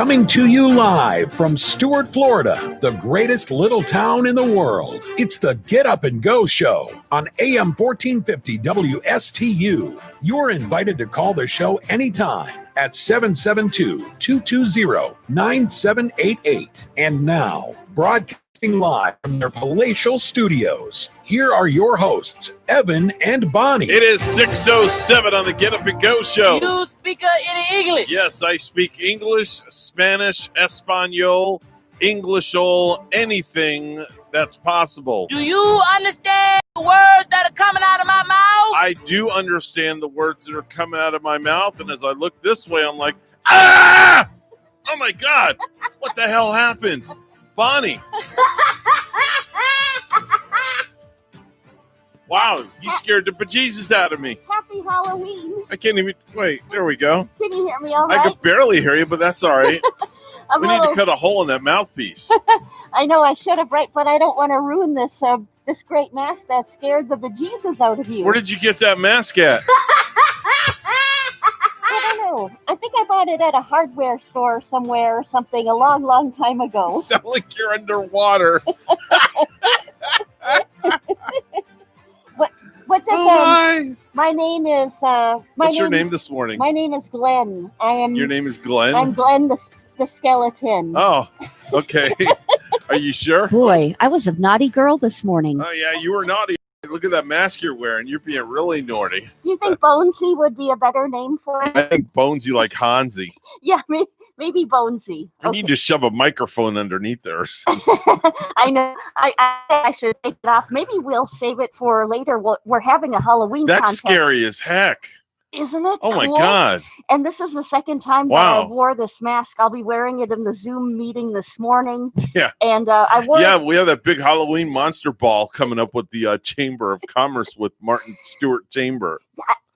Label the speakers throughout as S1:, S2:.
S1: Coming to you live from Stuart, Florida, the greatest little town in the world. It's the Get Up and Go Show on AM 1450 WSTU. You're invited to call the show anytime at 772-220-9788. And now, broadcasting live from their palatial studios, here are your hosts, Evan and Bonnie.
S2: It is 6:07 on the Get Up and Go Show.
S3: You speak any English?
S2: Yes, I speak English, Spanish, Espanol, Englishol, anything that's possible.
S3: Do you understand the words that are coming out of my mouth?
S2: I do understand the words that are coming out of my mouth, and as I look this way, I'm like, ah! Oh my God, what the hell happened? Bonnie. Wow, you scared the bejesus out of me.
S4: Happy Halloween.
S2: I can't even, wait, there we go.
S4: Can you hear me all right?
S2: I could barely hear you, but that's all right. We need to cut a hole in that mouthpiece.
S4: I know I should have, right, but I don't want to ruin this this great mask that scared the bejesus out of you.
S2: Where did you get that mask at?
S4: I don't know. I think I bought it at a hardware store somewhere or something a long, long time ago.
S2: Sound like you're underwater.
S4: What does my name is
S2: What's your name this morning?
S4: My name is Glenn.
S2: Your name is Glenn?
S4: I'm Glenn the skeleton.
S2: Oh, okay. Are you sure?
S5: Boy, I was a naughty girl this morning.
S2: Oh yeah, you were naughty. Look at that mask you're wearing. You're being really naughty.
S4: Do you think Bonesy would be a better name for it?
S2: I think Bonesy like Hansi.
S4: Yeah, maybe Bonesy.
S2: You need to shove a microphone underneath there or something.
S4: I know. I should take it off. Maybe we'll save it for later. We're having a Halloween
S2: That's
S4: contest.
S2: scary as heck.
S4: Isn't it?
S2: Oh my
S4: cool?
S2: God.
S4: And this is the second time that I wore this mask. I'll be wearing it in the Zoom meeting this morning.
S2: Yeah.
S4: And I wore
S2: it. We have that big Halloween monster ball coming up with the Chamber of Commerce with Martin Stewart Chamber.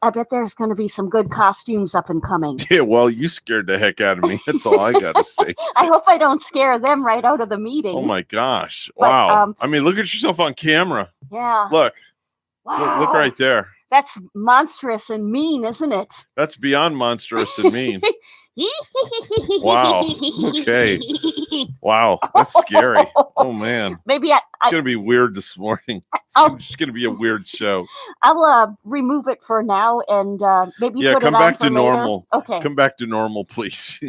S4: I bet there's going to be some good costumes up and coming.
S2: Yeah, well, you scared the heck out of me. That's all I got to say.
S4: I hope I don't scare them right out of the meeting.
S2: Oh, my gosh.
S4: But,
S2: wow. I mean, look at yourself on camera.
S4: Yeah.
S2: Look.
S4: Wow.
S2: Look right there.
S4: That's monstrous and mean, isn't it?
S2: That's beyond monstrous and mean. Wow. Okay. Wow. That's scary. Oh, man.
S4: Maybe
S2: it's going to be weird this morning. It's just going to be a weird show.
S4: I'll remove it for now and maybe put
S2: come
S4: it
S2: back
S4: on
S2: to
S4: for
S2: normal.
S4: Later. Okay.
S2: Come back to normal, please.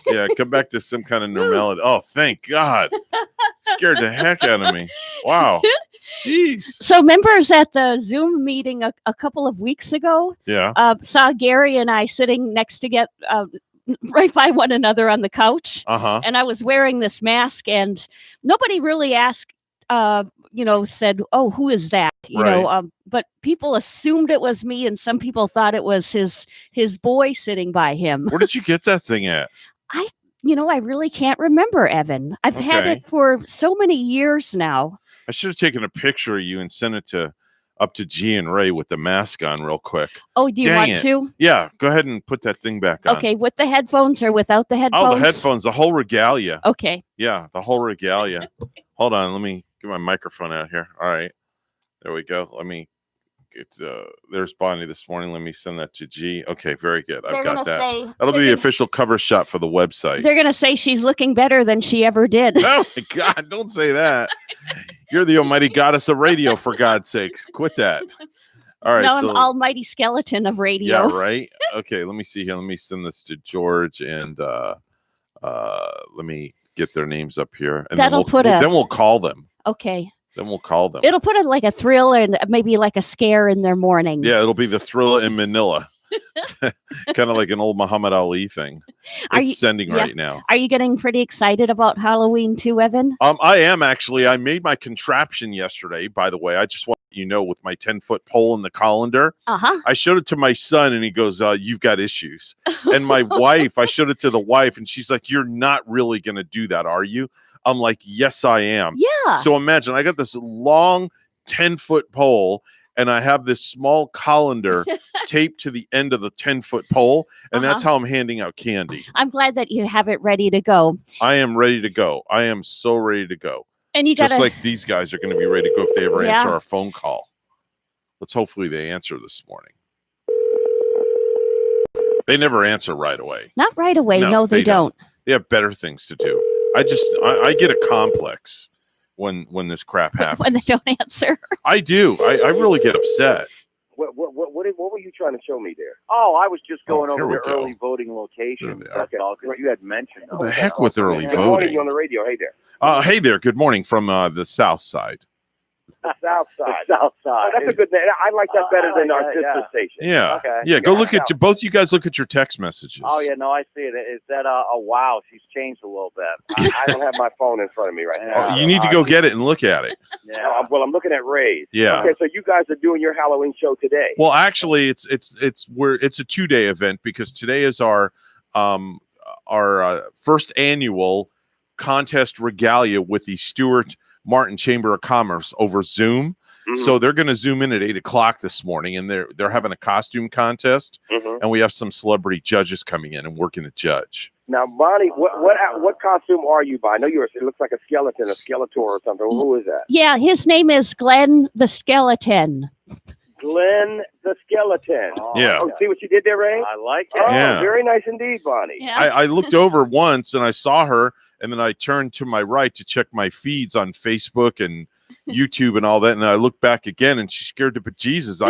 S2: Yeah, come back to some kind of normality. Oh, thank God. Scared the heck out of me. Wow. Jeez.
S5: So members at the Zoom meeting a couple of weeks ago saw Gary and I sitting next to right by one another on the couch.
S2: Uh-huh.
S5: And I was wearing this mask and nobody really asked, said, oh, who is that? You know, but people assumed it was me and some people thought it was his boy sitting by him.
S2: Where did you get that thing at?
S5: I really can't remember, Evan. I've had it for so many years now.
S2: I should have taken a picture of you and sent it up to G and Ray with the mask on real quick.
S5: Oh, do you want to?
S2: Yeah, go ahead and put that thing back on.
S5: Okay, with the headphones or without the headphones?
S2: Oh, the headphones, the whole regalia.
S5: Okay.
S2: Yeah, the whole regalia. Hold on, let me get my microphone out here. All right, there we go. Let me get, there's Bonnie this morning. Let me send that to G. Okay, very good. I've got that. That'll be the official cover shot for the website.
S5: They're going to say she's looking better than she ever did.
S2: Oh, my God, don't say that. You're the almighty goddess of radio, for God's sakes. Quit that. All right.
S5: No, I'm almighty skeleton of radio.
S2: Yeah, right? Okay, let me see here. Let me send this to George, and let me get their names up here. And then we'll call them.
S5: Okay.
S2: Then we'll call them.
S5: It'll put like a thrill and maybe like a scare in their morning.
S2: Yeah, it'll be the Thriller in Manila. Kind of like an old Muhammad Ali thing. It's sending right now.
S5: Are you getting pretty excited about Halloween too, Evan?
S2: I am actually. I made my contraption yesterday, by the way. I just want you know, with my 10-foot pole in the colander.
S5: Uh-huh.
S2: I showed it to my son and he goes, you've got issues. And my wife, I showed it to the wife and she's like, you're not really going to do that, are you? I'm like, yes, I am.
S5: Yeah.
S2: So imagine I got this long 10-foot pole and I have this small colander taped to the end of the 10-foot pole. And that's how I'm handing out candy.
S5: I'm glad that you have it ready to go.
S2: I am ready to go. I am so ready to go.
S5: And you
S2: just like these guys are going to be ready to go if they ever answer our phone call. Let's hopefully they answer this morning. They never answer right away.
S5: Not right away. No, they don't.
S2: They have better things to do. I get a complex when this crap happens.
S5: When they don't answer.
S2: I do. I really get upset.
S6: What were you trying to show me there? Oh, I was just going over the early voting locations. That's all. You had mentioned.
S2: What the heck with early
S6: Good morning,
S2: voting?
S6: you on the radio. Hey there.
S2: Hey there. Good morning from the South Side.
S6: South Side. South Side. Oh, that's a good name. I like that better than our sister station.
S2: Yeah.
S6: Okay.
S2: Yeah. Go look at both you guys. Look at your text messages.
S6: Oh yeah, no, I see it. Is that a wow? She's changed a little bit. I don't have my phone in front of me right now.
S2: You need to go get it and look at it.
S6: Yeah. Well, I'm looking at Ray's.
S2: Yeah.
S6: Okay, so you guys are doing your Halloween show today.
S2: Well, actually, it's a 2-day event because today is our first annual contest regalia with the Stuart Martin Chamber of Commerce over Zoom. Mm-hmm. So they're going to zoom in at 8:00 this morning, and they're having a costume contest, and we have some celebrity judges coming in and working to judge.
S6: Now, Bonnie, what costume are you by? I know it looks like a skeleton, a Skeletor or something. Who is that?
S5: Yeah, his name is Glenn the Skeleton.
S6: Glenn the Skeleton.
S2: Yeah.
S6: Oh, see what you did there, Ray? I like it. Oh, yeah. Very nice indeed, Bonnie.
S5: Yeah.
S2: I looked over once and I saw her, and then I turned to my right to check my feeds on Facebook and YouTube and all that, and I looked back again, and she scared to bejesus.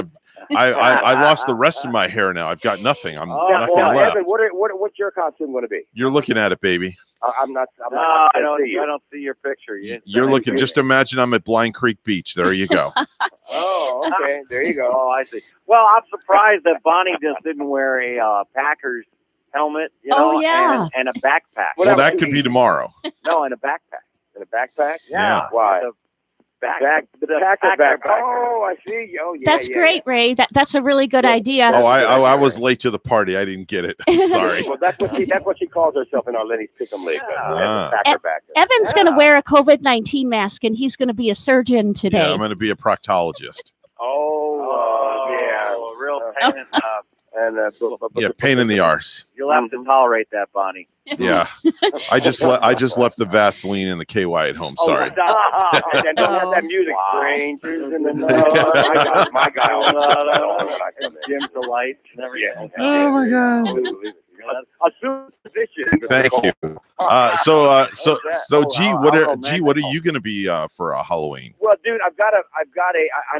S2: I lost the rest of my hair now. I've got nothing. I'm nothing left.
S6: Evan, what's your costume going to be?
S2: You're looking at it, baby.
S6: I'm not. I don't see your picture.
S2: You're looking. Just imagine I'm at Blind Creek Beach. There you go.
S6: Oh, okay. There you go. Oh, I see. Well, I'm surprised that Bonnie just didn't wear a Packers helmet, and a backpack.
S2: Well, that could be tomorrow.
S6: No, and a backpack. In a backpack? Yeah. Why? The backpack. Oh, I see. Oh, yeah.
S5: That's great, Ray. That's a really good idea.
S2: Oh, I was late to the party. I didn't get it. I'm sorry.
S6: Well, that's what she calls herself in our Lenny's Pick'em League.
S5: Evan's going to wear a COVID-19 mask, and he's going to be a surgeon today.
S2: Yeah, I'm going to be a proctologist.
S6: Yeah. Real pain.
S2: Pain in the arse.
S6: You'll have to tolerate that, Bonnie.
S2: Yeah, I just left the Vaseline and the KY at home. Sorry.
S6: And don't have that music. Strangers in the night. My guy. Dim to light.
S2: Oh my God.
S6: Assume position.
S2: Thank you. So G, what are you going to be for Halloween?
S6: Well, dude, I've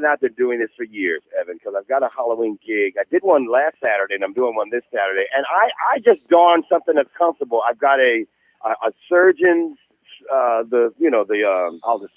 S6: not been doing this for years, Evan, because I've got a Halloween gig. I did one last Saturday, and I'm doing one this Saturday. And I just donned something that's comfortable. I've got a surgeon's the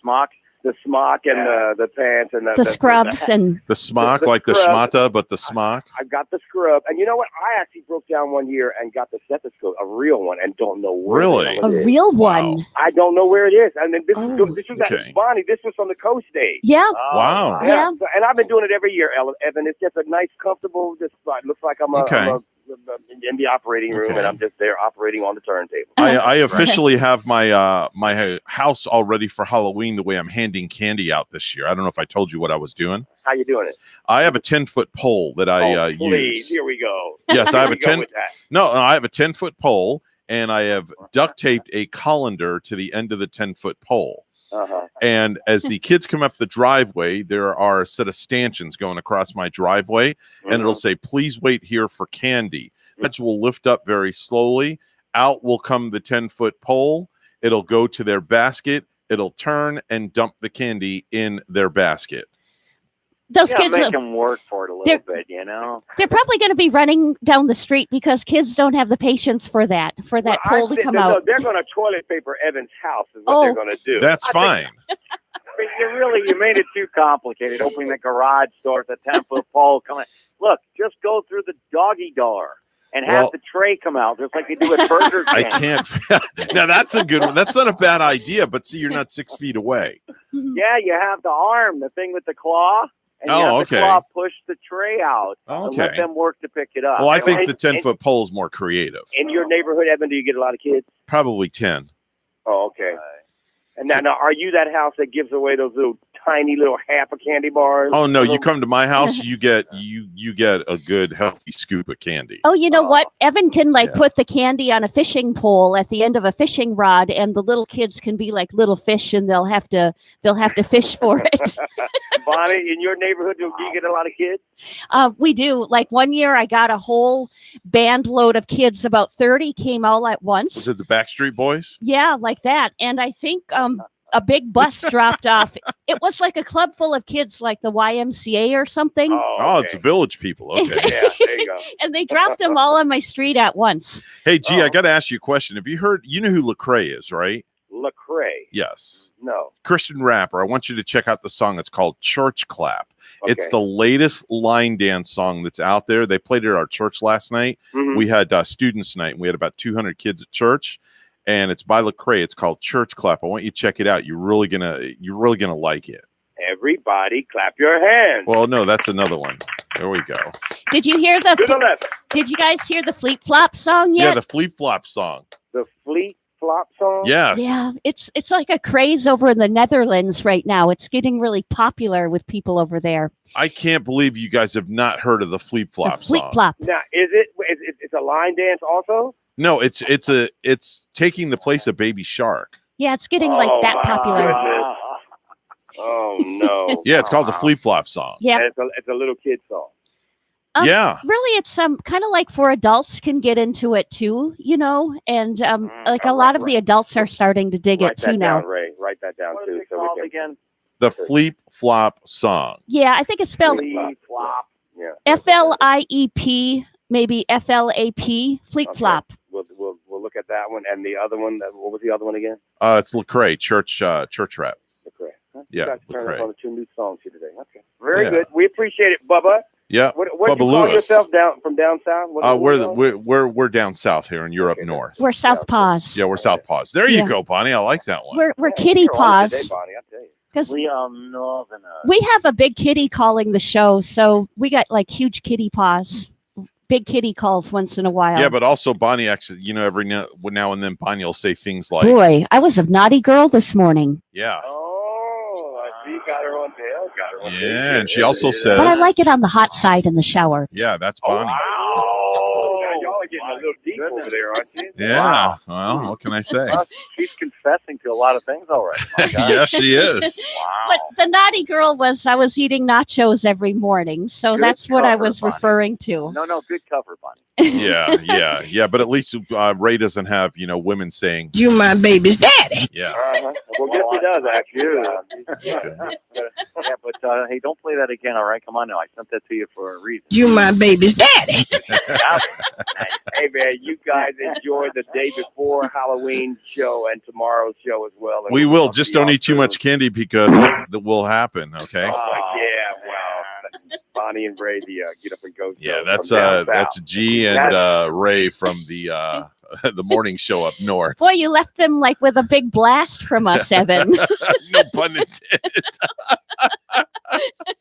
S6: smock. The smock and the pants and
S5: the scrubs and
S2: the smock, like the schmata, but the smock.
S6: I've got the scrub, and you know what? I actually broke down one year and got the stethoscope, a real one, and don't know where.
S2: Really,
S5: a real one.
S2: Wow.
S6: I don't know where it is. And then this was Bonnie. This was from the Coast Days.
S5: Yeah.
S2: Wow.
S5: Yeah.
S6: So, and I've been doing it every year, Evan. It's just a nice, comfortable. Just looks like I'm in the operating room, and I'm just there operating on the turntable.
S2: I officially have my my house all ready for Halloween. The way I'm handing candy out this year. I don't know if I told you what I was doing.
S6: How you doing it?
S2: I have a 10-foot pole that I use.
S6: Please, here we go.
S2: Yes, I have a 10. No, I have a 10-foot pole, and I have duct taped a colander to the end of the 10-foot pole. And as the kids come up the driveway, there are a set of stanchions going across my driveway, and it'll say, "Please wait here for candy." That will lift up very slowly. Out will come the 10-foot pole. It'll go to their basket. It'll turn and dump the candy in their basket.
S5: Those kids
S6: make them work for it a little bit, you know.
S5: They're probably going to be running down the street because kids don't have the patience for that pole to come out.
S6: They're going to toilet paper Evan's house is what they're going to do.
S2: That's fine.
S6: You made it too complicated. Opening the garage door with a 10-foot pole coming. Look, just go through the doggy door and have the tray come out just like they do at Burger King.
S2: I can't. Now that's a good one. That's not a bad idea, but see, you're not 6 feet away.
S6: Yeah, you have the arm, the thing with the claw. And you have the claw push the tray out and let them work to pick it up.
S2: Well, I think the 10-foot pole is more creative.
S6: In your neighborhood, Evan, do you get a lot of kids?
S2: Probably 10.
S6: Oh, okay. And now, are you that house that gives away those little tiny little half a candy bars.
S2: Oh no, you come to my house, you get a good healthy scoop of candy.
S5: Oh, you know what? Evan can
S2: Yeah.
S5: put the candy on a fishing pole at the end of a fishing rod, and the little kids can be like little fish, and they'll have to fish for it.
S6: Bonnie, in your neighborhood, do you get a lot of kids?
S5: We do. Like one year, I got a whole band load of kids. About 30 came all at once.
S2: Was it the Backstreet Boys?
S5: Yeah, like that. And I think a big bus dropped off. It was like a club full of kids, like the YMCA or something.
S2: Oh,
S6: okay.
S2: it's Village People. Okay.
S6: Yeah, there you go.
S5: And they dropped them all on my street at once.
S2: Hey, G,
S6: Oh.
S2: I got to ask you a question. Have you heard? You know who Lecrae is, right?
S6: Lecrae.
S2: Yes.
S6: No.
S2: Christian rapper. I want you to check out the song. It's called Church Clap.
S6: Okay.
S2: It's the latest line dance song that's out there. They played it at our church last night.
S6: Mhm.
S2: We had students night, and we had about 200 kids at church. And it's by Lecrae. It's called Church Clap. I want you to check it out. You're really gonna like it.
S6: Everybody, clap your hands.
S2: Well, no, that's another one. There we go.
S5: Did you hear
S6: To the left.
S5: Did you guys hear the Fleet Flop song yet?
S2: Yeah, the Fleet Flop song.
S6: The Fleet Flop song.
S2: Yes.
S5: Yeah, it's like a craze over in the Netherlands right now. It's getting really popular with people over there.
S2: I can't believe you guys have not heard of the Fleet Flop
S5: The Fleet
S2: song.
S5: Flop.
S6: Now, it's a line dance also?
S2: No, it's taking the place of Baby Shark.
S5: Yeah, it's getting like that
S6: my
S5: popular.
S6: goodness. Oh no.
S2: Yeah, it's called the Fleet Flop song.
S5: Yeah,
S6: And it's a little kid song.
S2: Yeah.
S5: really, it's kind of like for adults can get into it too, and like a lot of the adults are starting to dig
S6: Write
S5: it too
S6: that
S5: now.
S6: down, Ray. Write that down
S7: What
S6: too.
S7: is it
S6: So
S7: called
S6: we can
S7: again?
S2: The Fleet Flop song.
S5: Yeah, I think it's spelled
S6: Fleet Flop. Yeah.
S5: FLIEP, maybe FLAP, Fleet
S6: Okay.
S5: Flop.
S6: We'll look at that one and the other one. What was the other one again?
S2: It's Lecrae, church rap.
S6: Lecrae. Huh?
S2: Yeah,
S6: You guys turned
S2: Lecrae.
S6: up on the 2 new songs here today. Okay. Very
S2: Yeah.
S6: good. We appreciate it, Bubba.
S2: Yeah.
S6: What
S2: Bubba
S6: do you call
S2: Lewis.
S6: yourself from down south?
S2: We're down south here in Europe
S6: Okay.
S2: North.
S5: We're Southpaws.
S2: Yeah, we're South Paws. There
S5: Yeah.
S2: you go, Bonnie. I like that one.
S5: We're kitty paws
S6: Bonnie, I tell you.
S5: because
S7: We are northerners.
S5: we have a big kitty calling the show, so we got like huge kitty paws. Big kitty calls once in a while.
S2: Yeah, but also Bonnie actually, every now and then Bonnie will say things like,
S5: Boy, I was a naughty girl this morning,
S2: yeah.
S6: Oh, I see. Got her on tail. Got her on tail.
S2: Yeah, and she also says,
S5: but I like it on the hot side in the shower.
S2: yeah, that's
S6: Oh,
S2: Bonnie.
S6: wow. Now y'all are getting a little deep over there, aren't you?
S2: Yeah. Well, what can I say?
S7: She's confessing to a lot of things already. My God.
S2: Yes, she is.
S7: Wow.
S5: But the naughty girl was I was eating nachos every morning, so
S7: Good
S5: that's what I
S7: cover,
S5: was
S7: Bonnie.
S5: referring to.
S7: No, good cover, Bonnie.
S2: Yeah. But at least Ray doesn't have, women saying,
S8: You my baby's daddy.
S2: yeah.
S6: Uh-huh. Well, yes, he does, actually.
S7: Yeah, but hey, don't play that again, all right? Come on now. I sent that to you for a reason.
S8: You my baby's daddy.
S6: Hey, man, you guys enjoy the day before Halloween show and tomorrow's show as well. And
S2: We will.
S6: talk to
S2: Just don't
S6: y'all
S2: eat too
S6: soon.
S2: much candy because that will happen. Okay.
S6: Oh, yeah, well, Bonnie and Ray, the Get Up and Go show.
S2: Yeah,
S6: from down
S2: that's
S6: south.
S2: G and Ray from the the morning show up north.
S5: Boy, you left them like with a big blast from us, Evan.
S2: No pun intended.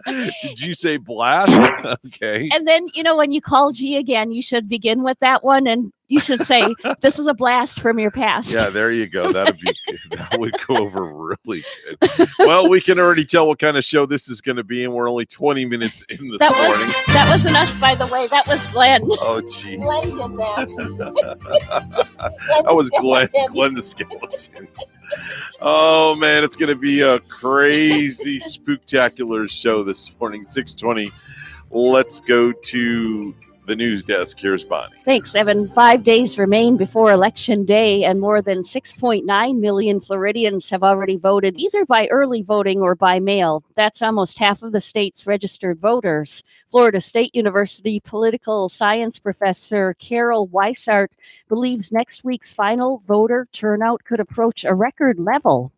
S2: Did you say blast? Okay.
S5: And then, when you call G again, you should begin with that one and you should say, this is a blast from your past.
S2: Yeah, there you go. That would go over really good. Well, we can already tell what kind of show this is going to be, and we're only 20 minutes in this morning.
S5: That wasn't us, by the way. That was Glenn.
S2: Oh, jeez.
S4: Glenn did that.
S2: That was Glenn the Skeleton. Oh, man, it's going to be a crazy, spooktacular show this morning, 6:20. Let's go to the news desk. Here's Bonnie.
S5: Thanks, Evan. 5 days remain before Election Day, and more than 6.9 million Floridians have already voted, either by early voting or by mail. That's almost half of the state's registered voters. Florida State University political science professor Carol Weissart believes next week's final voter turnout could approach a record level.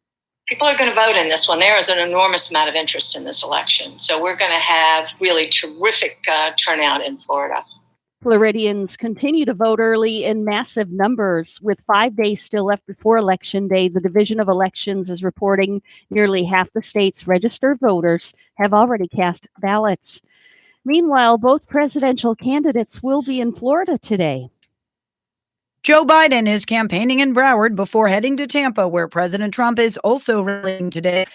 S9: People are going to vote in this one. There is an enormous amount of interest in this election. So we're going to have really terrific turnout in Florida.
S5: Floridians continue to vote early in massive numbers. With 5 days still left before Election Day, the Division of Elections is reporting nearly half the state's registered voters have already cast ballots. Meanwhile, both presidential candidates will be in Florida today.
S10: Joe Biden is campaigning in Broward before heading to Tampa, where President Trump is also rallying today.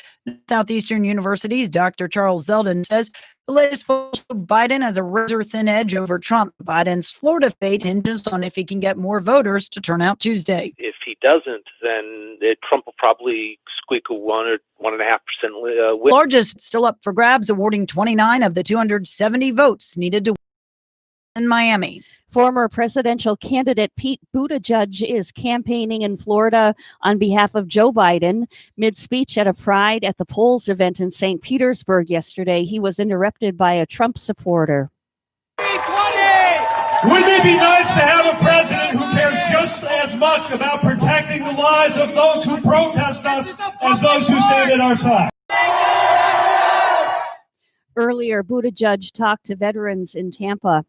S10: Southeastern University's Dr. Charles Zeldin says the latest poll shows Biden has a razor-thin edge over Trump. Biden's Florida fate hinges on if he can get more voters to turn out Tuesday.
S11: If he doesn't, then Trump will probably squeak a 1 or 1.5% win.
S10: Largest still up for grabs, awarding 29 of the 270 votes needed to win in Miami.
S5: Former presidential candidate Pete Buttigieg is campaigning in Florida on behalf of Joe Biden. Mid-speech at a Pride at the Polls event in St. Petersburg yesterday, he was interrupted by a Trump supporter.
S12: Wouldn't it be nice to have a president who cares just as much about protecting the lives of those who protest us as those who stand at our side?
S5: Earlier, Buttigieg talked to veterans in Tampa.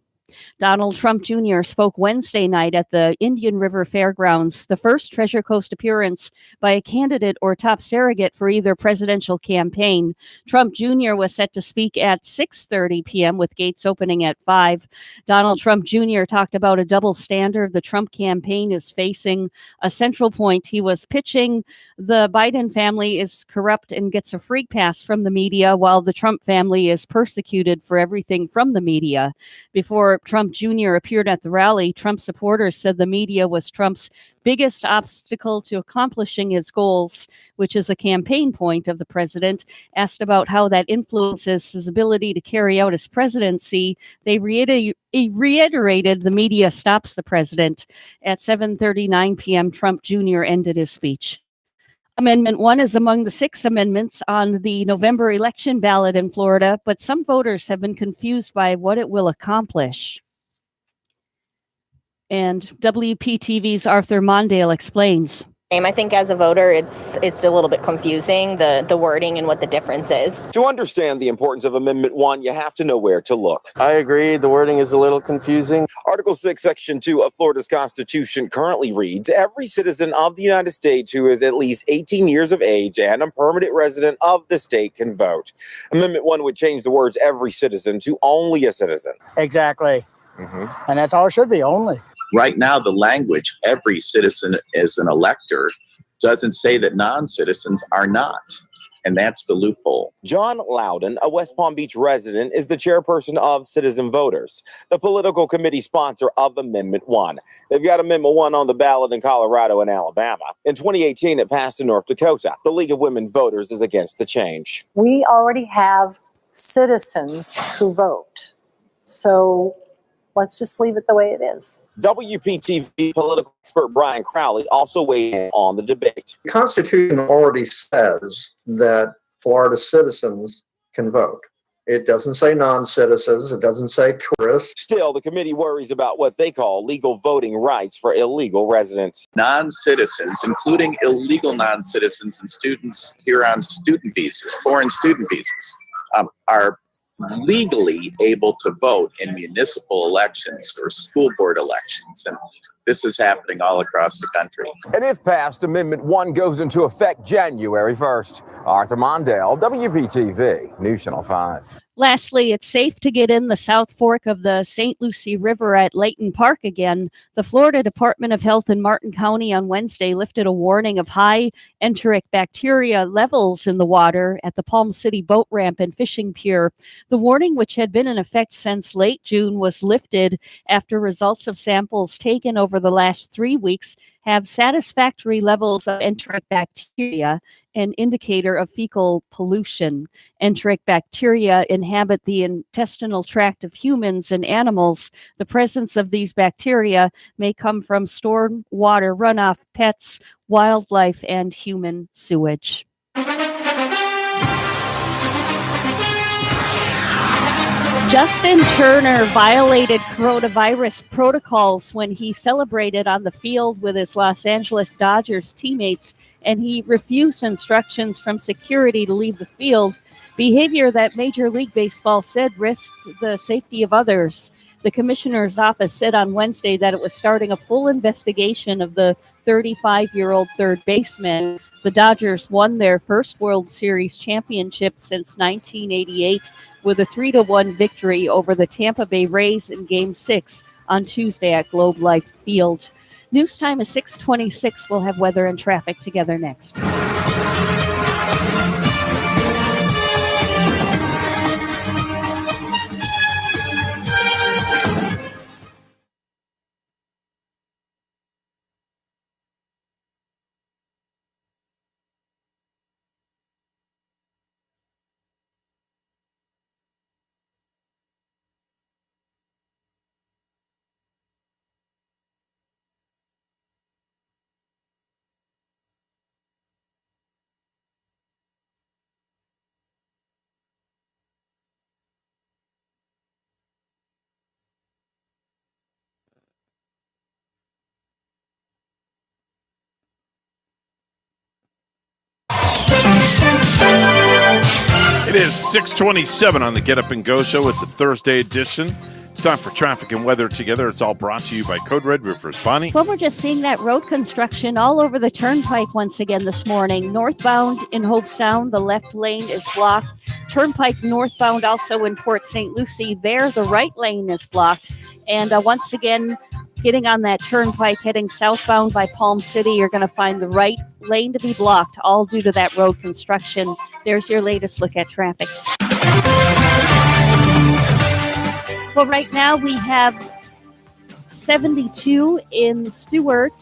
S5: Donald Trump Jr. spoke Wednesday night at the Indian River Fairgrounds, the first Treasure Coast appearance by a candidate or top surrogate for either presidential campaign. Trump Jr. was set to speak at 6:30 p.m. with gates opening at 5. Donald Trump Jr. talked about a double standard the Trump campaign is facing. A central point he was pitching: the Biden family is corrupt and gets a free pass from the media, while the Trump family is persecuted for everything from the media. Before Trump Jr. appeared at the rally, Trump supporters said the media was Trump's biggest obstacle to accomplishing his goals, which is a campaign point of the president. Asked about how that influences his ability to carry out his presidency, they reiterated the media stops the president. At 7:39 p.m., Trump Jr. ended his speech. Amendment 1 is among the 6 amendments on the November election ballot in Florida, but some voters have been confused by what it will accomplish. And WPTV's Arthur Mondale explains.
S13: I think as a voter, it's a little bit confusing, the wording and what the difference is.
S14: To understand the importance of Amendment 1, you have to know where to look.
S15: I agree. The wording is a little confusing.
S14: Article 6, Section 2 of Florida's Constitution currently reads, every citizen of the United States who is at least 18 years of age and a permanent resident of the state can vote. Amendment 1 would change the words every citizen to only a citizen.
S16: Exactly. And that's all it should be, only.
S17: Right now, the language, every citizen is an elector, doesn't say that non-citizens are not. And that's the loophole.
S14: John Loudon, a West Palm Beach resident, is the chairperson of Citizen Voters, the political committee sponsor of Amendment 1. They've got Amendment 1 on the ballot in Colorado and Alabama. In 2018, it passed in North Dakota. The League of Women Voters is against the change.
S18: We already have citizens who vote. So let's just leave it the way it is.
S14: WPTV political expert Brian Crowley also weighed in on the debate.
S19: The Constitution already says that Florida citizens can vote. It doesn't say non-citizens. It doesn't say tourists.
S14: Still, the committee worries about what they call legal voting rights for illegal residents.
S17: Non-citizens, including illegal non-citizens and students here on student visas, foreign student visas, are legally able to vote in municipal elections or school board elections. And this is happening all across the country.
S14: And if passed, Amendment 1 goes into effect January 1st. Arthur Mondale, WPTV, News Channel 5.
S5: Lastly, it's safe to get in the South Fork of the St. Lucie River at Layton Park again. The Florida Department of Health in Martin County on Wednesday lifted a warning of high enteric bacteria levels in the water at the Palm City boat ramp and fishing pier. The warning, which had been in effect since late June, was lifted after results of samples taken over the last 3 weeks have satisfactory levels of enteric bacteria, an indicator of fecal pollution. Enteric bacteria inhabit the intestinal tract of humans and animals. The presence of these bacteria may come from storm water runoff, pets, wildlife, and human sewage. Justin Turner violated coronavirus protocols when he celebrated on the field with his Los Angeles Dodgers teammates, and he refused instructions from security to leave the field, behavior that Major League Baseball said risked the safety of others. The commissioner's office said on Wednesday that it was starting a full investigation of the 35-year-old third baseman. The Dodgers won their first World Series championship since 1988 with a 3-1 victory over the Tampa Bay Rays in Game 6 on Tuesday at Globe Life Field. News time is 6:26. We'll have weather and traffic together next.
S2: It is 6:27 on the Get Up and Go show. It's a Thursday edition. It's time for traffic and weather together. It's all brought to you by Code Red Roofers. Bonnie?
S5: Well, we're just seeing that road construction all over the turnpike once again this morning. Northbound in Hope Sound, the left lane is blocked. Turnpike northbound also in Port St. Lucie. There, the right lane is blocked. And once again, getting on that turnpike, heading southbound by Palm City, you're going to find the right lane to be blocked, all due to that road construction. There's your latest look at traffic. Well, right now we have 72 in Stuart,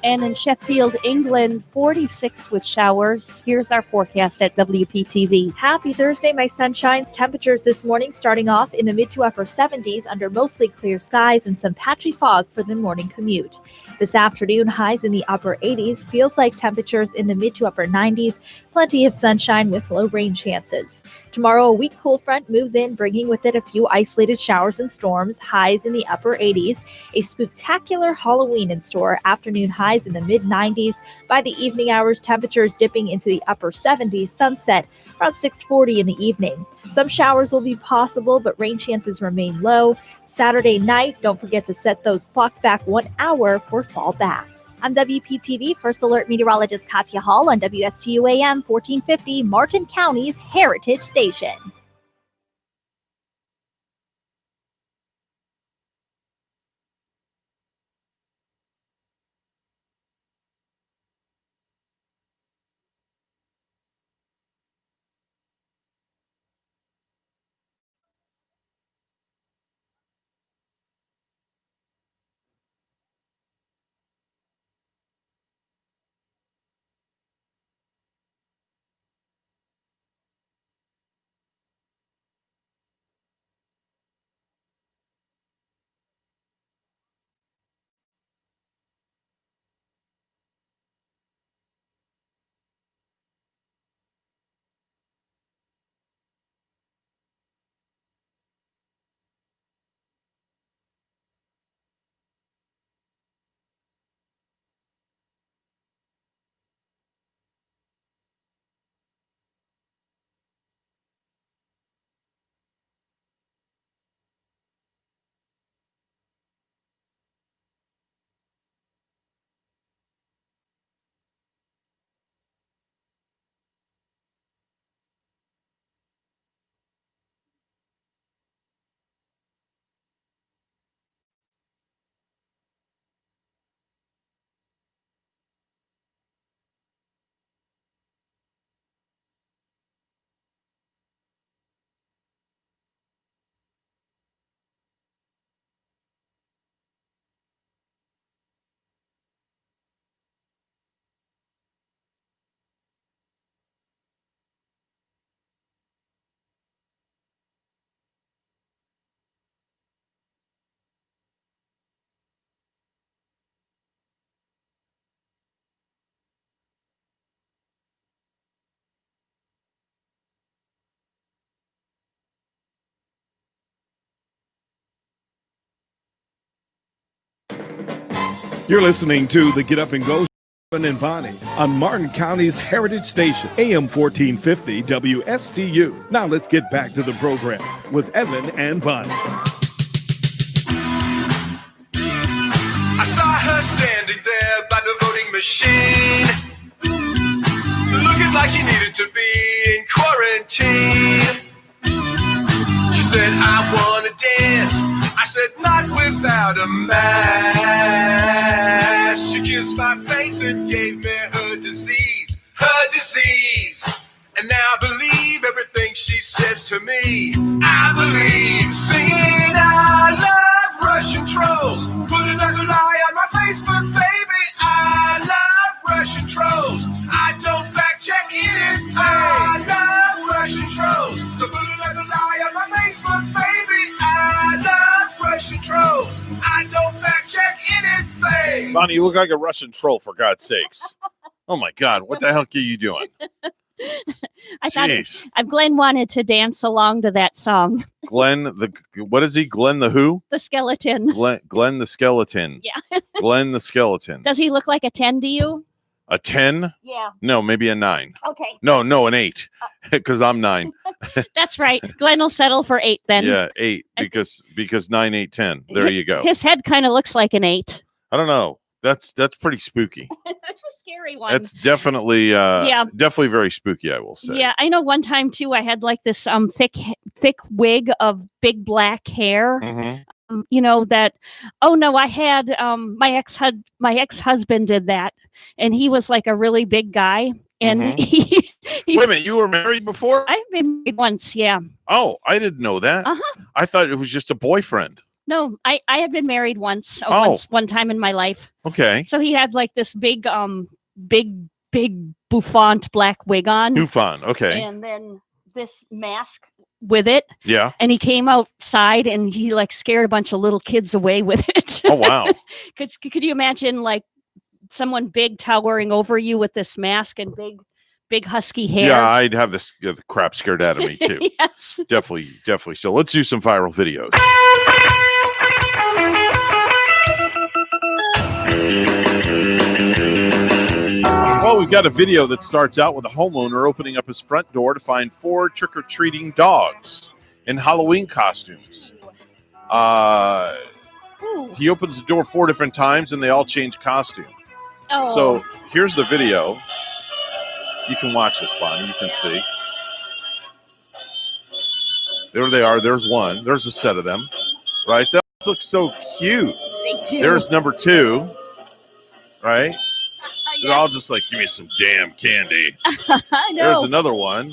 S5: and in Sheffield, England, 46 with showers. Here's our forecast at WPTV.
S20: Happy Thursday, my sunshines. Temperatures this morning starting off in the mid to upper 70s under mostly clear skies and some patchy fog for the morning commute. This afternoon, highs in the upper 80s. Feels like temperatures in the mid to upper 90s. Plenty of sunshine with low rain chances. Tomorrow, a weak cool front moves in, bringing with it a few isolated showers and storms. Highs in the upper 80s. A spectacular Halloween in store. Afternoon highs in the mid 90s. By the evening hours, temperatures dipping into the upper 70s. Sunset around 6:40 in the evening. Some showers will be possible, but rain chances remain low. Saturday night, don't forget to set those clocks back 1 hour for fall back. I'm WPTV First Alert Meteorologist Katya Hall on WSTU AM 1450, Martin County's Heritage Station.
S1: You're listening to the Get Up and Go Evan and Bonnie on Martin County's Heritage Station, AM 1450 WSTU. Now let's get back to the program with Evan and Bonnie.
S21: I saw her standing there by the voting machine, looking like she needed to be in quarantine. She said, I want to dance. I said, not without a mask. kissed my face and gave me her disease. Her disease. And now I believe everything she says to me. I believe singing I love Russian trolls. Put another lie on my Facebook, baby. I love Russian trolls. I don't fact check anything. I love Russian trolls. So put another lie on my Facebook, baby. I love Russian trolls. I don't fact check anything.
S2: Bonnie, you look like a Russian troll, for God's sakes. Oh my God, what the heck are you doing?
S5: I thought Glenn wanted to dance along to that song.
S2: Glenn, what is he? Glenn the who?
S5: The skeleton.
S2: Glenn the skeleton.
S5: Yeah.
S2: Glenn the skeleton.
S5: Does he look like a 10 to you?
S2: A 10?
S5: Yeah.
S2: No, maybe a 9.
S5: Okay.
S2: No, an 8. Because I'm 9.
S5: That's right. Glenn will settle for 8 then.
S2: Yeah, 8 because 9, 8, 10. There you go.
S5: His head kind of looks like an 8.
S2: I don't know. That's pretty spooky.
S5: That's a scary one.
S2: That's definitely definitely very spooky, I will say.
S5: Yeah, I know one time too I had like this thick wig of big black hair.
S2: Mm-hmm.
S5: You know that I had my ex-husband did that, and he was like a really big guy, and he
S2: Wait a minute, you were married before?
S5: I've been married once, yeah.
S2: Oh, I didn't know that. I thought it was just a boyfriend.
S5: No, I had been married once, one time in my life.
S2: Okay.
S5: So he had like this big bouffant black wig on.
S2: Bouffant, okay.
S5: And then this mask with it.
S2: Yeah.
S5: And he came outside and he like scared a bunch of little kids away with it.
S2: Oh, wow.
S5: Could you imagine like someone big towering over you with this mask and big husky hair?
S2: Yeah, I'd have the crap scared out of me too.
S5: Yes.
S2: Definitely. So let's do some viral videos. Well, we've got a video that starts out with a homeowner opening up his front door to find 4 trick-or-treating dogs in Halloween costumes. He opens the door 4 different times and they all change costume.
S5: Oh.
S2: So here's the video. You can watch this, Bonnie. You can see. There they are. There's one. There's a set of them. Right? Those look so cute.
S5: They do.
S2: There's number 2. Right? They're all just like, give me some damn candy.
S5: I know.
S2: There's another one.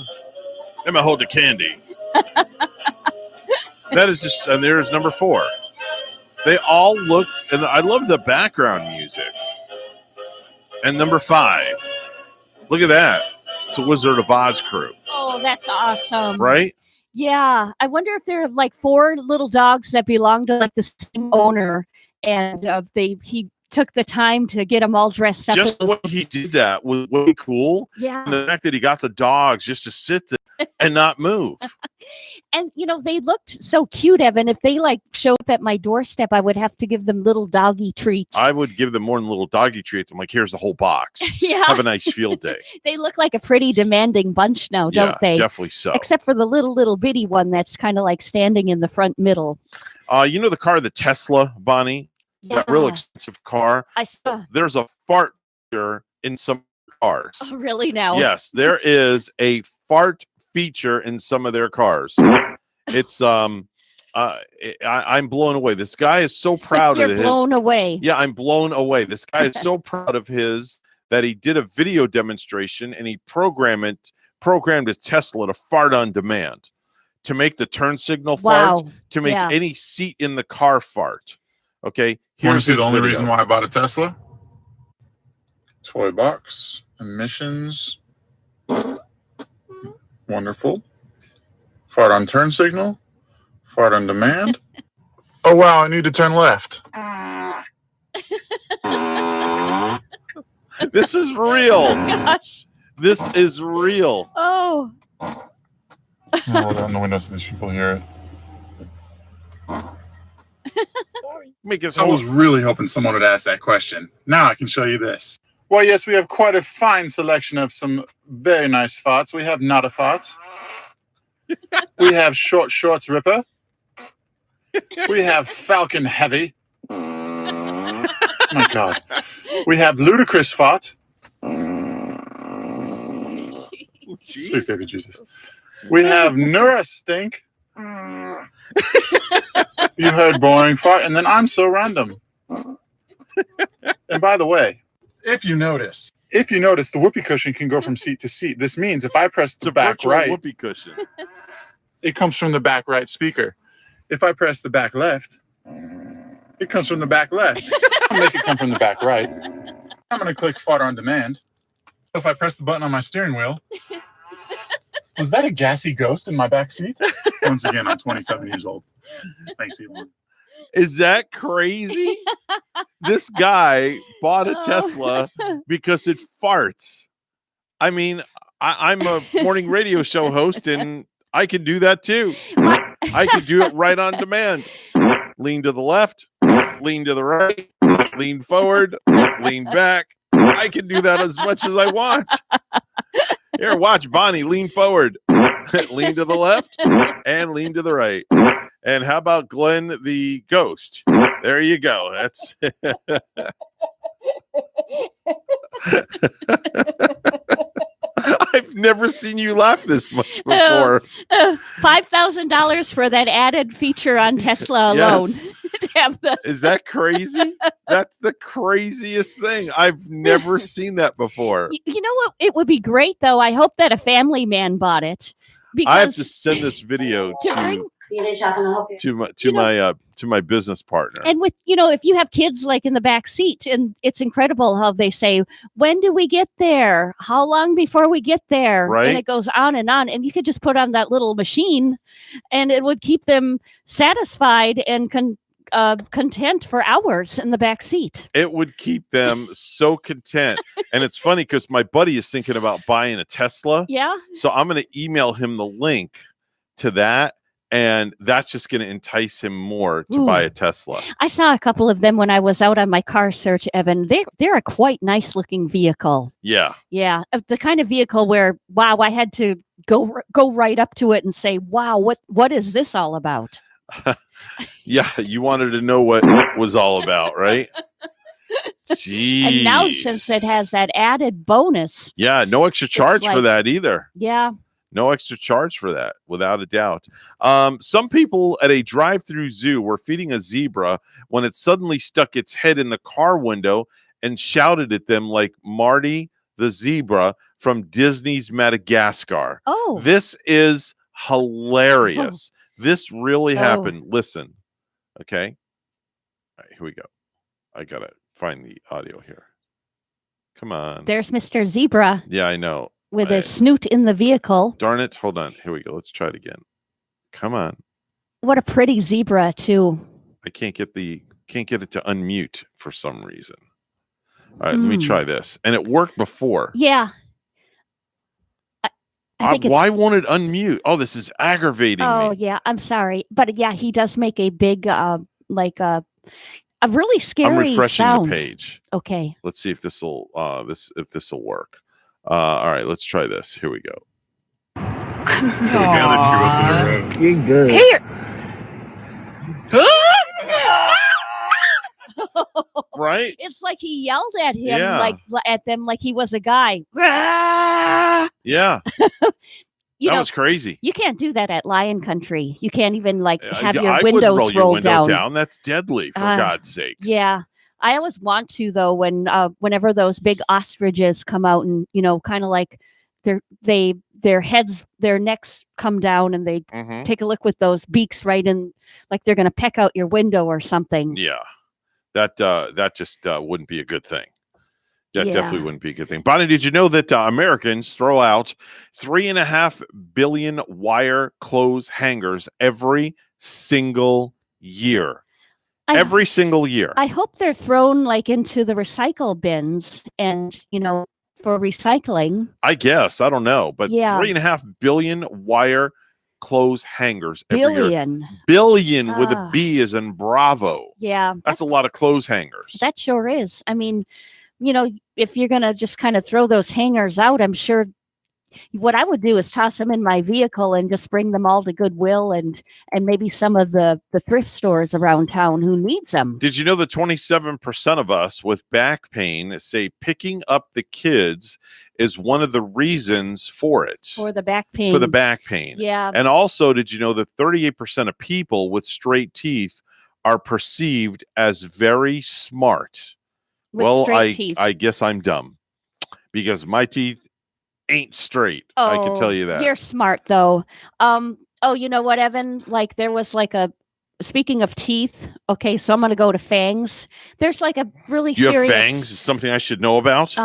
S2: Let me hold the candy. That is just, and there's number 4. They all look, and I love the background music. And number 5. Look at that. It's a Wizard of Oz crew.
S5: Oh, that's awesome.
S2: Right?
S5: Yeah. I wonder if there are like 4 little dogs that belong to like the same owner, and he took the time to get them all dressed up.
S2: Just the way he did that was way cool.
S5: Yeah.
S2: And the fact that he got the dogs just to sit there and not move.
S5: And, they looked so cute, Evan. If they like showed up at my doorstep, I would have to give them little doggy treats.
S2: I would give them more than little doggy treats. I'm like, here's the whole box.
S5: Yeah.
S2: Have a nice field day.
S5: They look like a pretty demanding bunch now, don't they?
S2: Definitely so.
S5: Except for the little bitty one that's kind of like standing in the front middle.
S2: You know the car, the Tesla, Bonnie? That real expensive car.
S5: I saw.
S2: There's a fart feature in some cars.
S5: Oh, really now?
S2: Yes, there is a fart feature in some of their cars. It's I'm blown away. This guy is so proud of
S5: You're blown away.
S2: Yeah, I'm blown away. This guy is so proud of his that he did a video demonstration and he programmed his Tesla to fart on demand, to make the turn signal fart, to make any seat in the car fart. Okay.
S3: Want to see the only reason why I bought a Tesla? Toy box, emissions, wonderful. Fart on turn signal, fart on demand. Oh wow, I need to turn left.
S2: This is real.
S5: Oh, gosh.
S2: This is real.
S5: Oh.
S3: Roll down the window so these people hear it. I was really hoping someone would ask that question. Now I can show you this. Well, yes, we have quite a fine selection of some very nice farts. We have Not a Fart. We have Short Shorts Ripper. We have Falcon Heavy. Oh my God. We have Ludicrous Fart. Sweet baby Jesus. We have Neurastink. You heard Boring Fart, and then I'm So Random. And by the way, If you notice, the whoopee cushion can go from seat to seat. This means if I press the back right,
S2: whoopee cushion.
S3: It comes from the back right speaker. If I press the back left, it comes from the back left. I'll make it come from the back right. I'm going to click fart on demand. If I press the button on my steering wheel, was that a gassy ghost in my back seat? Once again, I'm 27 years old. Thanks, Elon.
S2: Is that crazy? This guy bought a Tesla because it farts. I mean, I'm a morning radio show host, and I can do that too. I can do it right on demand. Lean to the left, lean to the right, lean forward, lean back. I can do that as much as I want. Here, watch Bonnie lean forward, lean to the left, and lean to the right. And how about Glenn the ghost? There you go. That's I've never seen you laugh this much before.
S5: $5,000 for that added feature on Tesla alone.
S2: Yes. Is that crazy? That's the craziest thing. I've never seen that before.
S5: You know what? It would be great, though. I hope that a family man bought it.
S2: I have to send this video to my business partner.
S5: And with, if you have kids like in the back seat, and it's incredible how they say, when do we get there? How long before we get there?
S2: Right.
S5: And it goes on. And you could just put on that little machine and it would keep them satisfied and content for hours in the back seat.
S2: It would keep them so content. And it's funny because my buddy is thinking about buying a Tesla.
S5: Yeah.
S2: So I'm going to email him the link to that. And that's just going to entice him more to buy a Tesla.
S5: I saw a couple of them when I was out on my car search, Evan. They're a quite nice looking vehicle.
S2: Yeah.
S5: Yeah. The kind of vehicle where, wow, I had to go right up to it and say, wow, what is this all about?
S2: Yeah, you wanted to know what it was all about, right? Jeez.
S5: And now since it has that added bonus.
S2: Yeah, no extra charge for that either.
S5: Yeah.
S2: No extra charge for that, without a doubt. Some people at a drive-through zoo were feeding a zebra when it suddenly stuck its head in the car window and shouted at them like Marty the zebra from Disney's Madagascar.
S5: Oh.
S2: This is hilarious. This really happened. Listen. Okay. All right, here we go. I got to find the audio here. Come on.
S5: There's Mr. Zebra.
S2: Yeah, I know.
S5: With a snoot in the vehicle.
S2: Darn it. Hold on. Here we go. Let's try it again. Come on.
S5: What a pretty zebra, too.
S2: I can't get it to unmute for some reason. All right, let me try this. And it worked before.
S5: Yeah.
S2: Why won't it unmute? Oh, this is aggravating me.
S5: Oh, yeah. I'm sorry. But yeah, he does make a big, a really scary
S2: I'm refreshing
S5: sound.
S2: the page.
S5: Okay.
S2: Let's see if this will work. All right, let's try this. Here we go.
S8: You're good.
S5: Here.
S2: Right?
S5: It's like he yelled at him,
S2: Yeah.
S5: at them like he was a guy.
S2: Yeah. That was crazy.
S5: You can't do that at Lion Country. You can't even have your
S2: I
S5: windows
S2: wouldn't roll your window
S5: down.
S2: That's deadly, for God's sakes.
S5: Yeah. I always want to, though, whenever those big ostriches come out and, kind of like their heads, their necks come down and they take a look with those beaks right in, like they're going to peck out your window or something.
S2: Yeah. That just wouldn't be a good thing. That
S5: Yeah.
S2: definitely wouldn't be a good thing. Bonnie, did you know that Americans throw out 3.5 billion wire clothes hangers every single year? Every single year.
S5: I hope they're thrown into the recycle bins and, for recycling.
S2: I guess. I don't know. But
S5: Yeah.
S2: 3.5 billion wire clothes hangers every year.
S5: Billion.
S2: Billion with a
S5: Ah.
S2: B as in Bravo.
S5: Yeah.
S2: That's a lot of clothes hangers.
S5: That sure is. I mean, if you're going to just kind of throw those hangers out, I'm sure what I would do is toss them in my vehicle and just bring them all to Goodwill and maybe some of the thrift stores around town who needs them.
S2: Did you know that 27% of us with back pain say picking up the kids is one of the reasons for it?
S5: For the back pain.
S2: For the back pain.
S5: Yeah.
S2: And also, did you know that 38% of people with straight teeth are perceived as very smart? Well,
S5: straight teeth.
S2: I guess I'm dumb because my teeth ain't straight. I can tell you that.
S5: You're smart though. Oh, you know what, Evan? Like there was like speaking of teeth, okay, so I'm gonna go to fangs. There's like a really
S2: You
S5: serious
S2: have fangs? Is something I should know about?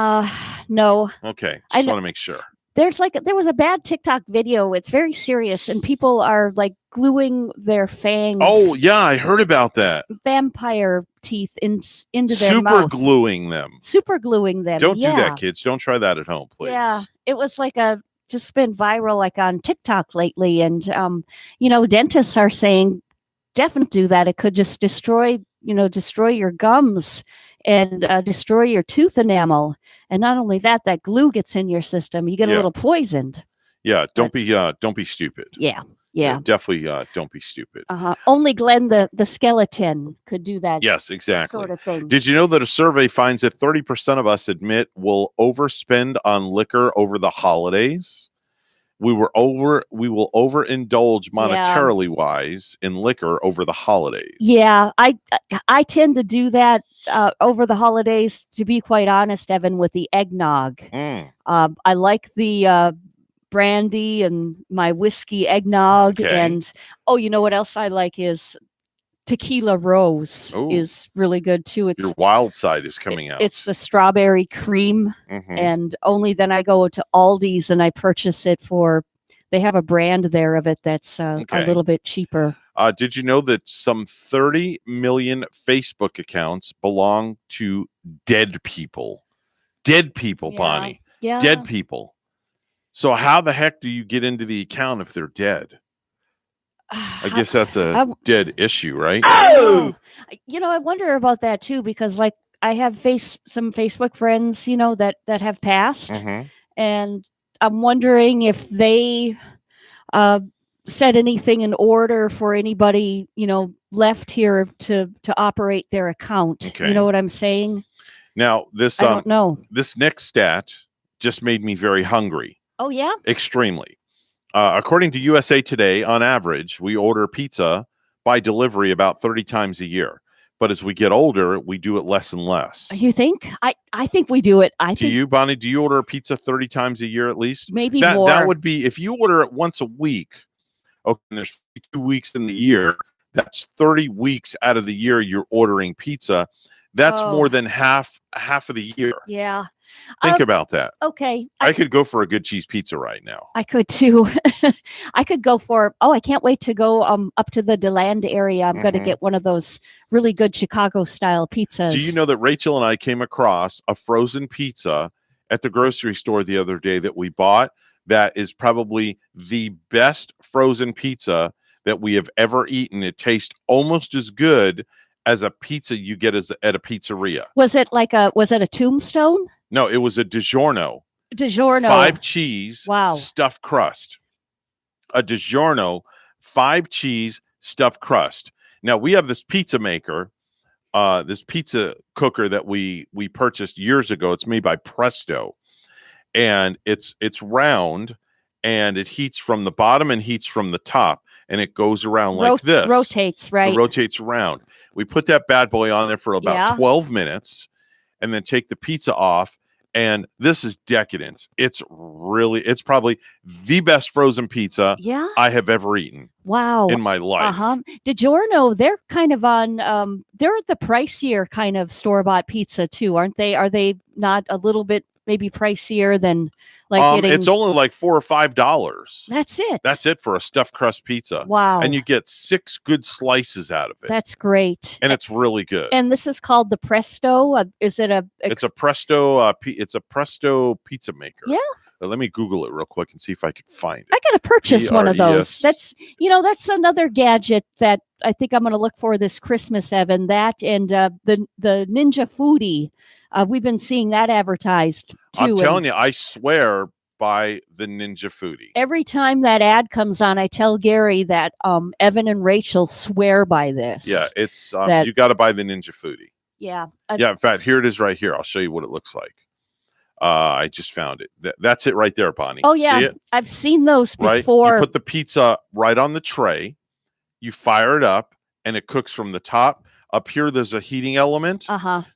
S5: No.
S2: Okay. Just want to make sure.
S5: There was a bad TikTok video. It's very serious, and people are like gluing their fangs.
S2: Oh yeah, I heard about that.
S5: Vampire teeth into their
S2: Super
S5: mouth.
S2: gluing them.
S5: Super gluing them.
S2: Don't do
S5: yeah.
S2: that, kids. Don't try that at home, please.
S5: Yeah, it was like just been viral like on TikTok lately, and dentists are saying definitely do that. It could just destroy your gums and destroy your tooth enamel. And not only that, that glue gets in your system. You get a little poisoned.
S2: Yeah, don't be stupid.
S5: Yeah.
S2: Definitely don't be stupid.
S5: Only Glenn the skeleton could do that.
S2: Yes, exactly.
S5: Sort of thing.
S2: Did you know that a survey finds that 30% of us admit we'll overspend on liquor over the holidays? We will overindulge monetarily wise in liquor over the holidays.
S5: Yeah, I tend to do that over the holidays, to be quite honest, Evan, with the eggnog. I like the brandy and my whiskey eggnog.
S2: Okay.
S5: And you know what else I like is tequila rose. Is really good too. It's
S2: your wild side is coming out.
S5: It's the strawberry cream. And only then I go to Aldi's and I purchase it they have a brand there of it that's a little bit cheaper.
S2: Did you know that some 30 million Facebook accounts belong to dead people? Dead people, Bonnie.
S5: Yeah.
S2: Dead people. So how the heck do you get into the account if they're dead? I guess that's a dead issue, right?
S5: Oh! I wonder about that too, because like I have some Facebook friends, that have passed, and I'm wondering if they set anything in order for anybody, left here to operate their account.
S2: Okay.
S5: You know what I'm saying?
S2: Now this
S5: I don't know.
S2: This next stat just made me very hungry.
S5: Oh yeah?
S2: Extremely. According to USA Today, on average, we order pizza by delivery about 30 times a year. But as we get older, we do it less and less.
S5: You think? I think we do it.
S2: Do you, Bonnie? Do you order a pizza 30 times a year at least?
S5: Maybe
S2: more.
S5: more.
S2: That would be, if you order it once a week, okay, and there's 2 weeks in the year, that's 30 weeks out of the year you're ordering pizza. That's more than half of the year.
S5: Yeah.
S2: Think about that.
S5: Okay.
S2: I could go for a good cheese pizza right now.
S5: I could too. I could go for, I can't wait to go up to the DeLand area. I'm going to get one of those really good Chicago style pizzas.
S2: Do you know that Rachel and I came across a frozen pizza at the grocery store the other day that we bought that is probably the best frozen pizza that we have ever eaten? It tastes almost as good as a pizza you get at a pizzeria.
S5: Was it a Tombstone?
S2: No, it was a DiGiorno.
S5: DiGiorno.
S2: 5 cheese.
S5: Wow.
S2: Stuffed crust. A DiGiorno 5 cheese stuffed crust. Now we have this pizza maker, this pizza cooker that we purchased years ago. It's made by Presto, and it's round, and it heats from the bottom and heats from the top, and it goes around like this.
S5: Rotates, right?
S2: It rotates around. We put that bad boy on there for about 12 minutes, and then take the pizza off. And this is decadence. It's probably the best frozen pizza I have ever eaten.
S5: Wow.
S2: In my life.
S5: DiGiorno, they're kind of on they're the pricier kind of store-bought pizza too, aren't they? Are they not a little bit maybe pricier than
S2: it's only like $4 or $5.
S5: That's it
S2: for a stuffed crust pizza.
S5: Wow.
S2: And you get 6 good slices out of it.
S5: That's great.
S2: And it's really good.
S5: And this is called the Presto. Is it
S2: it's a Presto it's a Presto pizza maker.
S5: Yeah.
S2: Let me Google it real quick and see if I can find it.
S5: I got to purchase one of those.
S2: PRES.
S5: That's another gadget that I think I'm going to look for this Christmas, Evan. That and the Ninja Foodie. We've been seeing that advertised too.
S2: I'm telling you, I swear by the Ninja Foodie.
S5: Every time that ad comes on, I tell Gary that Evan and Rachel swear by this.
S2: Yeah, it's you got to buy the Ninja Foodie.
S5: Yeah.
S2: In fact, here it is right here. I'll show you what it looks like. I just found it. That's it right there, Bonnie.
S5: Oh yeah,
S2: see it?
S5: I've seen those
S2: right?
S5: before.
S2: You put the pizza right on the tray. You fire it up. and it cooks from the top. Up here, there's a heating element.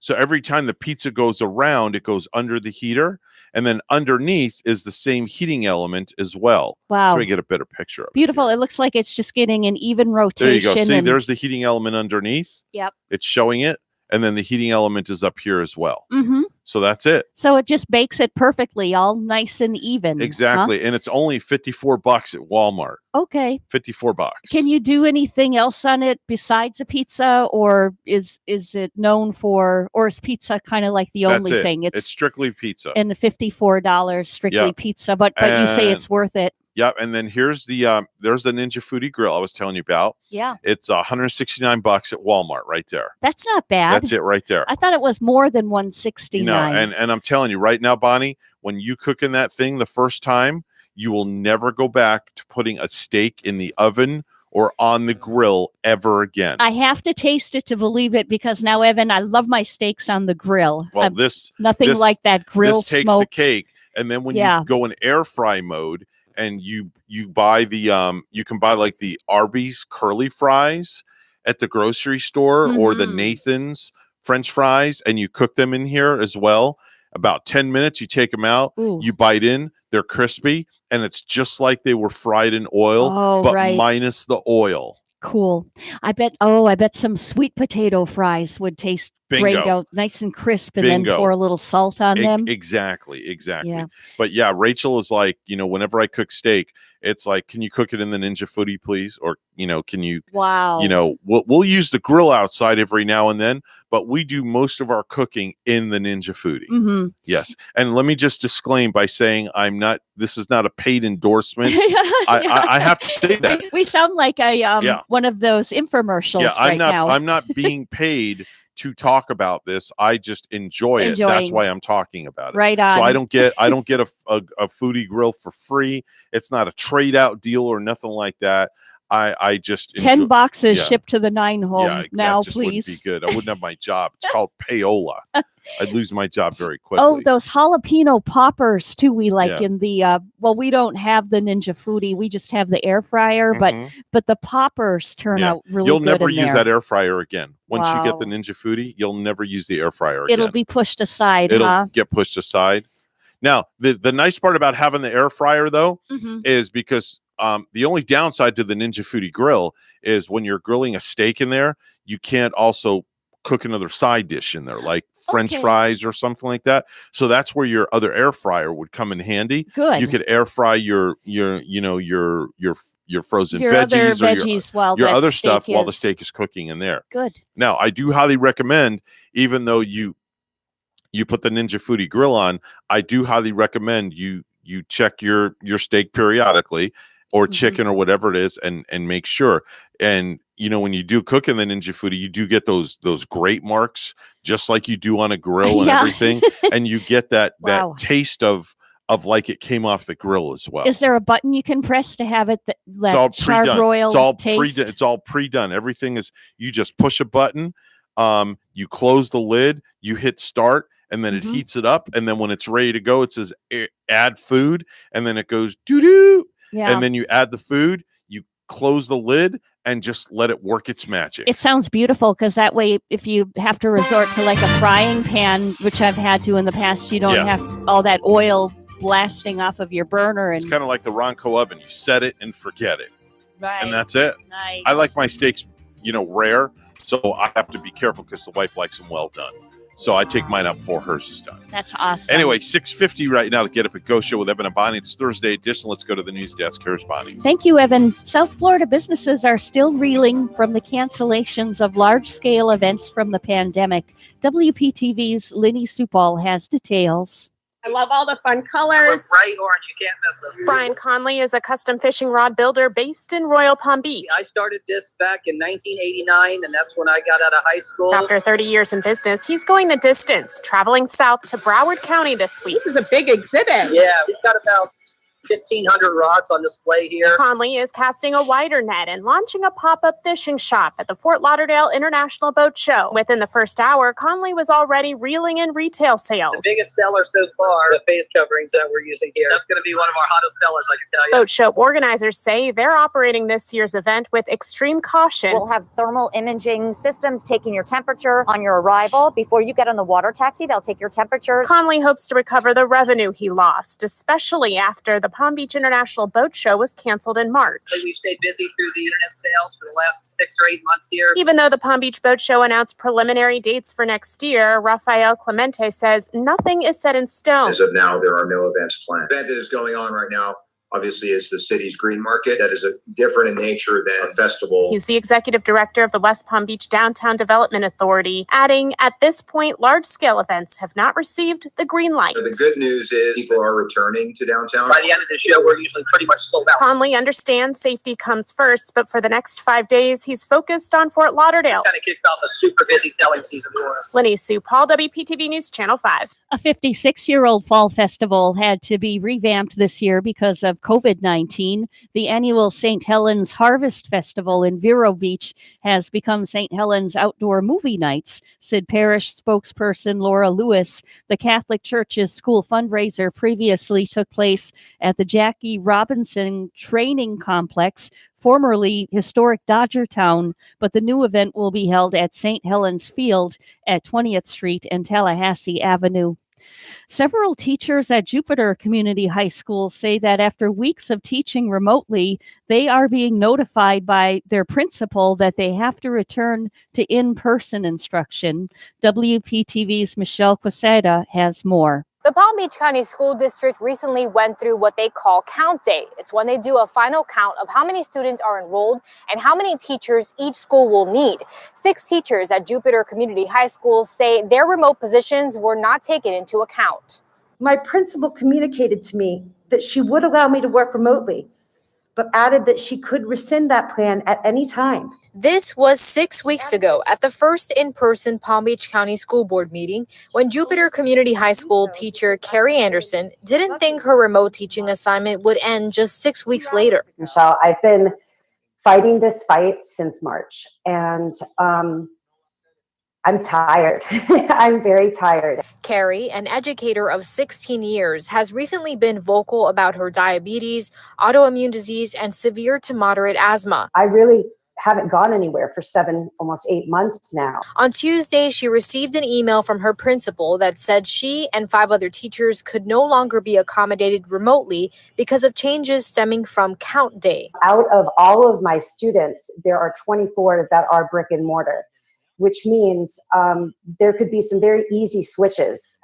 S2: So every time the pizza goes around, it goes under the heater. And then underneath is the same heating element as well.
S5: Wow.
S2: So we get a better picture of it.
S5: Beautiful. It looks like it's just getting an even rotation.
S2: There you go. See, there's the heating element underneath.
S5: Yep.
S2: It's showing it. And then the heating element is up here as well.
S5: Mm-hmm.
S2: So that's it.
S5: So it just bakes it perfectly, all nice and even.
S2: Exactly. And it's only $54 at Walmart.
S5: Okay.
S2: $54.
S5: Can you do anything else on it besides a pizza, or is it known for, or is pizza kind of like the only
S2: That's it.
S5: thing?
S2: It's strictly pizza.
S5: And the $54 strictly
S2: Yep.
S5: pizza, but you say it's worth it.
S2: Yep. And then here's the there's the Ninja Foodie grill I was telling you about.
S5: Yeah.
S2: It's $169 at Walmart right there.
S5: That's not bad.
S2: That's it right there.
S5: I thought it was more than $169.
S2: No, and I'm telling you right now, Bonnie, when you cook in that thing the first time, you will never go back to putting a steak in the oven or on the grill ever again.
S5: I have to taste it to believe it, because now, Evan, I love my steaks on the grill.
S2: Well,
S5: nothing like that grill
S2: this takes
S5: smoked.
S2: the cake, and then when you go in air fry mode, and you buy the you can buy like the Arby's curly fries at the grocery store or the Nathan's French fries, and you cook them in here as well. About 10 minutes, you take them out, you bite in, they're crispy, and it's just like they were fried in oil, but minus the oil.
S5: Cool. I bet some sweet potato fries would taste great out, nice and crisp, and then pour a little salt on them.
S2: Exactly.
S5: Yeah.
S2: But yeah, Rachel is like, whenever I cook steak, it's like, can you cook it in the Ninja Foodie, please? Or, can you,
S5: wow.
S2: We'll use the grill outside every now and then, but we do most of our cooking in the Ninja Foodie.
S5: Mm-hmm.
S2: Yes. And let me just disclaim by saying this is not a paid endorsement. I have to say that.
S5: We sound like one of those infomercials now.
S2: I'm not being paid to talk about this. I just enjoy it. That's why I'm talking about it.
S5: Right on.
S2: So I don't get a foodie grill for free. It's not a trade out deal or nothing like that. I just
S5: 10 boxes shipped to the 9 home now,
S2: that just
S5: please.
S2: Wouldn't be good. I wouldn't have my job. It's called payola. I'd lose my job very quickly.
S5: Oh, those jalapeno poppers too. We like in the we don't have the Ninja Foodie. We just have the air fryer, but the poppers turn out really
S2: You'll
S5: good.
S2: never
S5: in
S2: use
S5: there.
S2: that air fryer again. Once you get the Ninja Foodie, you'll never use the air fryer again.
S5: It'll be pushed aside.
S2: It'll get pushed aside. Now, the nice part about having the air fryer though is because the only downside to the Ninja Foodie grill is when you're grilling a steak in there, you can't also cook another side dish in there, like French fries or something like that. So that's where your other air fryer would come in handy.
S5: Good.
S2: You could air fry your frozen
S5: Your
S2: veggies
S5: other
S2: or
S5: veggies while
S2: your
S5: that
S2: other
S5: steak
S2: stuff while the
S5: is-
S2: steak is cooking in there.
S5: Good.
S2: Now, I do highly recommend, even though you put the Ninja Foodie grill on, I do highly recommend you check your steak periodically, or chicken or whatever it is, and make sure. And when you do cook in the Ninja Foodie, you do get those grate marks, just like you do on a grill and everything, and you get that taste of like it came off the grill as well.
S5: Is there a button you can press to have it that
S2: It's all pre-done.
S5: charbroiled taste?
S2: It's all pre-done. Everything is, you just push a button, you close the lid, you hit start, and then it heats it up, and then when it's ready to go, it says add food, and then it goes doo-doo.
S5: Yeah.
S2: And then you add the food, you close the lid, and just let it work its magic.
S5: It sounds beautiful, because that way, if you have to resort to like a frying pan, which I've had to in the past, you don't have all that oil blasting off of your burner. And
S2: It's kind of like the Ronco oven. You set it and forget it.
S5: Right.
S2: And that's it.
S5: Nice.
S2: I like my steaks, rare, so I have to be careful because the wife likes them well done. So I take mine out before hers is done.
S5: That's awesome.
S2: Anyway, 6:50 right now to Get Up and Go show with Evan and Bonnie. It's Thursday edition. Let's go to the news desk. Here's Bonnie.
S5: Thank you, Evan. South Florida businesses are still reeling from the cancellations of large-scale events from the pandemic. WPTV's Linny Supal has details.
S7: I love all the fun colors.
S22: Bright orange, you can't miss us.
S7: Brian Conley is a custom fishing rod builder based in Royal Palm Beach.
S22: I started this back in 1989, and that's when I got out of high school.
S7: After 30 years in business, he's going the distance, traveling south to Broward County this week. This is a big exhibit.
S22: Yeah, we've got about 1,500 rods on display here.
S7: Conley is casting a wider net and launching a pop-up fishing shop at the Fort Lauderdale International Boat Show. Within the first hour, Conley was already reeling in retail sales.
S22: The biggest seller so far, the face coverings that we're using here. That's going to be one of our hottest sellers, I can tell you.
S7: Boat show organizers say they're operating this year's event with extreme caution.
S4: We'll have thermal imaging systems taking your temperature on your arrival. Before you get on the water taxi, they'll take your temperature.
S7: Conley hopes to recover the revenue he lost, especially after the Palm Beach International Boat Show was canceled in March.
S22: We've stayed busy through the internet sales for the last 6 or 8 months here.
S7: Even though the Palm Beach Boat Show announced preliminary dates for next year, Rafael Clemente says nothing is set in stone.
S6: As of now, there are no events planned. The event that is going on right now, obviously, is the city's green market. That is different in nature than a festival.
S7: He's the executive director of the West Palm Beach Downtown Development Authority, adding, at this point, large-scale events have not received the green light.
S6: The good news is people are returning to downtown.
S22: By the end of the show, we're usually pretty much sold out.
S7: Conley understands safety comes first, but for the next 5 days, he's focused on Fort Lauderdale.
S22: This kind of kicks off a super busy selling season for us.
S7: Lenny Sue Paul, WPTV News Channel 5.
S5: A 56-year-old fall festival had to be revamped this year because of COVID-19. The annual St. Helens Harvest Festival in Vero Beach has become St. Helens Outdoor Movie Nights, said parish spokesperson Laura Lewis. The Catholic Church's school fundraiser previously took place at the Jackie Robinson Training Complex, formerly historic Dodgertown, but the new event will be held at St. Helens Field at 20th Street and Tallahassee Avenue. Several teachers at Jupiter Community High School say that after weeks of teaching remotely, they are being notified by their principal that they have to return to in-person instruction. WPTV's Michelle Quesada has more.
S23: The Palm Beach County School District recently went through what they call Count Day. It's when they do a final count of how many students are enrolled and how many teachers each school will need. 6 teachers at Jupiter Community High School say their remote positions were not taken into account.
S24: My principal communicated to me that she would allow me to work remotely, but added that she could rescind that plan at any time.
S23: This was 6 weeks ago at the first in-person Palm Beach County School Board meeting when Jupiter Community High School teacher Carrie Anderson didn't think her remote teaching assignment would end just 6 weeks later.
S25: Michelle, I've been fighting this fight since March, and I'm tired. I'm very tired.
S23: Carrie, an educator of 16 years, has recently been vocal about her diabetes, autoimmune disease, and severe to moderate asthma.
S25: I really haven't gone anywhere for 7, almost 8 months now.
S23: On Tuesday, she received an email from her principal that said she and 5 other teachers could no longer be accommodated remotely because of changes stemming from Count Day.
S25: Out of all of my students, there are 24 that are brick and mortar, which means there could be some very easy switches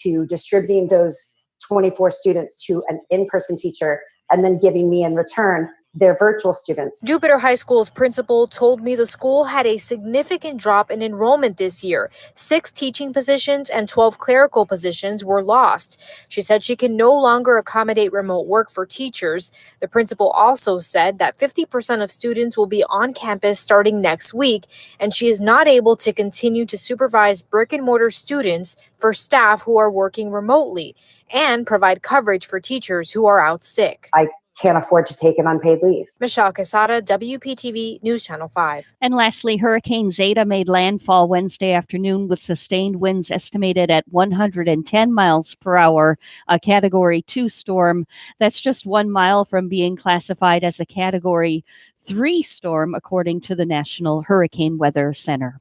S25: to distributing those 24 students to an in-person teacher and then giving me in return their virtual students.
S23: Jupiter High School's principal told me the school had a significant drop in enrollment this year. 6 teaching positions and 12 clerical positions were lost. She said she can no longer accommodate remote work for teachers. The principal also said that 50% of students will be on campus starting next week, and she is not able to continue to supervise brick and mortar students for staff who are working remotely and provide coverage for teachers who are out sick.
S25: I can't afford to take an unpaid leave.
S23: Michelle Quesada, WPTV News Channel 5.
S5: And lastly, Hurricane Zeta made landfall Wednesday afternoon with sustained winds estimated at 110 miles per hour, a Category 2 storm. That's just 1 mile from being classified as a Category 3 storm, according to the National Hurricane Weather Center.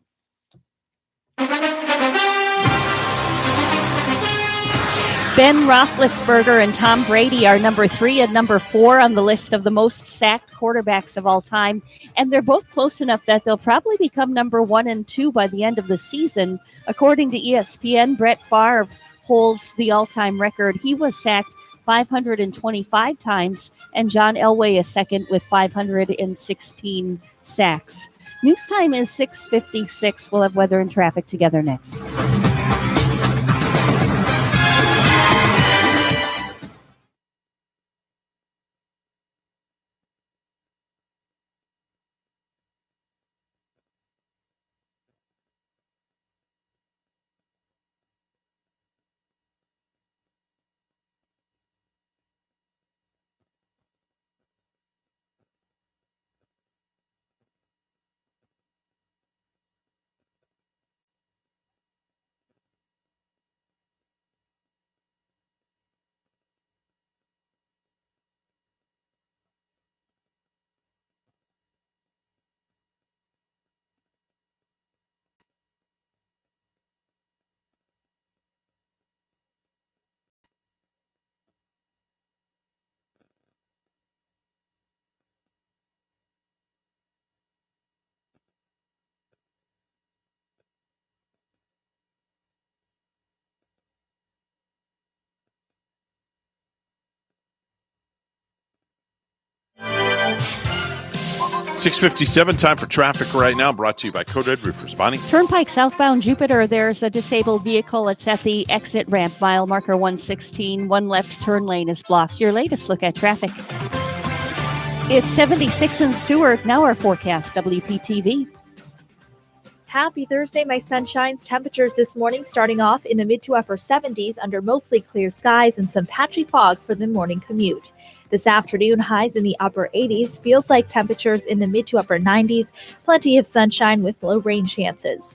S5: Ben Roethlisberger and Tom Brady are number 3 and number 4 on the list of the most sacked quarterbacks of all time. And they're both close enough that they'll probably become number 1 and 2 by the end of the season. According to ESPN, Brett Favre holds the all-time record. He was sacked 525 times, and John Elway is second with 516 sacks. News time is 6:56. We'll have weather and traffic together next.
S2: 6:57, time for traffic right now, brought to you by Code Red Roofers. Bonnie?
S5: Turnpike southbound Jupiter, there's a disabled vehicle. It's at the exit ramp, mile marker 116. One left turn lane is blocked. Your latest look at traffic. It's 76 in Stewart. Now our forecast, WPTV.
S20: Happy Thursday, my sunshines. Temperatures this morning starting off in the mid to upper 70s under mostly clear skies and some patchy fog for the morning commute. This afternoon, highs in the upper 80s. Feels like temperatures in the mid to upper 90s. Plenty of sunshine with low rain chances.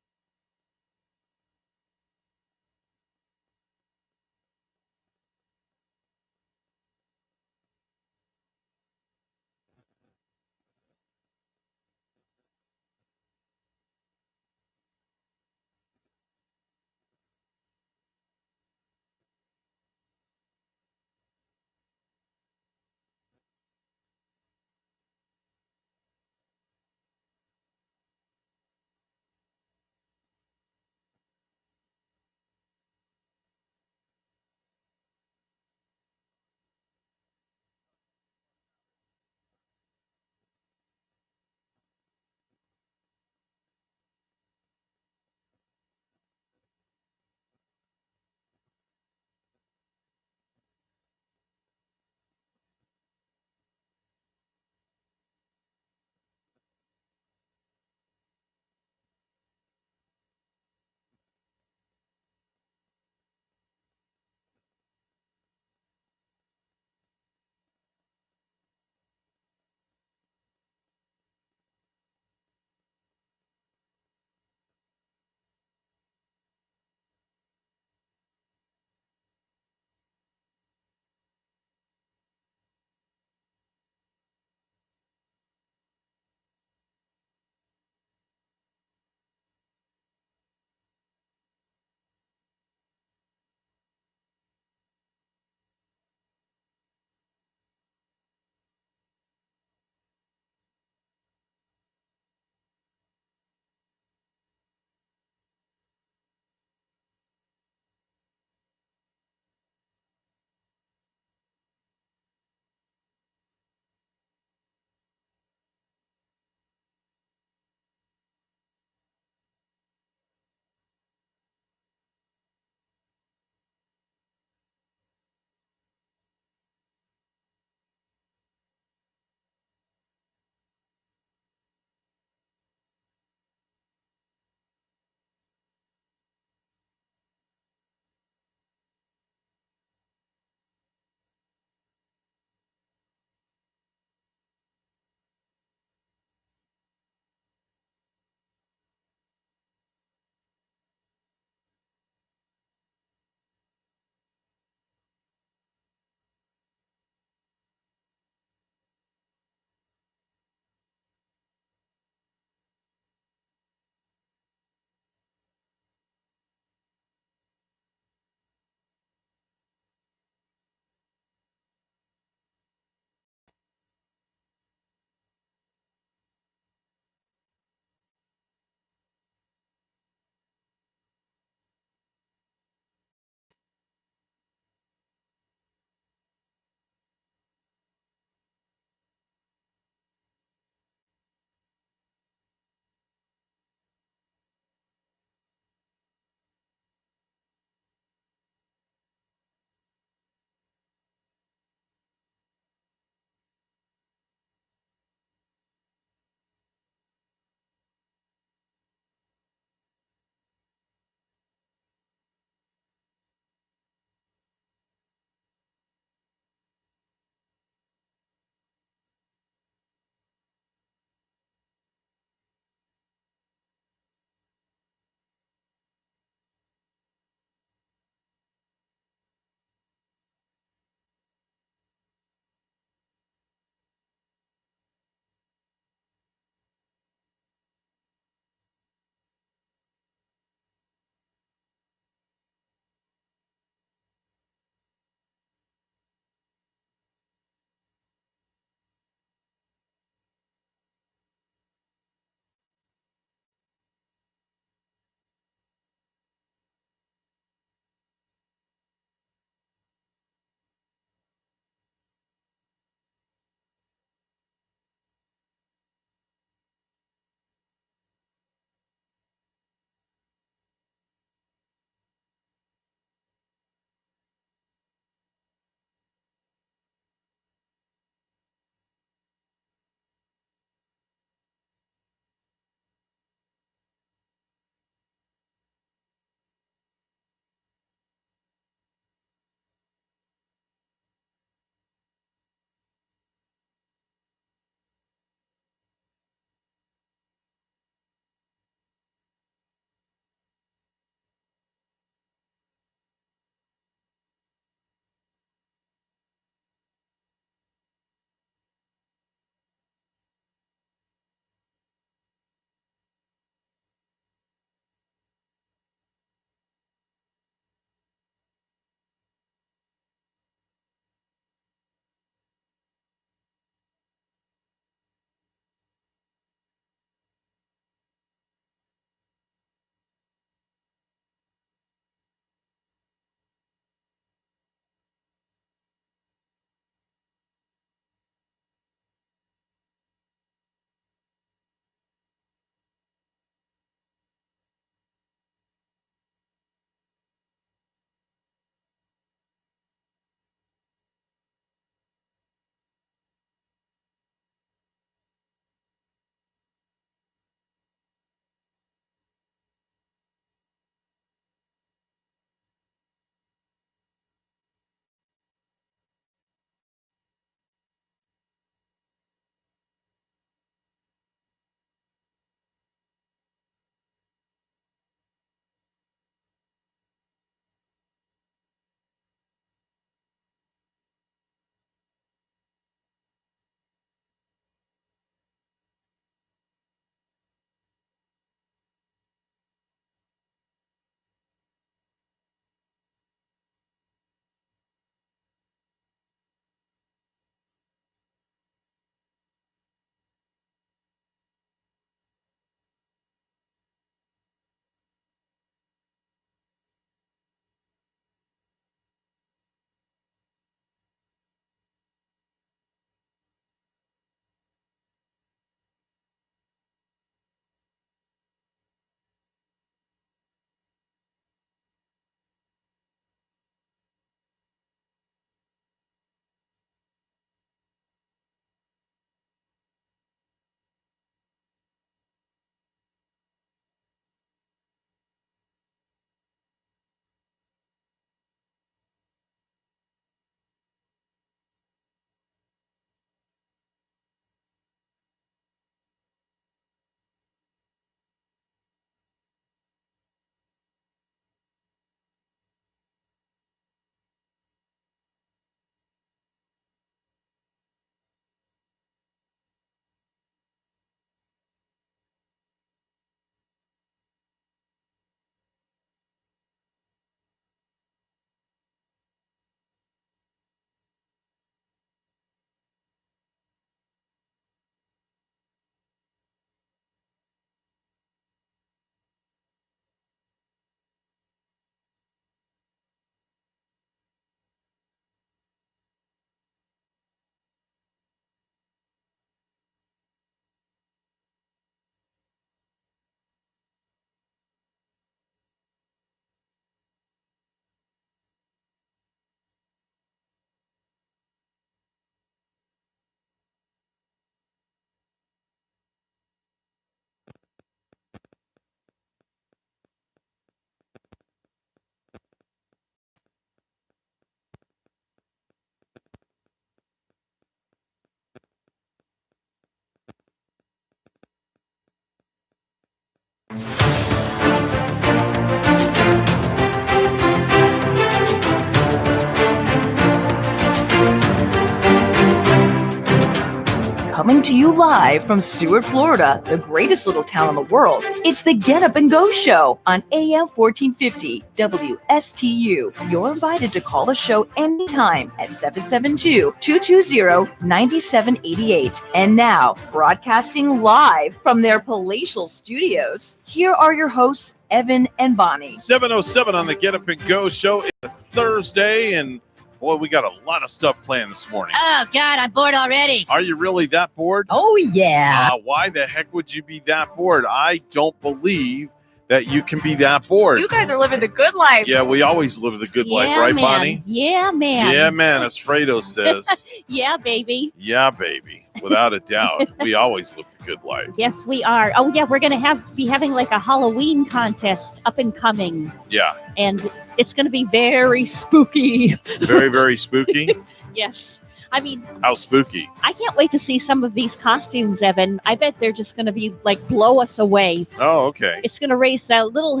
S9: Coming to you live from Stewart, Florida, the greatest little town in the world, it's the Get Up and Go Show on AM 1450 WSTU. You're invited to call the show anytime at 772-220-9788. And now, broadcasting live from their palatial studios, here are your hosts, Evan and Bonnie.
S2: 7:07 on the Get Up and Go Show. It's Thursday, and boy, we got a lot of stuff planned this morning.
S10: Oh, God, I'm bored already.
S2: Are you really that bored?
S10: Oh, yeah.
S2: Why the heck would you be that bored? I don't believe that you can be that bored.
S9: You guys are living the good life.
S2: Yeah, we always live the good life, right,
S5: man.
S2: Bonnie?
S5: Yeah, man.
S2: Yeah, man, as Fredo says.
S5: Yeah, baby.
S2: Yeah, baby. Without a doubt. We always live the good life.
S5: Yes, we are. Oh, yeah, we're going to be having like a Halloween contest up and coming.
S2: Yeah.
S5: And it's going to be very spooky.
S2: Very, very spooky?
S5: Yes. I mean,
S2: how spooky?
S5: I can't wait to see some of these costumes, Evan. I bet they're just going to be like blow us away.
S2: Oh, okay.
S5: It's going to raise that little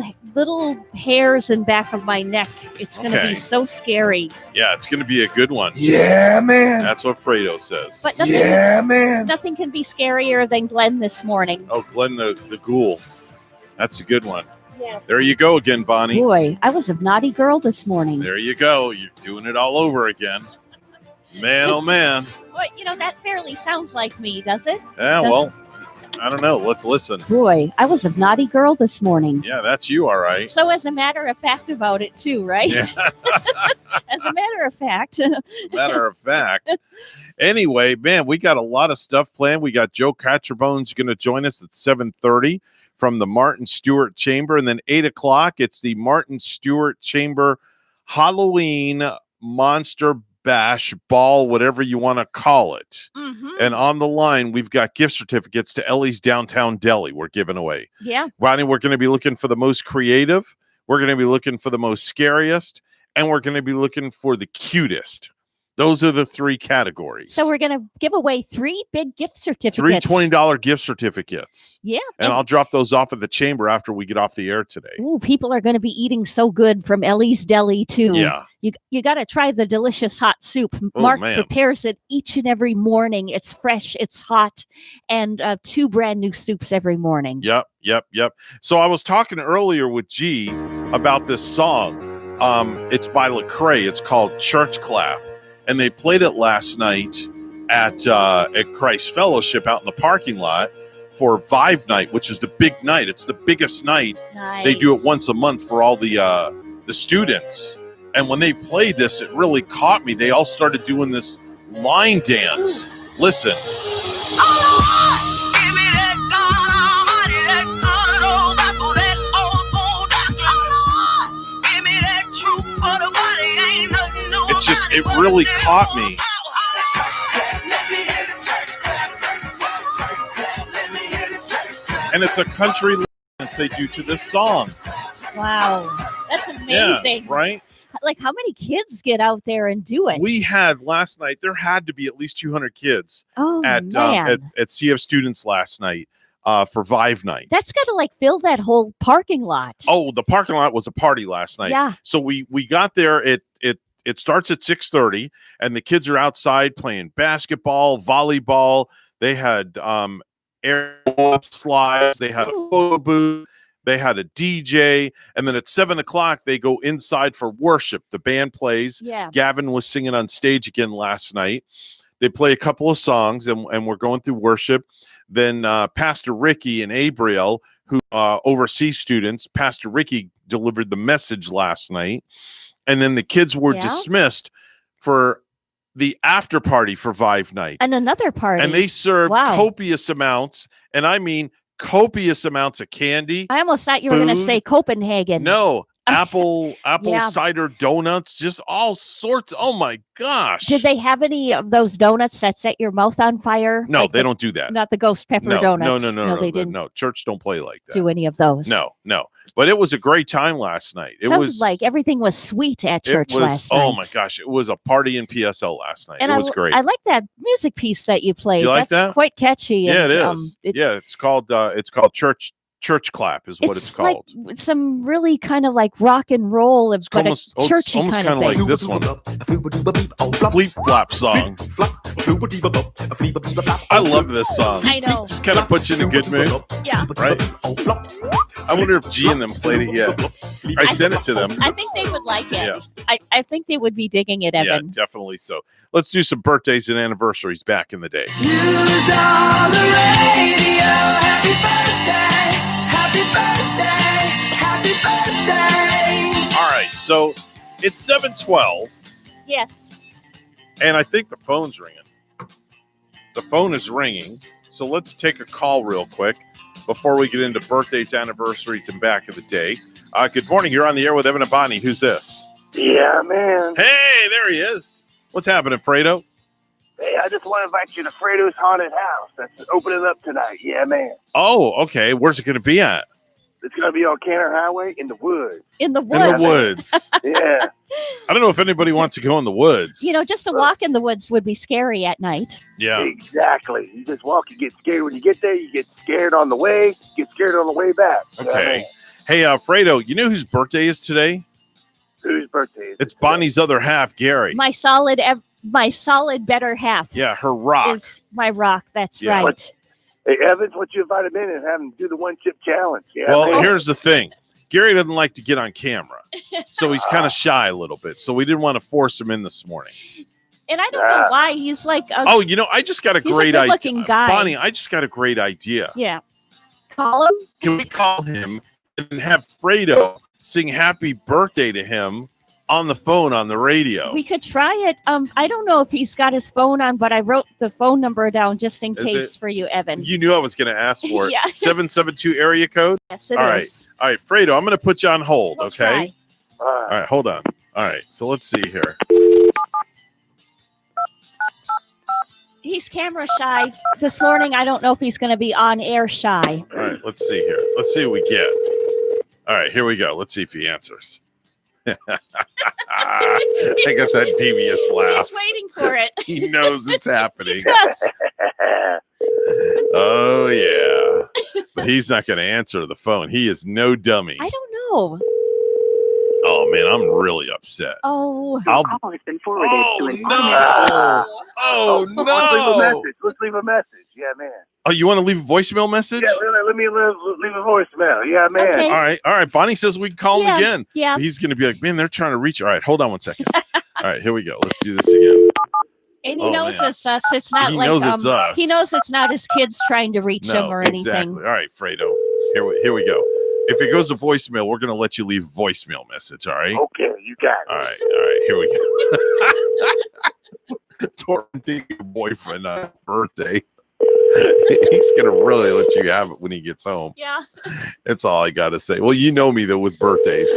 S5: hairs in back of my neck. It's going to be so scary.
S2: Yeah, it's going to be a good one.
S8: Yeah, man.
S2: That's what Fredo says.
S5: But nothing can be scarier than Glenn this morning.
S2: Oh, Glenn the ghoul. That's a good one.
S5: Yes.
S2: There you go again, Bonnie.
S5: Boy, I was a naughty girl this morning.
S2: There you go. You're doing it all over again. Man, oh man.
S5: Well, that fairly sounds like me, does it?
S2: Yeah, well, I don't know. Let's listen.
S5: Boy, I was a naughty girl this morning.
S2: Yeah, that's you, all right.
S5: So as a matter of fact about it too, right?
S2: Yeah.
S5: As a matter of fact.
S2: Anyway, man, we got a lot of stuff planned. We got Joe Catcherbone's going to join us at 7:30 from the Martin Stewart Chamber. And then 8 o'clock, it's the Martin Stewart Chamber Halloween Monster Bash Ball, whatever you want to call it.
S5: Mm-hmm.
S2: And on the line, we've got gift certificates to Ellie's Downtown Deli we're giving away.
S5: Yeah.
S2: Ronnie, we're going to be looking for the most creative. We're going to be looking for the most scariest. And we're going to be looking for the cutest. Those are the three categories.
S5: So we're going to give away 3 big gift certificates.
S2: 3 $20 gift certificates.
S5: Yeah.
S2: And I'll drop those off at the chamber after we get off the air today.
S5: Ooh, people are going to be eating so good from Ellie's Deli too.
S2: Yeah.
S5: You got to try the delicious hot soup. Mark prepares it each and every morning. It's fresh, it's hot, and 2 brand new soups every morning.
S2: Yep. So I was talking earlier with G about this song. It's by Lecrae. It's called Church Clap. And they played it last night at Christ Fellowship out in the parking lot for Vive Night, which is the big night. It's the biggest night.
S5: Nice.
S2: They do it once a month for all the students. And when they played this, it really caught me. They all started doing this line dance. Listen. It's just, it really caught me. And it's a country dance they do to this song.
S5: Wow. That's amazing.
S2: Yeah, right?
S5: Like, how many kids get out there and do it?
S2: We had last night, there had to be at least 200 kids at CF Students last night for Vive Night.
S5: That's got to like fill that whole parking lot.
S2: Oh, the parking lot was a party last night.
S5: Yeah.
S2: So we got there. It starts at 6:30, and the kids are outside playing basketball, volleyball. They had air slides. They had a photo booth. They had a DJ. And then at 7 o'clock, they go inside for worship. The band plays.
S5: Yeah.
S2: Gavin was singing on stage again last night. They play a couple of songs, and we're going through worship. Then Pastor Ricky and Abriel, who oversees students, Pastor Ricky delivered the message last night. And then the kids were dismissed for the after party for Vive Night.
S5: And another party.
S2: And they served copious amounts, and I mean copious amounts of candy.
S5: I almost thought you were going to say Copenhagen.
S2: No, apple cider donuts, just all sorts. Oh my gosh.
S5: Did they have any of those donuts that set your mouth on fire?
S2: No, they don't do that.
S5: Not the ghost pepper donuts.
S2: No,
S5: they didn't.
S2: No, church don't play like that.
S5: Do any of those.
S2: No. But it was a great time last night. It
S5: Sounds
S2: was
S5: like everything was sweet at church last night.
S2: Oh my gosh, it was a party in PSL last night.
S5: And
S2: it was great.
S5: I like that music piece that you played.
S2: You like
S5: That's
S2: that?
S5: quite catchy.
S2: Yeah,
S5: and,
S2: it is. It's called Church Clap is what it's called.
S5: Like some really kind of like rock and roll, but
S2: almost
S5: a churchy
S2: almost
S5: kind of
S2: like
S5: thing.
S2: this one. Fleet Flap song. I love this song.
S5: I know.
S2: Just kind of puts you in a good mood.
S5: Yeah.
S2: Right? I wonder if G and them played it yet. I sent it to them.
S5: I think they would like it.
S2: Yeah.
S5: I think they would be digging it, Evan.
S2: Yeah, definitely so. Let's do some birthdays and anniversaries back in the day.
S21: News on the radio. Happy birthday. Happy birthday. Happy birthday.
S2: All right, so it's 7:12,
S5: Yes.
S2: and I think the phone's ringing. The phone is ringing, so let's take a call real quick before we get into birthdays, anniversaries, and back of the day. Good morning. You're on the air with Evan and Bonnie. Who's this?
S11: Yeah, man.
S2: Hey, there he is. What's happening, Fredo?
S11: Hey, I just want to invite you to Fredo's Haunted House. That's opening up tonight. Yeah, man.
S2: Oh, okay. Where's it going to be at?
S11: It's going to be on Canner Highway in the woods.
S5: In the woods.
S2: In the woods.
S11: Yeah.
S2: I don't know if anybody wants to go in the woods.
S5: You know, just a walk in the woods would be scary at night.
S2: Yeah.
S11: Exactly. You just walk, you get scared when you get there, you get scared on the way, you get scared on the way back.
S2: Okay. Hey, Fredo, you know whose birthday is today?
S11: Whose birthday is
S2: It's Bonnie's other half, Gary.
S5: My solid better half.
S2: Yeah, her rock.
S5: Is my rock. That's
S2: Yeah.
S5: right.
S11: Hey, Evans, what you invite him in and have him do the one chip challenge. Yeah,
S2: Well,
S11: man.
S2: here's the thing. Gary doesn't like to get on camera, so he's kind of shy a little bit. So we didn't want to force him in this morning.
S5: And I don't know why he's like.
S2: Oh, you know, I just got a
S5: he's
S2: great
S5: a
S2: idea.
S5: good-looking guy.
S2: Bonnie, I just got a great idea.
S5: Yeah. Call him.
S2: Can we call him and have Fredo sing happy birthday to him on the phone on the radio?
S5: We could try it. I don't know if he's got his phone on, but I wrote the phone number down just in
S2: Is
S5: case
S2: it?
S5: for you, Evan.
S2: You knew I was going to ask for it.
S5: Yeah.
S2: 772 area code?
S5: Yes, it
S2: All right.
S5: is.
S2: All right, Fredo, I'm going to put you on hold,
S5: We'll
S2: okay?
S5: try.
S2: All right, hold on. All right, so let's see here.
S5: He's camera shy. This morning, I don't know if he's going to be on air shy.
S2: All right, let's see here. Let's see what we get. All right, here we go. Let's see if he answers. I guess that devious laugh.
S5: He's waiting for it.
S2: He knows it's happening.
S5: He does.
S2: Oh, yeah. But he's not going to answer the phone. He is no dummy.
S5: I don't know.
S2: Oh, man, I'm really upset.
S5: Oh.
S2: I'll...
S11: call has been forwarded to an
S2: no. Oh, no.
S11: Let's leave a message. Let's leave a message. Yeah, man.
S2: Oh, you want to leave a voicemail message?
S11: Yeah, let me leave a voicemail. Yeah, man.
S5: Okay.
S2: All right. Bonnie says we can call him again.
S5: Yeah.
S2: He's going to be like, man, they're trying to reach you. All right, hold on one second. All right, here we go. Let's do this again.
S5: And he knows it's us. It's not
S2: He
S5: like
S2: knows it's us.
S5: He knows it's not his kids trying to reach him or anything.
S2: Exactly. All right, Fredo. Here we go. If it goes to voicemail, we're going to let you leave a voicemail message, all right?
S11: Okay, you got it.
S2: All right, here we go. Tormenting your boyfriend on his birthday. He's going to really let you have it when he gets home.
S5: Yeah.
S2: That's all I got to say. Well, you know me, though, with birthdays.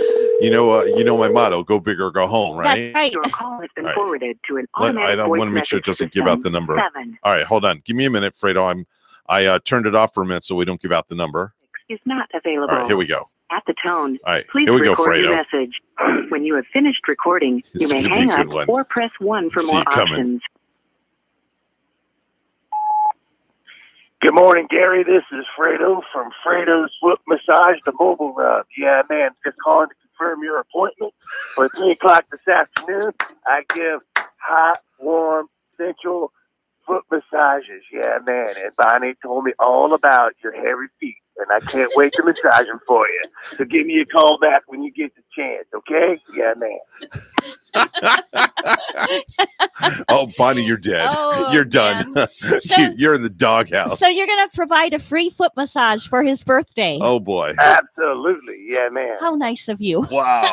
S2: You know my motto, go big or go home, right?
S5: That's right.
S12: Your call has been
S2: All right.
S12: forwarded to an
S2: I
S12: automatic
S2: don't
S12: voice
S2: want to make sure it
S12: message
S2: doesn't give out the number.
S12: 7.
S2: All right, hold on. Give me a minute, Fredo. I turned it off for a minute so we don't give out the number.
S12: Is not available.
S2: All right, here we go.
S12: At the tone,
S2: All right,
S12: please
S2: here we go,
S12: record your
S2: Fredo.
S12: message. When you have finished recording,
S2: This
S12: you
S2: is
S12: may
S2: gonna be a
S12: hang
S2: good
S12: up
S2: one.
S12: or press 1 for
S2: See
S12: more
S2: it coming.
S12: options.
S11: Good morning, Gary. This is Fredo from Fredo's Foot Massage, the mobile rub. Yeah, man. Just calling to confirm your appointment for 3 o'clock this afternoon. I give hot, warm, sensual foot massages. Yeah, man. And Bonnie told me all about your hairy feet, and I can't wait to massage them for you. So give me a call back when you get the chance, okay? Yeah, man.
S2: Oh, Bonnie, you're dead.
S5: Oh,
S2: you're done.
S5: So-
S2: You're in the doghouse.
S5: So you're going to provide a free foot massage for his birthday.
S2: Oh, boy.
S11: Absolutely. Yeah, man.
S5: How nice of you.
S2: Wow.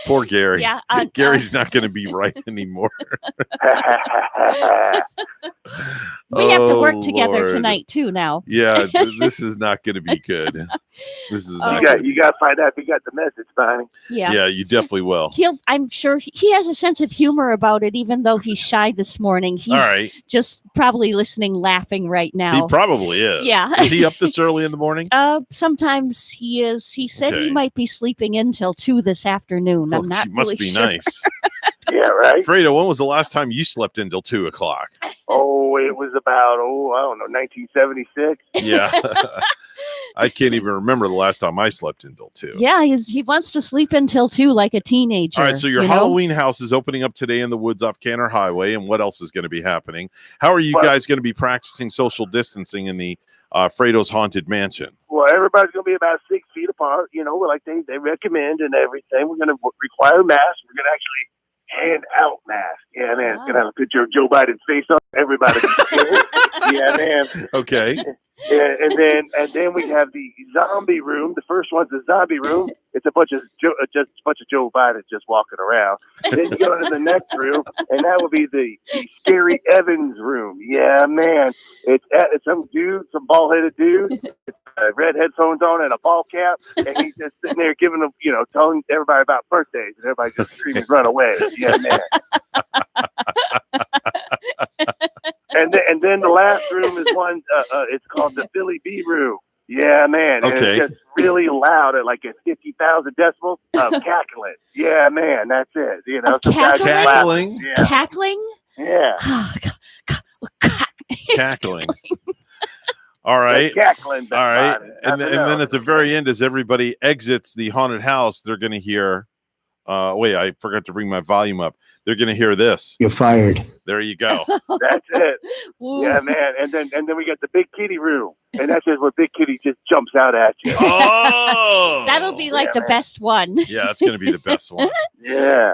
S2: Poor Gary.
S5: Yeah,
S2: Gary's not going to be right anymore.
S5: We have to work
S2: Oh,
S5: together
S2: Lord.
S5: tonight too now.
S2: Yeah, this is not going to be good. This is not.
S11: You got to find out if you got the message, Bonnie.
S5: Yeah.
S2: Yeah, you definitely will.
S5: I'm sure he has a sense of humor about it, even though he's shy this morning. He's
S2: All right.
S5: just probably listening, laughing right now.
S2: He probably is.
S5: Yeah.
S2: Is he up this early in the morning?
S5: Sometimes he is. He said he
S2: Okay.
S5: might be sleeping in till 2 this afternoon. I'm not
S2: He must
S5: really
S2: be
S5: sure.
S2: nice.
S11: Yeah, right.
S2: Fredo, when was the last time you slept until 2 o'clock?
S11: Oh, it was about, I don't know, 1976.
S2: Yeah. I can't even remember the last time I slept until 2.
S5: Yeah, he wants to sleep until 2 like a teenager.
S2: All right, so your Halloween house is opening up today in the woods off Canner Highway, and what else is going to be happening? How are you guys going to be practicing social distancing in the Fredo's Haunted Mansion?
S11: Well, everybody's going to be about 6 feet apart, like they recommend and everything. We're going to require masks. We're going to actually hand out masks. Yeah, man. It's going to have a picture of Joe Biden's face on everybody. Yeah, man.
S2: Okay.
S11: Yeah, and then we have the zombie room. The first one's the zombie room. It's a bunch of Joe Biden just walking around. Then you go into the next room, and that will be the Scary Evans room. Yeah, man. It's some bald-headed dude, red headphones on and a ball cap, and he's just sitting there giving them, telling everybody about birthdays, and everybody just screaming, "Run away!" Yeah, man. And then the last room is one. It's called the Billy B room. Yeah, man. And
S2: okay.
S11: It's just really loud at like 50,000 decibels of cackling. Yeah, man. That's it.
S5: Cackling?
S11: Yeah.
S5: Cackling?
S11: Yeah.
S2: Cackling. All right.
S11: Cackling.
S2: All right. And then at the very end, as everybody exits the haunted house, they're going to hear. Wait, I forgot to bring my volume up. They're going to hear this.
S8: You're fired.
S2: There you go.
S11: That's it. Yeah, man. And then we got the Big Kitty room, and that's just where Big Kitty just jumps out at you.
S2: Oh,
S5: that'll be like the best one.
S2: Yeah, that's going to be the best one.
S11: Yeah,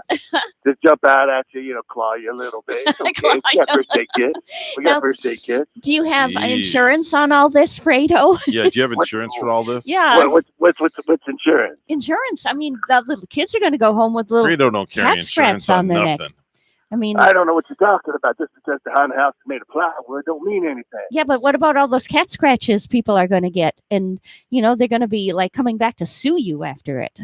S11: just jump out at you, claw you a little bit. Okay. We got first aid kit. First aid kit.
S5: Do you have insurance on all this, Fredo?
S2: Yeah. Do you have insurance for all this?
S5: Yeah.
S11: What's insurance?
S5: Insurance. I mean, the little kids are going to go home with little
S2: Fredo don't carry insurance on
S5: their
S2: nothing.
S5: neck. I mean,
S11: I don't know what you're talking about. Just because the haunted house is made of plywood don't mean anything.
S5: Yeah, but what about all those cat scratches people are going to get? And, they're going to be like coming back to sue you after it.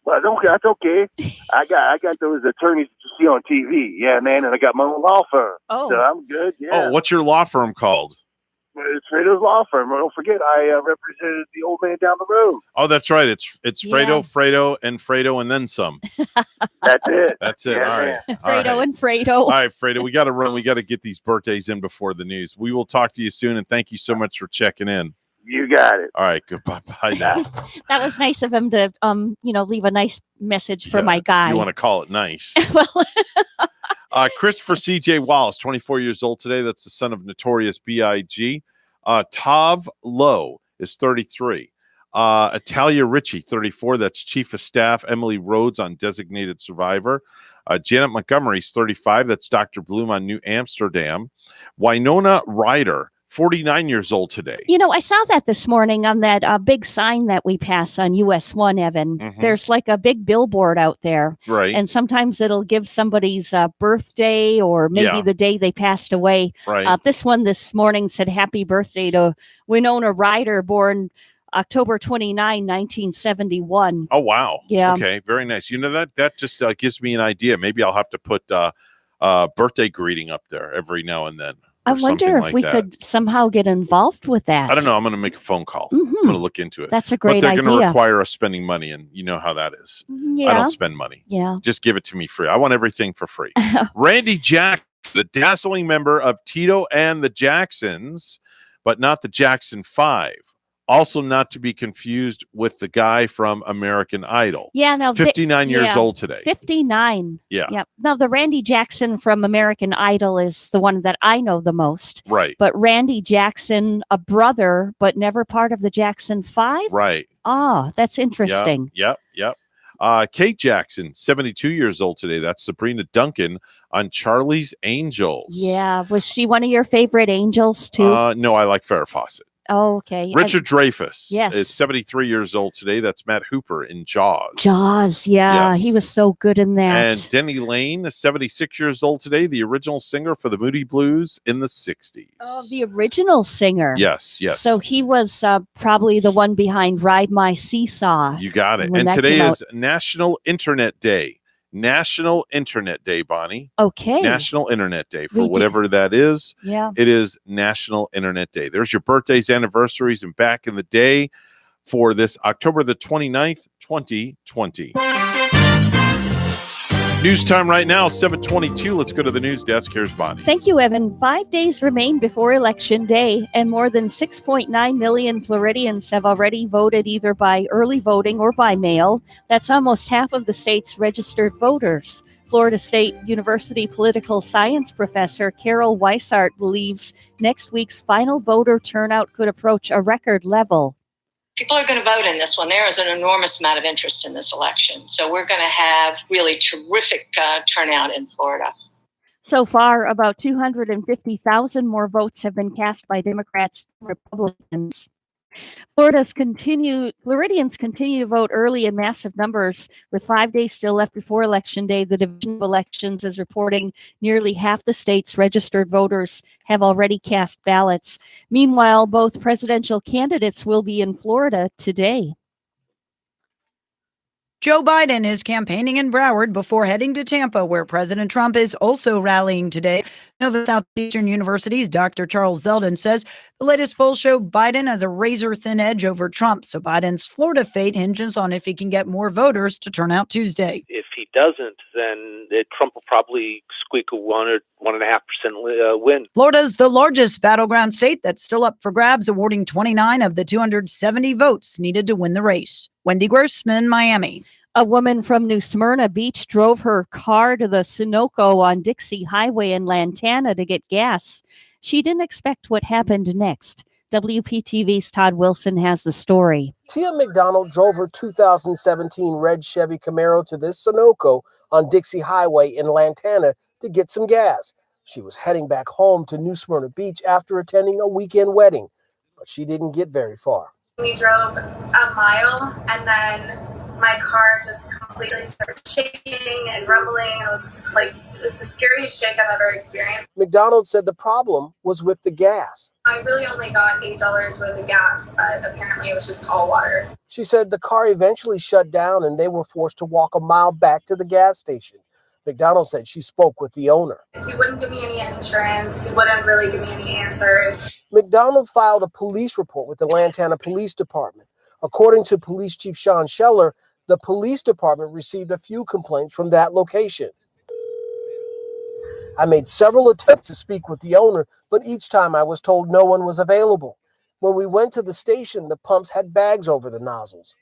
S11: Well, that's okay. I got those attorneys that you see on TV. Yeah, man. And I got my own law firm.
S5: Oh.
S11: So I'm good. Yeah.
S2: Oh, what's your law firm called?
S11: It's Fredo's law firm. Don't forget, I represented the old man down the road.
S2: Oh, that's right. It's Fredo, and then some.
S11: That's it.
S2: That's it.
S11: Yeah,
S2: all right.
S5: Fredo and Fredo.
S2: All right, Fredo, we got to run. We got to get these birthdays in before the news. We will talk to you soon, and thank you so much for checking in.
S11: You got it.
S2: All right. Goodbye. Bye now.
S5: That was nice of him to, leave a nice message for my guy.
S2: You want to call it nice.
S5: Well,
S2: Christopher C.J. Wallace, 24 years old today. That's the son of Notorious B.I.G. Tav Lowe is 33. Italia Ritchie, 34. That's Chief of Staff. Emily Rhodes on Designated Survivor. Janet Montgomery is 35. That's Dr. Bloom on New Amsterdam. Winona Ryder, 49 years old today.
S5: I saw that this morning on that big sign that we pass on US 1, Evan.
S2: Mm-hmm.
S5: There's like a big billboard out there.
S2: Right.
S5: And sometimes it'll give somebody's birthday or maybe the day they passed away.
S2: Right.
S5: This one this morning said happy birthday to Winona Ryder, born October 29, 1971.
S2: Oh, wow.
S5: Yeah.
S2: Okay. Very nice. That just gives me an idea. Maybe I'll have to put birthday greeting up there every now and then.
S5: I wonder if we could somehow get involved with that.
S2: I don't know. I'm going to make a phone call.
S5: Mm-hmm.
S2: I'm going to look into it.
S5: That's a great
S2: idea. But they're going to
S5: idea.
S2: require us spending money, and you know how that is.
S5: Yeah.
S2: I don't spend money.
S5: Yeah.
S2: Just give it to me free. I want everything for free. Randy Jackson, the dazzling member of Tito and the Jacksons, but not the Jackson 5. Also not to be confused with the guy from American Idol.
S5: Yeah, no.
S2: 59 years old today.
S5: 59.
S2: Yeah.
S5: Yep. Now, the Randy Jackson from American Idol is the one that I know the most.
S2: Right.
S5: But Randy Jackson, a brother, but never part of the Jackson 5?
S2: Right.
S5: Oh, that's interesting.
S2: Yep. Kate Jackson, 72 years old today. That's Sabrina Duncan on Charlie's Angels.
S5: Yeah. Was she one of your favorite angels, too?
S2: No, I like Farrah Fawcett.
S5: Oh, okay.
S2: Richard Dreyfuss
S5: yes.
S2: is 73 years old today. That's Matt Hooper in Jaws.
S5: Jaws, yeah.
S2: Yes.
S5: He was so good in that.
S2: And Denny Lane is 76 years old today, the original singer for the Moody Blues in the 60s.
S5: Oh, the original singer.
S2: Yes.
S5: So he was probably the one behind Ride My Seesaw.
S2: You got it. And today is National Internet Day. National Internet Day, Bonnie.
S5: Okay.
S2: National Internet Day for whatever that is.
S5: Yeah.
S2: It is National Internet Day. There's your birthdays, anniversaries, and back in the day for this October the 29th, 2020. News time right now, 7:22. Let's go to the news desk. Here's Bonnie.
S5: Thank you, Evan. 5 days remain before Election Day, and more than 6.9 million Floridians have already voted either by early voting or by mail. That's almost half of the state's registered voters. Florida State University political science professor Carol Weissart believes next week's final voter turnout could approach a record level.
S13: People are going to vote in this one. There is an enormous amount of interest in this election. So we're going to have really terrific turnout in Florida.
S5: So far, about 250,000 more votes have been cast by Democrats and Republicans. Floridians continue to vote early in massive numbers. With 5 days still left before Election Day, the Division of Elections is reporting nearly half the state's registered voters have already cast ballots. Meanwhile, both presidential candidates will be in Florida today.
S15: Joe Biden is campaigning in Broward before heading to Tampa, where President Trump is also rallying today. Nova Southeastern University's Dr. Charles Zeldin says the latest polls show Biden has a razor-thin edge over Trump, so Biden's Florida fate hinges on if he can get more voters to turn out Tuesday.
S16: If he doesn't, then Trump will probably squeak a 1 or 1.5% win.
S15: Florida's the largest battleground state that's still up for grabs, awarding 29 of the 270 votes needed to win the race. Wendy Grossman, Miami.
S5: A woman from New Smyrna Beach drove her car to the Sunoco on Dixie Highway in Lantana to get gas. She didn't expect what happened next. WPTV's Todd Wilson has the story.
S18: Tia McDonald drove her 2017 red Chevy Camaro to this Sunoco on Dixie Highway in Lantana to get some gas. She was heading back home to New Smyrna Beach after attending a weekend wedding, but she didn't get very far.
S19: We drove a mile and then my car just completely started shaking and rumbling. It was just like the scariest shake I've ever experienced.
S18: McDonald said the problem was with the gas.
S19: I really only got $8 worth of gas, but apparently it was just all water.
S18: She said the car eventually shut down and they were forced to walk a mile back to the gas station. McDonald said she spoke with the owner.
S19: He wouldn't give me any insurance. He wouldn't really give me any answers.
S18: McDonald filed a police report with the Lantana Police Department. According to Police Chief Sean Scheller, the police department received a few complaints from that location. I made several attempts to speak with the owner, but each time I was told no one was available. When we went to the station, the pumps had bags over the nozzles.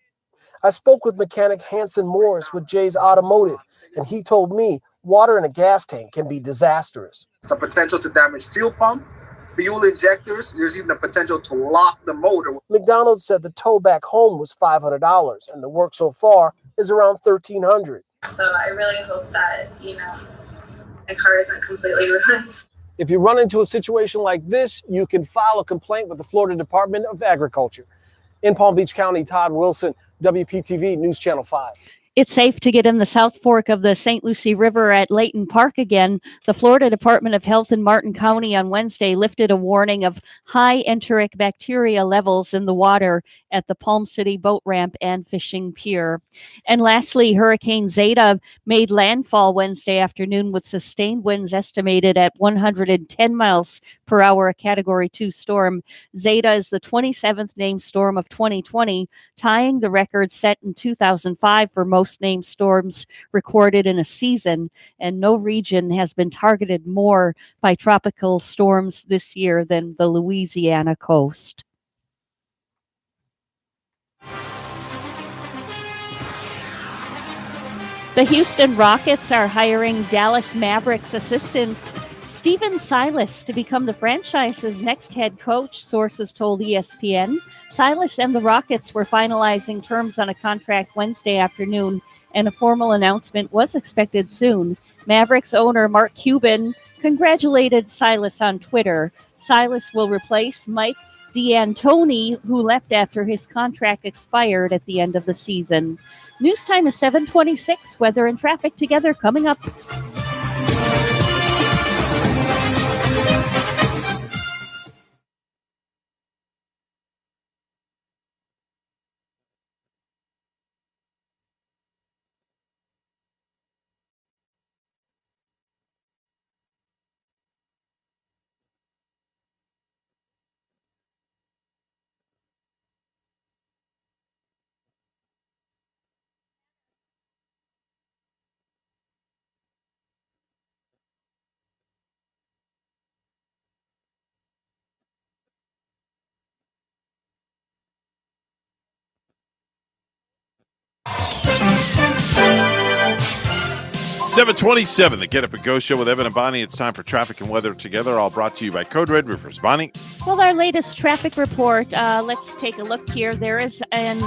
S18: I spoke with mechanic Hanson Morris with Jay's Automotive, and he told me water in a gas tank can be disastrous.
S26: It's a potential to damage fuel pump, fuel injectors. There's even a potential to lock the motor.
S18: McDonald said the tow back home was $500, and the work so far is around $1,300.
S19: So I really hope that, my car isn't completely ruined.
S18: If you run into a situation like this, you can file a complaint with the Florida Department of Agriculture. In Palm Beach County, Todd Wilson, WPTV News Channel 5.
S5: It's safe to get in the South Fork of the St. Lucie River at Layton Park again. The Florida Department of Health in Martin County on Wednesday lifted a warning of high enteric bacteria levels in the water at the Palm City boat ramp and fishing pier. And lastly, Hurricane Zeta made landfall Wednesday afternoon with sustained winds estimated at 110 miles per hour, a Category 2 storm. Zeta is the 27th named storm of 2020, tying the record set in 2005 for most named storms recorded in a season, and no region has been targeted more by tropical storms this year than the Louisiana coast. The Houston Rockets are hiring Dallas Mavericks assistant Stephen Silas to become the franchise's next head coach, sources told ESPN. Silas and the Rockets were finalizing terms on a contract Wednesday afternoon, and a formal announcement was expected soon. Mavericks owner Mark Cuban congratulated Silas on Twitter. Silas will replace Mike D'Antoni, who left after his contract expired at the end of the season. News time is 7:26. Weather and traffic together coming up.
S2: 727, the Get Up and Go Show with Evan and Bonnie. It's time for traffic and weather together, all brought to you by Code Red Roofers. Bonnie?
S5: Well, our latest traffic report, let's take a look here. There is an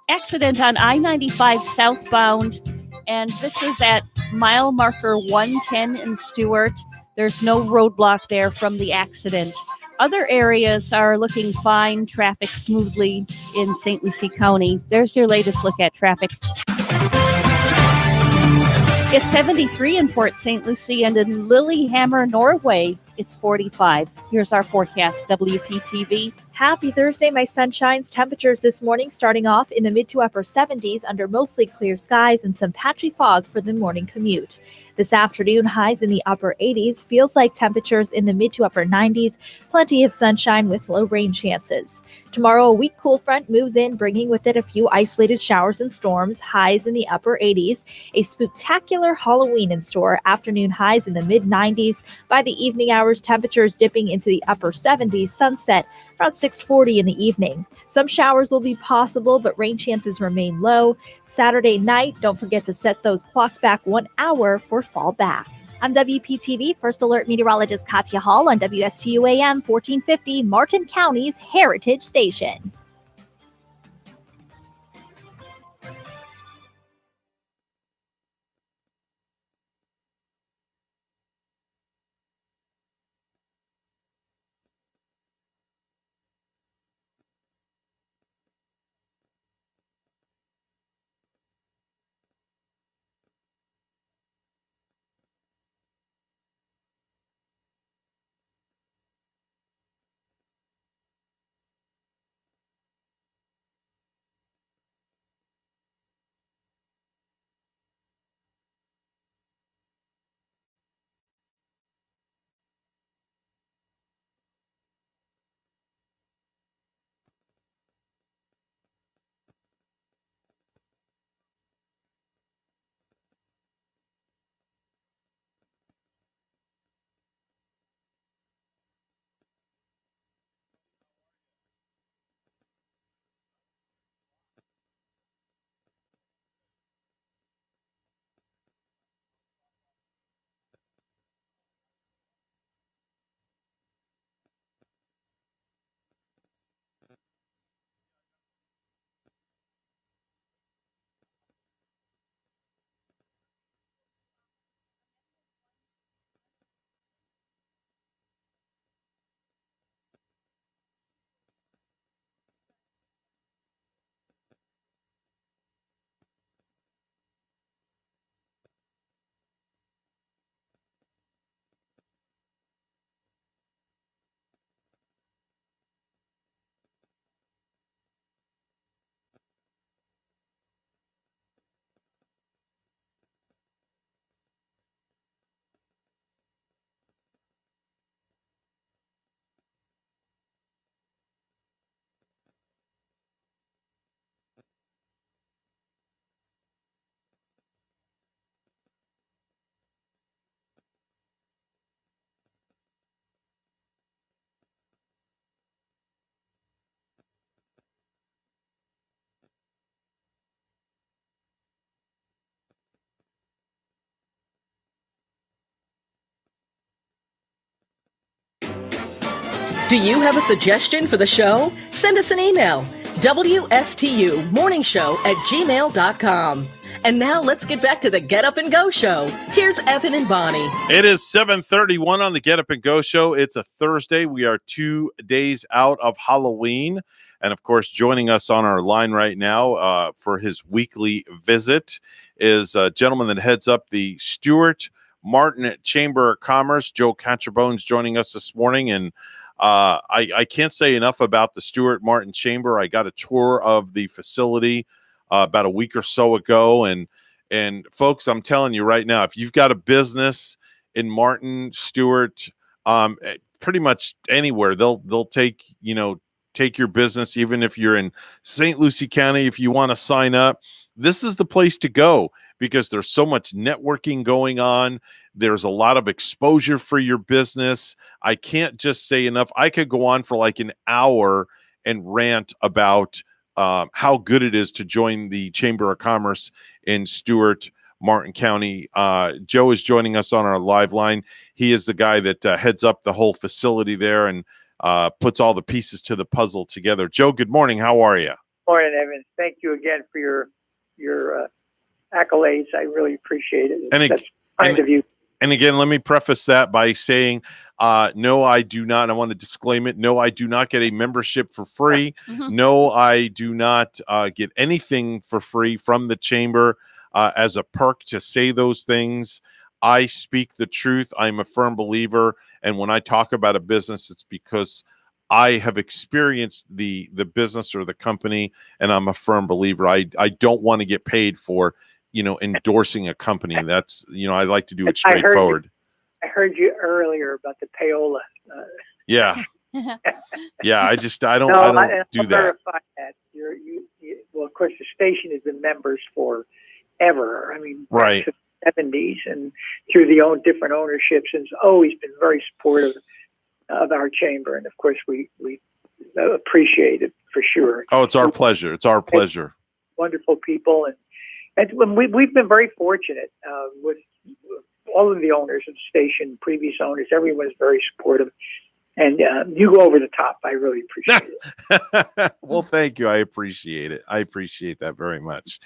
S5: accident on I-95 southbound, and this is at mile marker 110 in Stewart. There's no roadblock there from the accident. Other areas are looking fine, traffic smoothly in St. Lucie County. There's your latest look at traffic. It's 73 in Port St. Lucie, and in Lillehammer, Norway, it's 45. Here's our forecast, WPTV.
S20: Happy Thursday, my sunshines. Temperatures this morning starting off in the mid to upper 70s under mostly clear skies and some patchy fog for the morning commute. This afternoon, highs in the upper 80s. Feels like temperatures in the mid to upper 90s. Plenty of sunshine with low rain chances. Tomorrow, a weak cool front moves in, bringing with it a few isolated showers and storms. Highs in the upper 80s. A spectacular Halloween in store. Afternoon highs in the mid 90s. By the evening hours, temperatures dipping into the upper 70s. Sunset around 6:40 in the evening. Some showers will be possible, but rain chances remain low. Saturday night, don't forget to set those clocks back 1 hour for fall back. I'm WPTV First Alert Meteorologist Katya Hall on WSTU AM 1450, Martin County's Heritage Station.
S1: Do you have a suggestion for the show? Send us an email, WSTUmorningshow@gmail.com. And now let's get back to the Get Up and Go Show. Here's Evan and Bonnie.
S2: It is 7:31 on the Get Up and Go Show. It's a Thursday. We are 2 days out of Halloween. And, of course, joining us on our line right now for his weekly visit is a gentleman that heads up the Stewart Martin Chamber of Commerce. Joe Contrabone's joining us this morning. And I can't say enough about the Stewart Martin Chamber. I got a tour of the facility about a week or so ago. And folks, I'm telling you right now, if you've got a business in Martin, Stewart, pretty much anywhere, they'll take your business, even if you're in St. Lucie County. If you want to sign up, this is the place to go because there's so much networking going on. There's a lot of exposure for your business. I can't just say enough. I could go on for like an hour and rant about how good it is to join the Chamber of Commerce in Stewart, Martin County. Joe is joining us on our live line. He is the guy that heads up the whole facility there and puts all the pieces to the puzzle together. Joe, good morning. How are you?
S3: Morning, Evan. Thank you again for your accolades. I really appreciate it. That's kind of you.
S2: And again, let me preface that by saying, no, I do not. I want to disclaim it. No, I do not get a membership for free. No, I do not get anything for free from the chamber as a perk to say those things. I speak the truth. I'm a firm believer. And when I talk about a business, it's because I have experienced the business or the company, and I'm a firm believer. I don't want to get paid for endorsing a company. That's, I like to do it straightforward.
S3: I heard you earlier about the payola.
S2: Yeah. Yeah. I don't do that.
S3: Verify that. Well, of course, the station has been members forever. I mean,
S2: right.
S3: Since the 70s and through the different ownerships, and it's always been very supportive of our chamber. And of course, we appreciate it for sure.
S2: Oh, it's our pleasure. It's our pleasure.
S3: Wonderful people. And we've been very fortunate with all of the owners of the station, previous owners. Everyone's very supportive, and you go over the top. I really appreciate it.
S2: Well, thank you. I appreciate it. I appreciate that very much.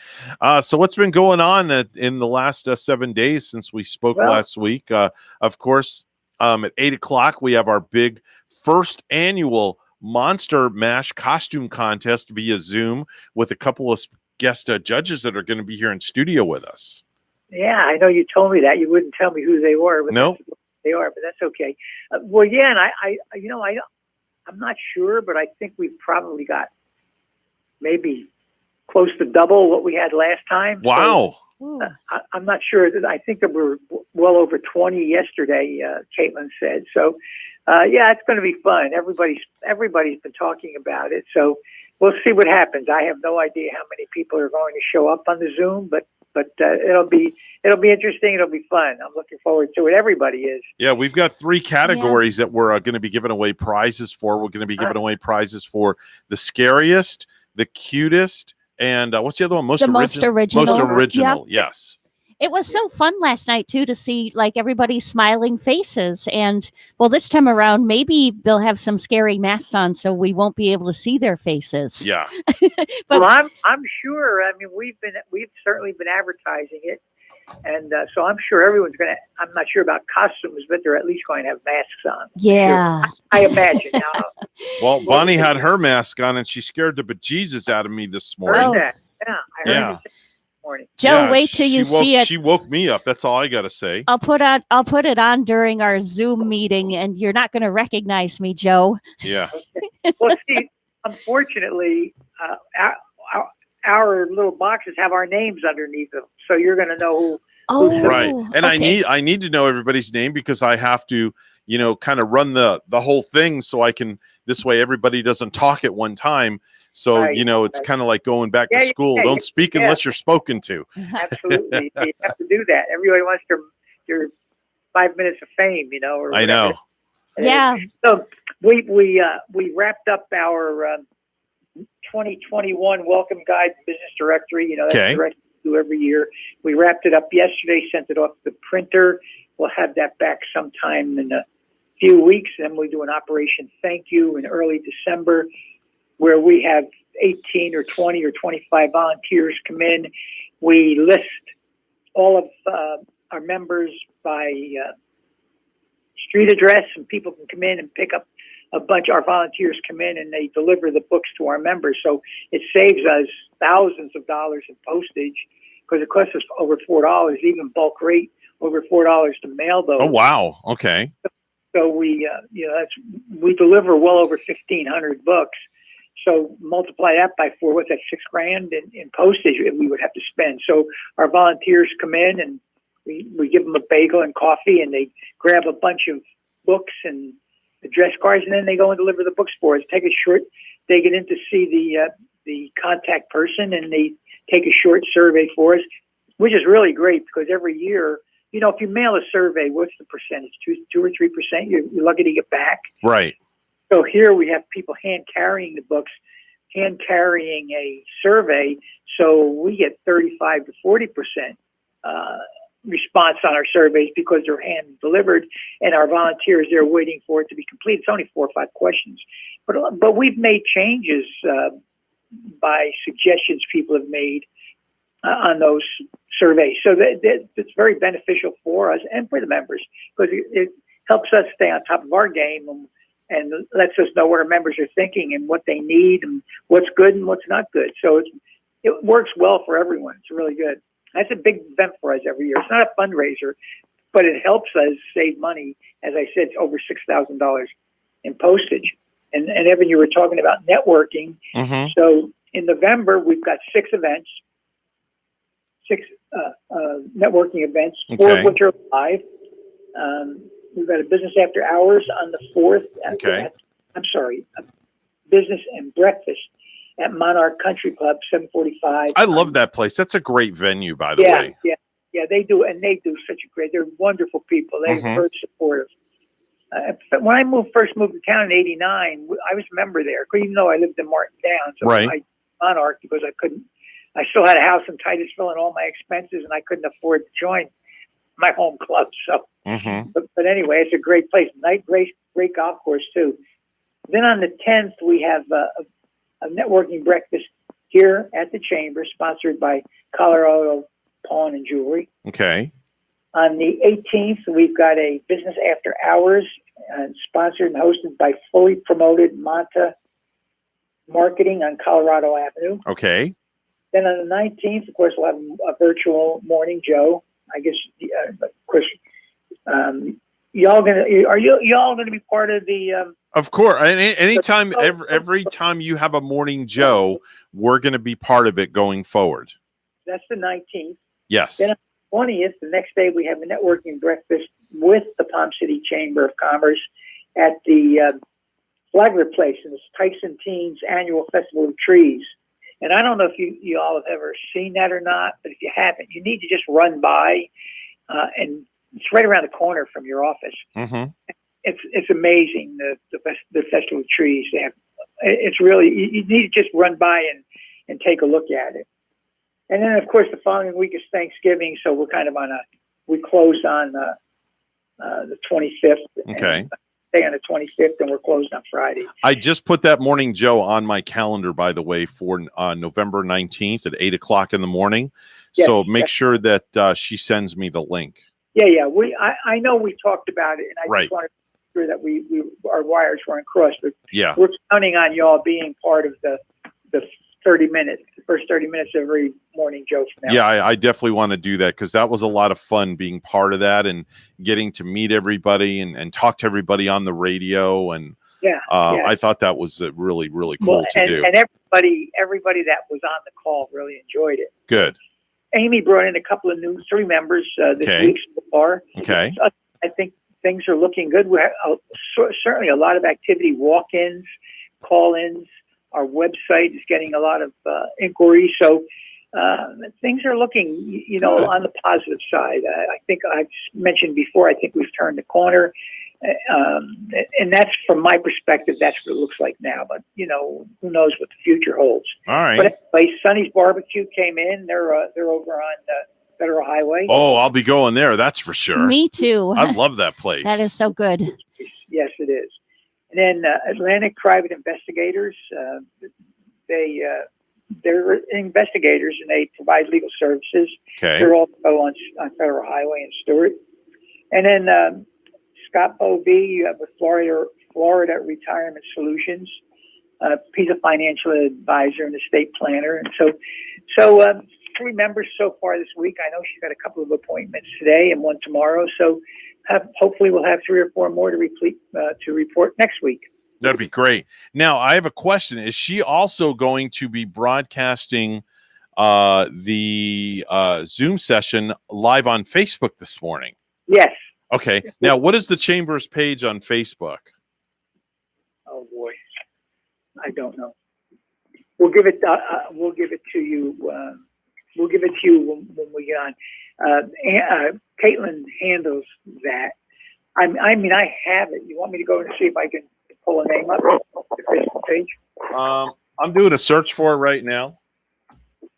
S2: So what's been going on in the last 7 days since we spoke last week? Of course, at 8:00, we have our big first annual Monster Mash costume contest via Zoom with a couple of guest judges that are going to be here in studio with us.
S3: Yeah, I know you told me that. You wouldn't tell me who they were. But
S2: no,
S3: they are, but that's okay. Well, yeah, and I'm not sure, but I think we've probably got maybe close to double what we had last time.
S2: Wow.
S3: So, I'm not sure. I think there were well over 20 yesterday, Caitlin said. So, yeah, it's going to be fun. Everybody's been talking about it. So we'll see what happens. I have no idea how many people are going to show up on the Zoom, but it'll be interesting. It'll be fun. I'm looking forward to it. Everybody is.
S2: Yeah, we've got 3 categories that we're going to be giving away prizes for. We're going to be giving away prizes for the scariest, the cutest, and what's the other one? Most original. Most original. Yep. Yes.
S5: It was so fun last night too to see everybody's smiling faces, and this time around maybe they'll have some scary masks on, so we won't be able to see their faces.
S2: Yeah.
S3: Well, I'm sure. I mean, we've certainly been advertising it, and so I'm sure everyone's going to. I'm not sure about costumes, but they're at least going to have masks on.
S5: Yeah,
S3: sure. I imagine. Now,
S2: well, Bonnie had her mask on, and she scared the bejesus out of me this morning.
S3: I heard that. Morning.
S5: Joe, wait till you see it.
S2: She woke me up. That's all I got to say.
S5: I'll put it on during our Zoom meeting, and you're not going to recognize me, Joe.
S2: Yeah.
S3: Well, see, unfortunately, our little boxes have our names underneath them, so you're going to know who.
S5: Oh,
S2: right. And I need to know everybody's name because I have to, kind of run the whole thing so I can. This way, everybody doesn't talk at one time. So, it's kind of like going back to school. Don't speak unless you're spoken to.
S3: Absolutely. You have to do that. Everybody wants their 5 minutes of fame, or
S2: I know.
S5: Yeah.
S3: So we wrapped up our 2021 Welcome Guide Business Directory. That's the directory we do every year. We wrapped it up yesterday, sent it off to the printer. We'll have that back sometime in a few weeks. Then we do an Operation Thank You in early December, where we have 18 or 20 or 25 volunteers come in. We list all of our members by street address, and people can come in and pick up a bunch. Our volunteers come in and they deliver the books to our members. So it saves us thousands of dollars in postage because it costs us over $4, even bulk rate, over $4 to mail those.
S2: Oh, wow. Okay.
S3: So we deliver well over 1,500 books. So multiply that by 4, what's that, $6,000 in postage we would have to spend. So our volunteers come in and we give them a bagel and coffee, and they grab a bunch of books and address cards, and then they go and deliver the books for us. They get in to see the contact person, and they take a short survey for us, which is really great because every year, if you mail a survey, what's the percentage? 2 or 3%? You're lucky to get back.
S2: Right.
S3: So here we have people hand carrying the books hand carrying a survey, so we get 35 to 40% response on our surveys because they're hand delivered, and our volunteers they're waiting for it to be complete. It's only 4 or 5 questions, but we've made changes by suggestions people have made on those surveys, so that it's very beneficial for us and for the members because it helps us stay on top of our game and lets us know what our members are thinking and what they need and what's good and what's not good. So it works well for everyone. It's really good. That's a big event for us every year. It's not a fundraiser, but it helps us save money. As I said, it's over $6,000 in postage. And Evan, you were talking about networking.
S2: Mm-hmm.
S3: So in November, we've got 6 events, 6 networking events, 4 of which are live. We've got a business after hours on the 4th.
S2: Okay.
S3: A business and breakfast at Monarch Country Club, 745.
S2: I love that place. That's a great venue, by the way.
S3: Yeah, they do, and they do such a great. They're wonderful people. They're very supportive. When I first moved to town in '89, I was a member there, even though I lived in Martin Downs. So
S2: right.
S3: I Monarch because I still had a house in Titusville and all my expenses, and I couldn't afford to join my home club. So, but anyway, it's a great place. Great golf course too. Then on the 10th, we have a networking breakfast here at the Chamber, sponsored by Colorado Pawn and Jewelry.
S2: Okay.
S3: On the 18th, we've got a business after hours, sponsored and hosted by fully promoted Monta Marketing on Colorado Avenue.
S2: Okay.
S3: Then on the 19th, of course, we'll have a virtual Morning Joe. I guess, of course, are y'all gonna be part of the?
S2: Of course. Anytime, every time you have a Morning Joe, we're going to be part of it going forward. That's
S3: the 19th.
S2: Yes.
S3: Then on the 20th, the next day, we have a networking breakfast with the Palm City Chamber of Commerce at the Flagler Place in the Tyson Teens Annual Festival of Trees. And I don't know if you all have ever seen that or not, but if you haven't, you need to just run by, and it's right around the corner from your office.
S2: Mm-hmm.
S3: It's amazing the Festival of Trees. They have, it's really, you need to just run by and take a look at it. And then of course the following week is Thanksgiving, so we're kind of we close on the 25th.
S2: Okay.
S3: Stay on the 25th, and we're closed on Friday.
S2: I just put that Morning Joe on my calendar, by the way, for November 19th at 8:00 in the morning.
S3: Yes,
S2: so make sure that she sends me the link.
S3: Yeah. I know we talked about it, and I just wanted to make sure that our wires weren't crossed. But
S2: yeah,
S3: we're counting on y'all being part of the first 30 minutes every Morning Joe from now.
S2: Yeah, I definitely want to do that because that was a lot of fun being part of that and getting to meet everybody and talk to everybody on the radio. And I thought that was really, really cool to do.
S3: And everybody that was on the call really enjoyed it.
S2: Good.
S3: Amy brought in a couple of new 3 members this week so far.
S2: Okay.
S3: I think things are looking good. We have certainly a lot of activity, walk-ins, call-ins. Our website is getting a lot of inquiries. So things are looking, on the positive side. I think I've mentioned before, I think we've turned the corner. And that's, from my perspective, that's what it looks like now. But, who knows what the future holds.
S2: All right.
S3: But anyway, Sonny's Barbecue came in. They're over on Federal Highway.
S2: Oh, I'll be going there. That's for sure.
S5: Me too.
S2: I love that place.
S5: That is so good.
S3: Yes, it is. And then Atlantic Private Investigators, they're investigators and they provide legal services.
S2: Okay.
S3: They're also on Federal Highway in Stewart. And then Scott Bovee with Florida Retirement Solutions. He's a financial advisor and estate planner. And so 3 members so far this week. I know she's got a couple of appointments today and one tomorrow. So hopefully we'll have 3 or 4 more to report next week.
S2: That'd be great. Now, I have a question. Is she also going to be broadcasting the Zoom session live on Facebook this morning?
S3: Yes.
S2: Okay. Now, what is the Chamber's page on Facebook?
S3: Oh boy, I don't know. We'll give it to you. We'll give it to you when we get on. Caitlin handles that. I mean, I have it. You want me to go and see if I can pull a name up the Facebook page?
S2: I'm doing a search for it right now.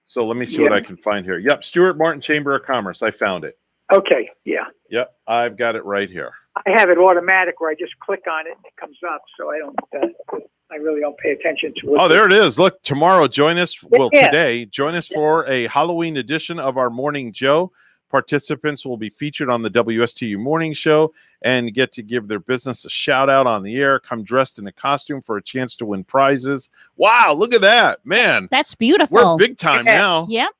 S2: So let me see what I can find here. Yep, Stuart Martin Chamber of Commerce. I found it.
S3: Okay, yeah.
S2: Yep, I've got it right here.
S3: I have it automatic where I just click on it and it comes up, so I really don't pay attention to it.
S2: Oh, there it is. Look, tomorrow, join us. Well, today, join us for a Halloween edition of our Morning Joe. Participants will be featured on the WSTU Morning Show and get to give their business a shout out on the air. Come dressed in a costume for a chance to win prizes. Wow, look at that, man.
S5: That's beautiful.
S2: We're big time now.
S5: Yep.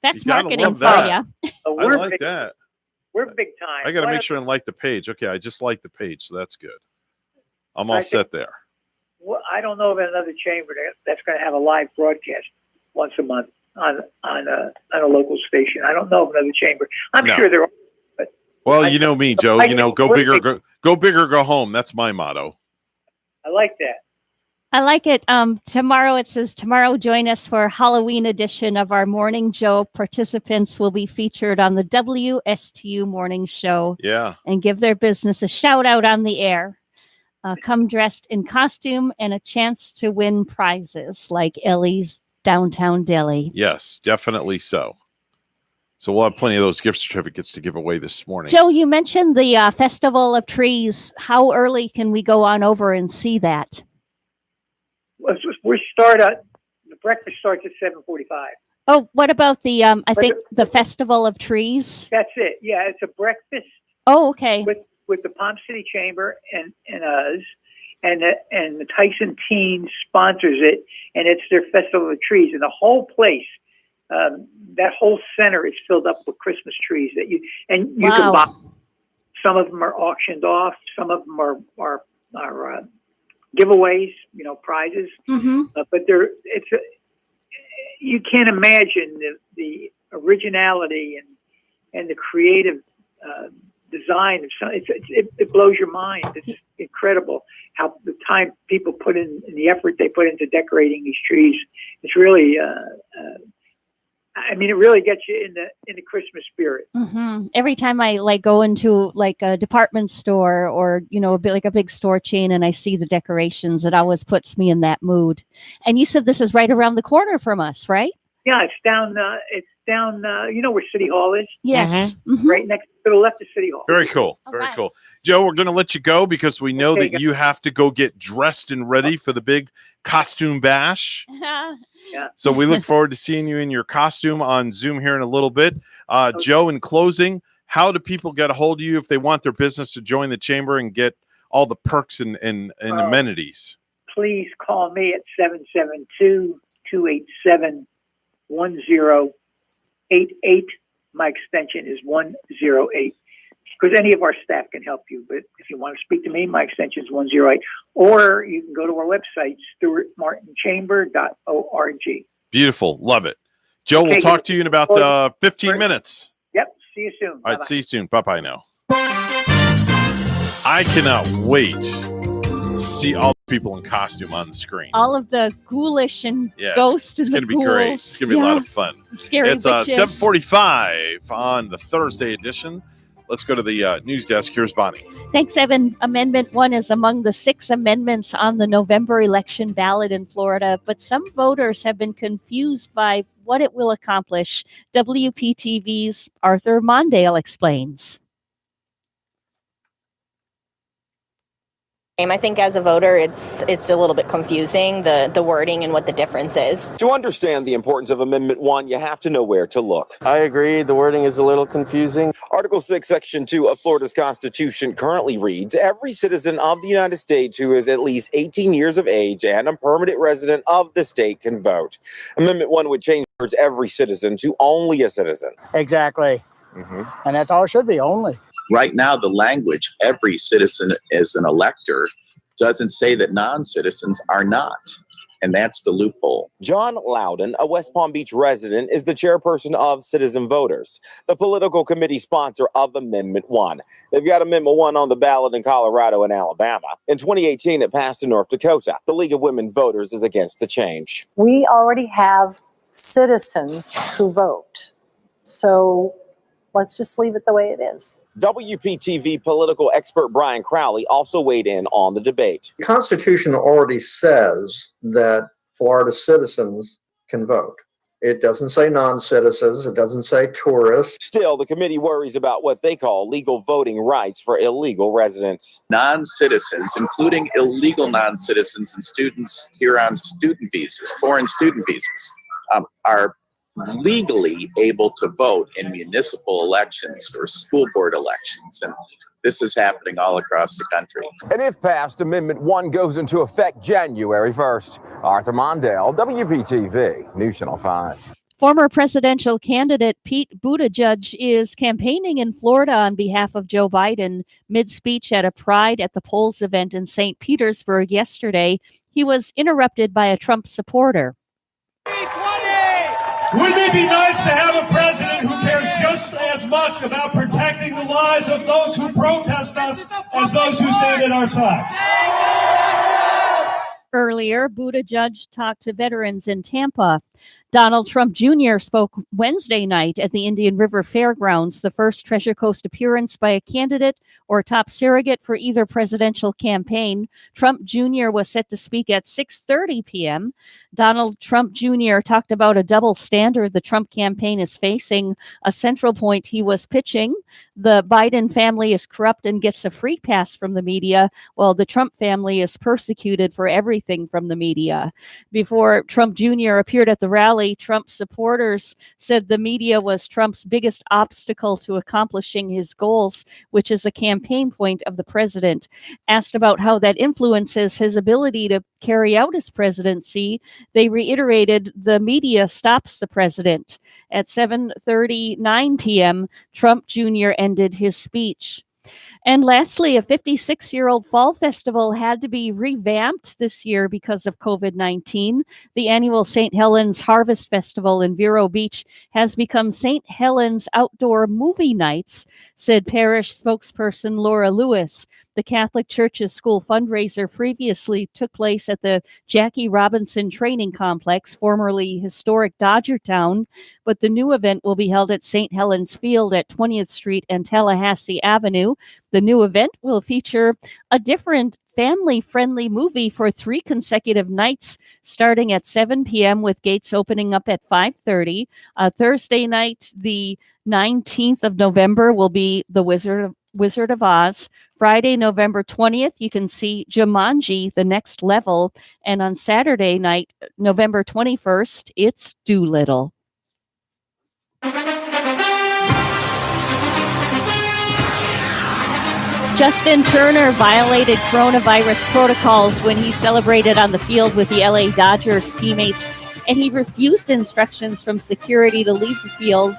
S5: That's
S2: You gotta
S5: marketing
S2: love
S5: for
S2: that.
S5: you.
S2: I like that.
S3: We're big time.
S2: I got to make sure and like the page. Okay, I just like the page, so that's good. I'm all set there.
S3: Well, I don't know of another chamber that's going to have a live broadcast once a month on a local station. I don't know of another chamber. I'm sure there are. But
S2: well, you know me, Joe. You know, go bigger, go big or go home. That's my motto.
S3: I like that.
S5: I like it. Tomorrow, it says, tomorrow, join us for Halloween edition of our Morning Joe. Participants will be featured on the WSTU Morning Show.
S2: Yeah.
S5: And give their business a shout out on the air. Come dressed in costume and a chance to win prizes like Ellie's Downtown Deli.
S2: Yes, definitely so. So we'll have plenty of those gift certificates to give away this morning.
S5: Joe, you mentioned the Festival of Trees. How early can we go on over and see that?
S3: The breakfast starts at 7:45.
S5: Oh, what about the I think the Festival of Trees?
S3: That's it. Yeah, it's a breakfast.
S5: Oh, okay.
S3: With the Palm City Chamber and us, and the Tyson Teens sponsors it, and it's their Festival of Trees, and the whole place, that whole center is filled up with Christmas trees that you can buy. Some of them are auctioned off. Some of them are giveaways, prizes.
S5: Mm-hmm.
S3: But you can't imagine the originality and the creative design of something. It blows your mind. It's incredible how the time people put in and the effort they put into decorating these trees. It's really, it really gets you in the Christmas spirit.
S5: Mm-hmm. Every time I go into a department store or a big store chain and I see the decorations, it always puts me in that mood. And you said this is right around the corner from us, right?
S3: Yeah, it's down. Where City Hall is.
S5: Yes,
S3: mm-hmm. Right next to the left of City Hall.
S2: Very cool. Very cool. Joe, we're going to let you go because we know that you have to go get dressed and ready for the big costume bash.
S3: Yeah.
S2: So we look forward to seeing you in your costume on Zoom here in a little bit. Joe, in closing, how do people get a hold of you if they want their business to join the chamber and get all the perks and amenities?
S3: Please call me at 772-287-1088. My extension is 108. Because any of our staff can help you. But if you want to speak to me, my extension is 108. Or you can go to our website, stuartmartinchamber.org.
S2: Beautiful. Love it. Joe, we'll talk to you in about 15 minutes.
S3: Yep. See you soon.
S2: All right. See you soon. Bye-bye now. I cannot wait to see all the people in costume on the screen.
S5: All of the ghoulish and ghosts and the ghouls.
S2: It's going to be great. It's going to be a lot of fun.
S5: Scary
S2: It's
S5: witches.
S2: 7:45 on the Thursday edition. Let's go to the news desk. Here's Bonnie.
S5: Thanks, Evan. Amendment 1 is among the 6 amendments on the November election ballot in Florida, but some voters have been confused by what it will accomplish. WPTV's Arthur Mondale explains.
S4: I think as a voter, it's a little bit confusing, the wording and what the difference is.
S6: To understand the importance of Amendment 1, you have to know where to look.
S7: I agree. The wording is a little confusing.
S6: Article 6, Section 2 of Florida's Constitution currently reads, every citizen of the United States who is at least 18 years of age and a permanent resident of the state can vote. Amendment 1 would change words every citizen to only a citizen.
S14: Exactly. And that's all it should be, only.
S17: Right now, the language, every citizen is an elector, doesn't say that non-citizens are not. And that's the loophole.
S6: John Loudon, a West Palm Beach resident, is the chairperson of Citizen Voters, the political committee sponsor of Amendment 1. They've got Amendment 1 on the ballot in Colorado and Alabama. In 2018, it passed in North Dakota. The League of Women Voters is against the change.
S22: We already have citizens who vote. So
S9: let's just leave it the way it is.
S6: WPTV political expert Brian Crowley also weighed in on the debate.
S10: The Constitution already says that Florida citizens can vote. It doesn't say non-citizens. It doesn't say tourists.
S6: Still, the committee worries about what they call legal voting rights for illegal residents.
S17: Non-citizens, including illegal non-citizens and students here on student visas, foreign student visas, are legally able to vote in municipal elections or school board elections. And this is happening all across the country.
S6: And if passed, Amendment 1 goes into effect January 1st. Arthur Mondale, WPTV, News Channel 5.
S5: Former presidential candidate Pete Buttigieg is campaigning in Florida on behalf of Joe Biden. Mid-speech at a Pride at the Polls event in St. Petersburg yesterday, he was interrupted by a Trump supporter.
S22: Wouldn't it be nice to have a president who cares just as much about protecting the lives of those who protest us as those who stand at our side?
S5: Earlier, Buttigieg talked to veterans in Tampa. Donald Trump Jr. spoke Wednesday night at the Indian River Fairgrounds, the first Treasure Coast appearance by a candidate or top surrogate for either presidential campaign. Trump Jr. was set to speak at 6:30 p.m. Donald Trump Jr. talked about a double standard the Trump campaign is facing. A central point he was pitching: the Biden family is corrupt and gets a free pass from the media, while the Trump family is persecuted for everything from the media. Before Trump Jr. appeared at the rally, Trump supporters said the media was Trump's biggest obstacle to accomplishing his goals, which is a campaign point of the president. Asked about how that influences his ability to carry out his presidency, they reiterated the media stops the president. At 7:39 p.m., Trump Jr. ended his speech. And lastly, a 56-year-old fall festival had to be revamped this year because of COVID-19. The annual St. Helens Harvest Festival in Vero Beach has become St. Helens Outdoor Movie Nights, said parish spokesperson Laura Lewis. The Catholic Church's school fundraiser previously took place at the Jackie Robinson Training Complex, formerly historic Dodgertown, but the new event will be held at St. Helens Field at 20th Street and Tallahassee Avenue. The new event will feature a different family-friendly movie for 3 consecutive nights, starting at 7 p.m. with gates opening up at 5:30. Thursday night, the 19th of November, will be The Wizard of Oz. Friday, November 20th, you can see Jumanji: The Next Level. And on Saturday night, November 21st, it's Doolittle. Justin Turner violated coronavirus protocols when he celebrated on the field with the LA Dodgers teammates, and he refused instructions from security to leave the field,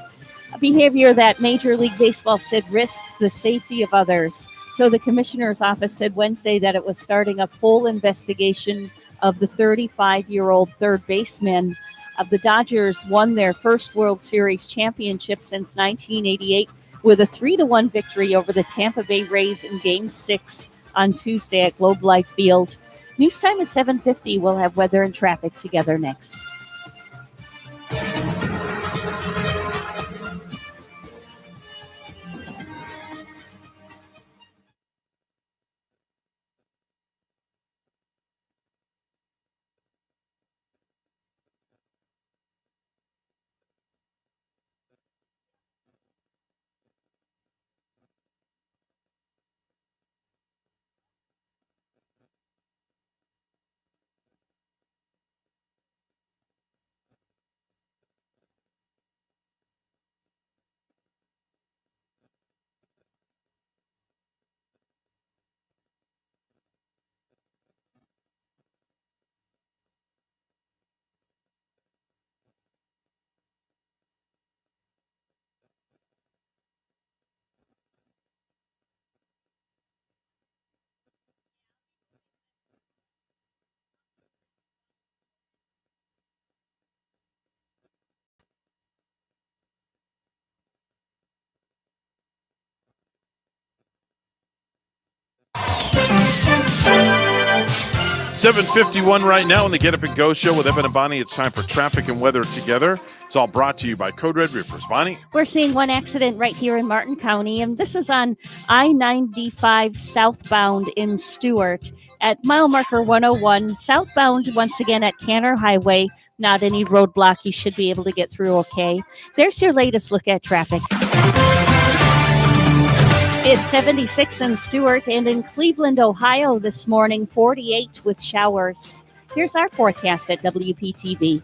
S5: a behavior that Major League Baseball said risked the safety of others. So the commissioner's office said Wednesday that it was starting a full investigation of the 35-year-old third baseman. The Dodgers won their first World Series championship since 1988 with a 3-1 victory over the Tampa Bay Rays in Game 6 on Tuesday at Globe Life Field. News time is 7:50. We'll have weather and traffic together next.
S2: 7:51 right now on the Get Up and Go show with Evan and Bonnie. It's time for traffic and weather together. It's all brought to you by Code Red Roofers. Bonnie?
S5: We're seeing one accident right here in Martin County, and this is on I-95 southbound in Stuart at mile marker 101. Southbound, once again, at Canner Highway. Not any roadblock. You should be able to get through okay. There's your latest look at traffic. It's 76 in Stuart, and in Cleveland, Ohio this morning, 48 with showers. Here's our forecast at WPTV.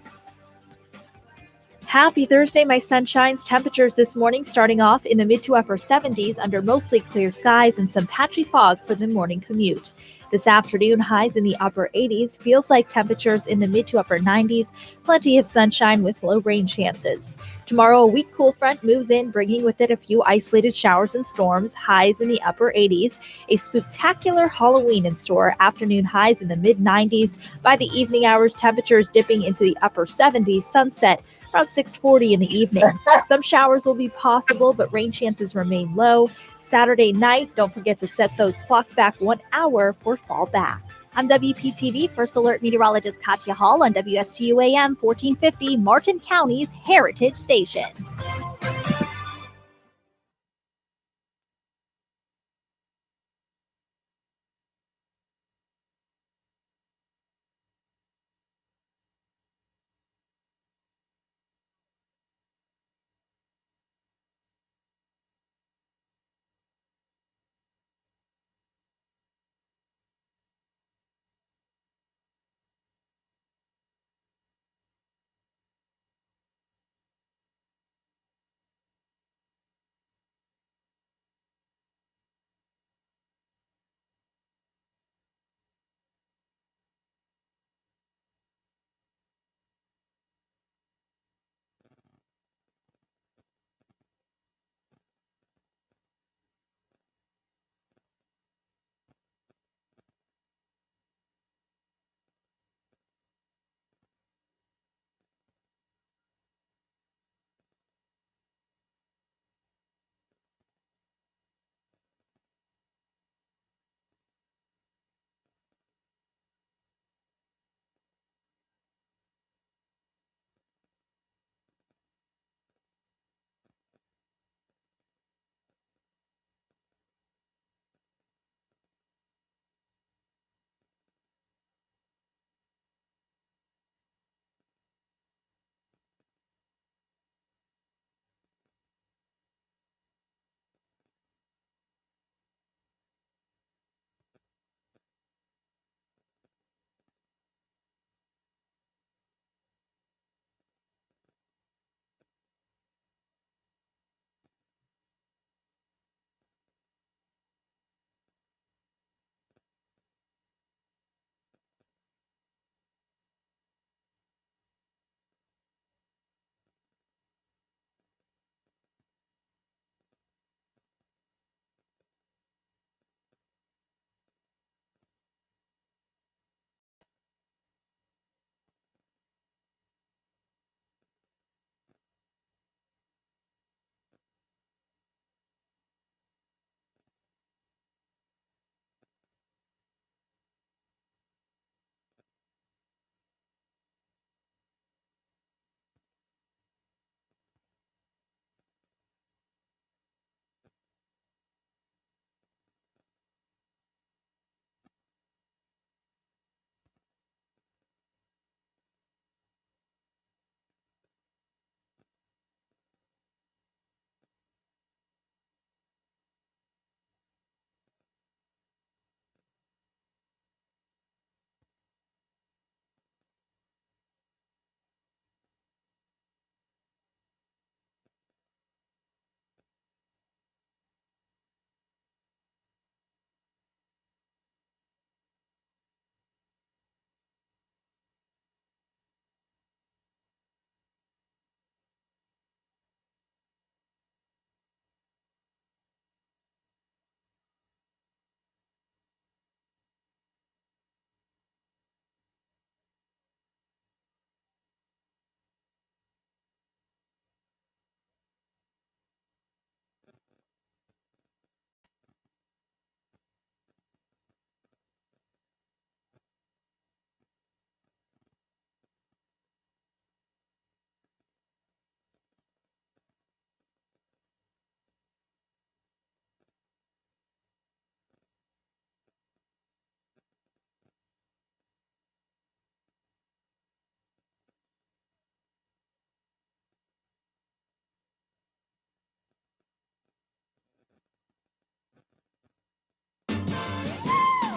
S20: Happy Thursday, my sunshines. Temperatures this morning starting off in the mid to upper 70s under mostly clear skies and some patchy fog for the morning commute. This afternoon, highs in the upper 80s, feels like temperatures in the mid to upper 90s, plenty of sunshine with low rain chances. Tomorrow, a weak cool front moves in, bringing with it a few isolated showers and storms, highs in the upper 80s. A spectacular Halloween in store, afternoon highs in the mid 90s. By the evening hours, temperatures dipping into the upper 70s, sunset around 6:40 in the evening. Some showers will be possible, but rain chances remain low. Saturday night, don't forget to set those clocks back 1 hour for fall back. I'm WPTV First Alert Meteorologist Katya Hall on WSTU AM 1450, Martin County's Heritage Station.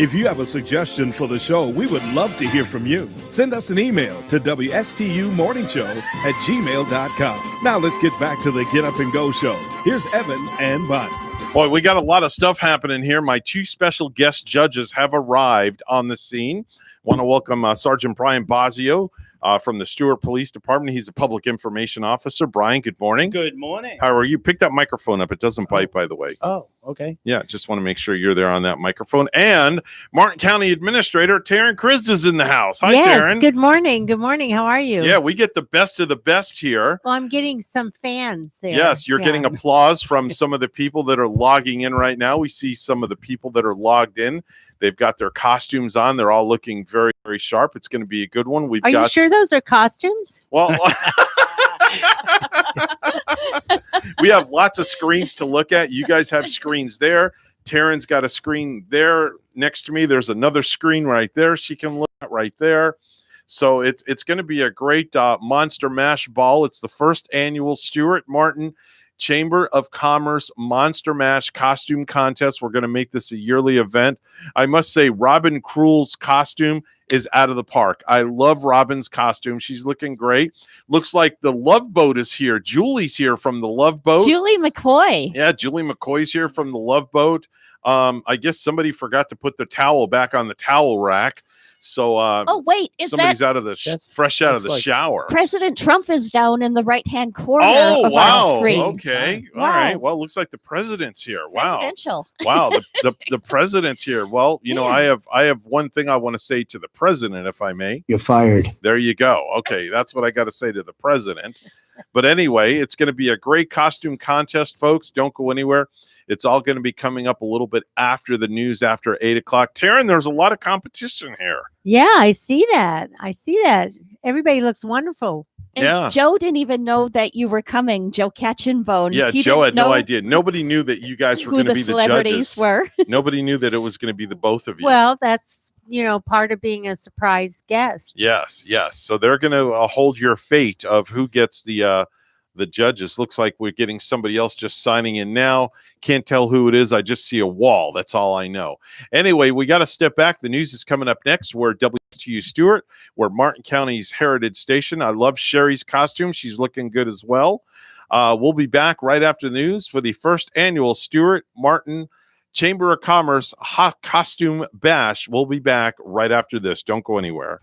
S8: If you have a suggestion for the show, we would love to hear from you. Send us an email to WSTUmorningshow@gmail.com. Now let's get back to the Get Up and Go show. Here's Evan and Bonnie.
S2: Boy, we got a lot of stuff happening here. My two special guest judges have arrived on the scene. Want to welcome Sergeant Brian Bosio from the Stewart Police Department. He's a public information officer. Brian, good morning.
S12: Good morning.
S2: How are you? Pick that microphone up. It doesn't bite, by the way.
S12: Oh, okay.
S2: Yeah, just want to make sure you're there on that microphone. And Martin County Administrator Taryn Christ is in the house. Hi,
S21: yes,
S2: Taryn.
S21: Good morning. Good morning. How are you?
S2: Yeah, we get the best of the best here.
S21: Well, I'm getting some fans there.
S2: Yes, you're getting applause from some of the people that are logging in right now. We see some of the people that are logged in. They've got their costumes on. They're all looking very, very sharp. It's going to be a good one.
S21: Are you sure those are costumes?
S2: Well, we have lots of screens to look at. You guys have screens there. Taryn's got a screen there next to me. There's another screen right there she can look at right there. So it's going to be a great Monster Mash Ball. It's the first annual Stewart Martin Chamber of Commerce Monster Mash costume contest. We're going to make this a yearly event. I must say, Robin Cruel's costume is out of the park. I love Robin's costume. She's looking great. Looks like the Love Boat is here. Julie's here from the Love Boat.
S5: Julie McCoy.
S2: Yeah, Julie McCoy's here from the Love Boat. I guess somebody forgot to put the towel back on the towel rack. So
S5: oh wait, is
S2: somebody's
S5: that
S2: out of the fresh out of the shower.
S5: President Trump is down in the right-hand corner of
S2: wow.
S5: our screen.
S2: Okay.
S5: Wow.
S2: All right. Well, it looks like the president's here. Wow.
S5: Presidential.
S2: Wow. The president's here. Well, you know, I have one thing I want to say to the president, if I may.
S23: You're fired.
S2: There you go. Okay, that's what I got to say to the president. But anyway, it's going to be a great costume contest, folks. Don't go anywhere. It's all going to be coming up a little bit after the news, after 8 o'clock. Taryn, there's a lot of competition here.
S21: Yeah, I see that. Everybody looks wonderful.
S5: And Joe didn't even know that you were coming, Joe Catchinbone.
S2: Yeah, Joe had no idea. Nobody knew that you guys were going to be the judges.
S21: Were.
S2: Nobody knew that it was going to be the both of you.
S21: Well, that's, part of being a surprise guest.
S2: Yes. So they're going to hold your fate of who gets the judges. Looks like we're getting somebody else just signing in now. Can't tell who it is. I just see a wall. That's all I know. Anyway, we got to step back. The news is coming up next. We're WSTU Stewart. We're Martin County's Heritage Station. I love Sherry's costume. She's looking good as well. We'll be back right after the news for the first annual Stewart Martin Chamber of Commerce Hot Costume Bash. We'll be back right after this. Don't go anywhere.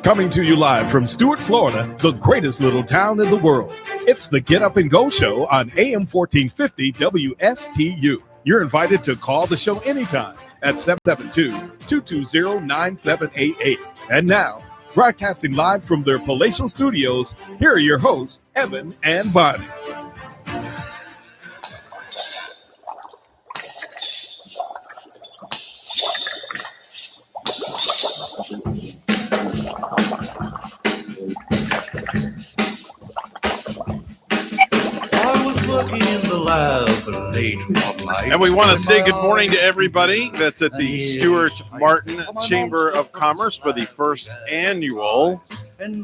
S8: Coming to you live from Stuart, Florida, the greatest little town in the world. It's the Get Up and Go Show on AM 1450 WSTU. You're invited to call the show anytime at 772-220-9788. And now, broadcasting live from their palatial studios, here are your hosts, Evan and Bonnie.
S2: And we want to say good morning to everybody that's at the Stuart Martin Chamber of Commerce for the first annual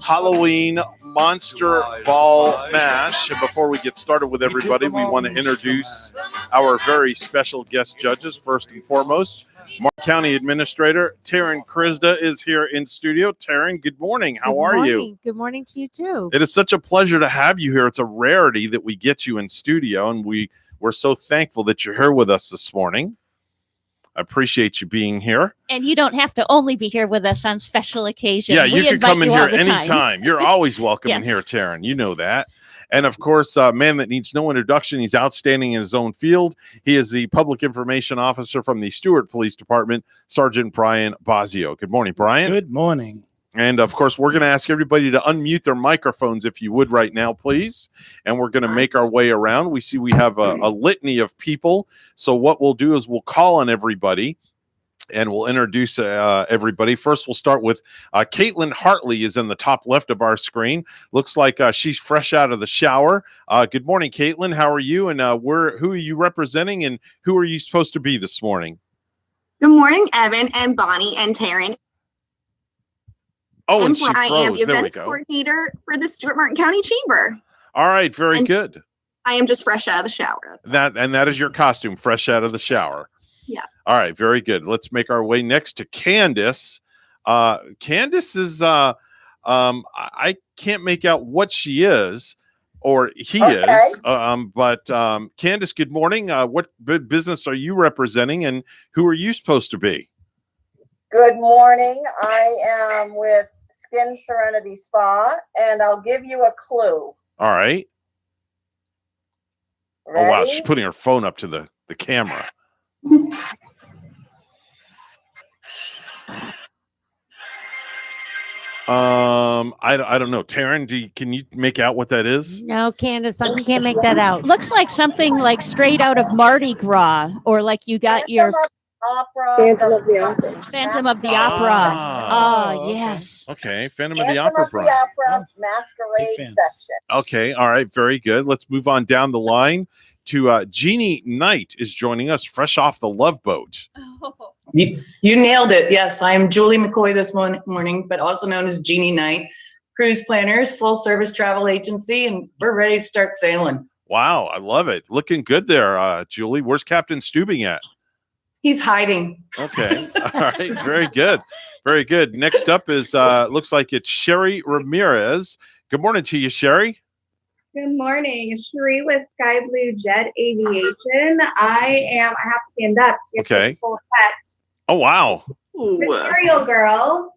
S2: Halloween Monster Ball Mash. And before we get started with everybody, we want to introduce our very special guest judges. First and foremost, Mark County Administrator Taryn Krizda is here in studio. Taryn, good morning. How are you?
S21: Good morning to you too.
S2: It is such a pleasure to have you here. It's a rarity that we get you in studio, and we're so thankful that you're here with us this morning. I appreciate you being here.
S5: And you don't have to only be here with us on special occasions.
S2: Yeah, you can come in here anytime.
S5: Time.
S2: You're always welcome
S5: Yes.
S2: in here, Taryn. You know that. And of course, a man that needs no introduction. He's outstanding in his own field. He is the Public Information Officer from the Stuart Police Department, Sergeant Brian Bosio. Good morning, Brian.
S11: Good morning.
S2: And of course, we're going to ask everybody to unmute their microphones if you would right now, please. And we're going to make our way around. We see we have a litany of people. So what we'll do is we'll call on everybody and we'll introduce everybody. First, we'll start with Caitlin Hartley is in the top left of our screen. Looks like she's fresh out of the shower. Good morning, Caitlin. How are you? And who are you representing? And who are you supposed to be this morning?
S12: Good morning, Evan and Bonnie and Taryn.
S2: Oh, and she
S12: I am
S2: froze.
S12: the
S2: There we
S12: events
S2: go.
S12: coordinator for the Stuart Martin County Chamber.
S2: All right, very
S12: And
S2: good.
S12: I am just fresh out of the shower.
S2: That is your costume, fresh out of the shower.
S12: Yeah.
S2: All right, very good. Let's make our way next to Candace. Candace is I can't make out what she is or he is. But Candace, good morning. What business are you representing and who are you supposed to be?
S13: Good morning. I am with Skin Serenity Spa, and I'll give you a clue.
S2: All right.
S13: Ready?
S2: Oh wow, she's putting her phone up to the camera. I don't know. Taryn, can you make out what that is?
S21: No, Candace, I can't make that out.
S5: Looks like something like straight out of Mardi Gras, or like you got your
S13: Opera.
S12: Phantom of the Opera.
S5: Phantom of the Opera. Oh, yes.
S2: Okay, Phantom of the
S13: Phantom
S2: Opera.
S13: of the Opera masquerade section.
S2: Okay, all right, very good. Let's move on down the line to Jeannie Knight is joining us fresh off the Love Boat.
S23: You nailed it. Yes, I am Julie McCoy this morning, but also known as Jeannie Knight. Cruise planners, full service travel agency, and we're ready to start sailing.
S2: Wow, I love it. Looking good there, Julie. Where's Captain Stubing at?
S23: He's hiding.
S2: Okay, all right, very good. Very good. Next up is, looks like it's Sherry Ramirez. Good morning to you, Sherry.
S24: Good morning. Sheree with Sky Blue Jet Aviation. I have to stand up to get
S2: Okay.
S24: the full effect.
S2: Oh, wow.
S24: Material Girl,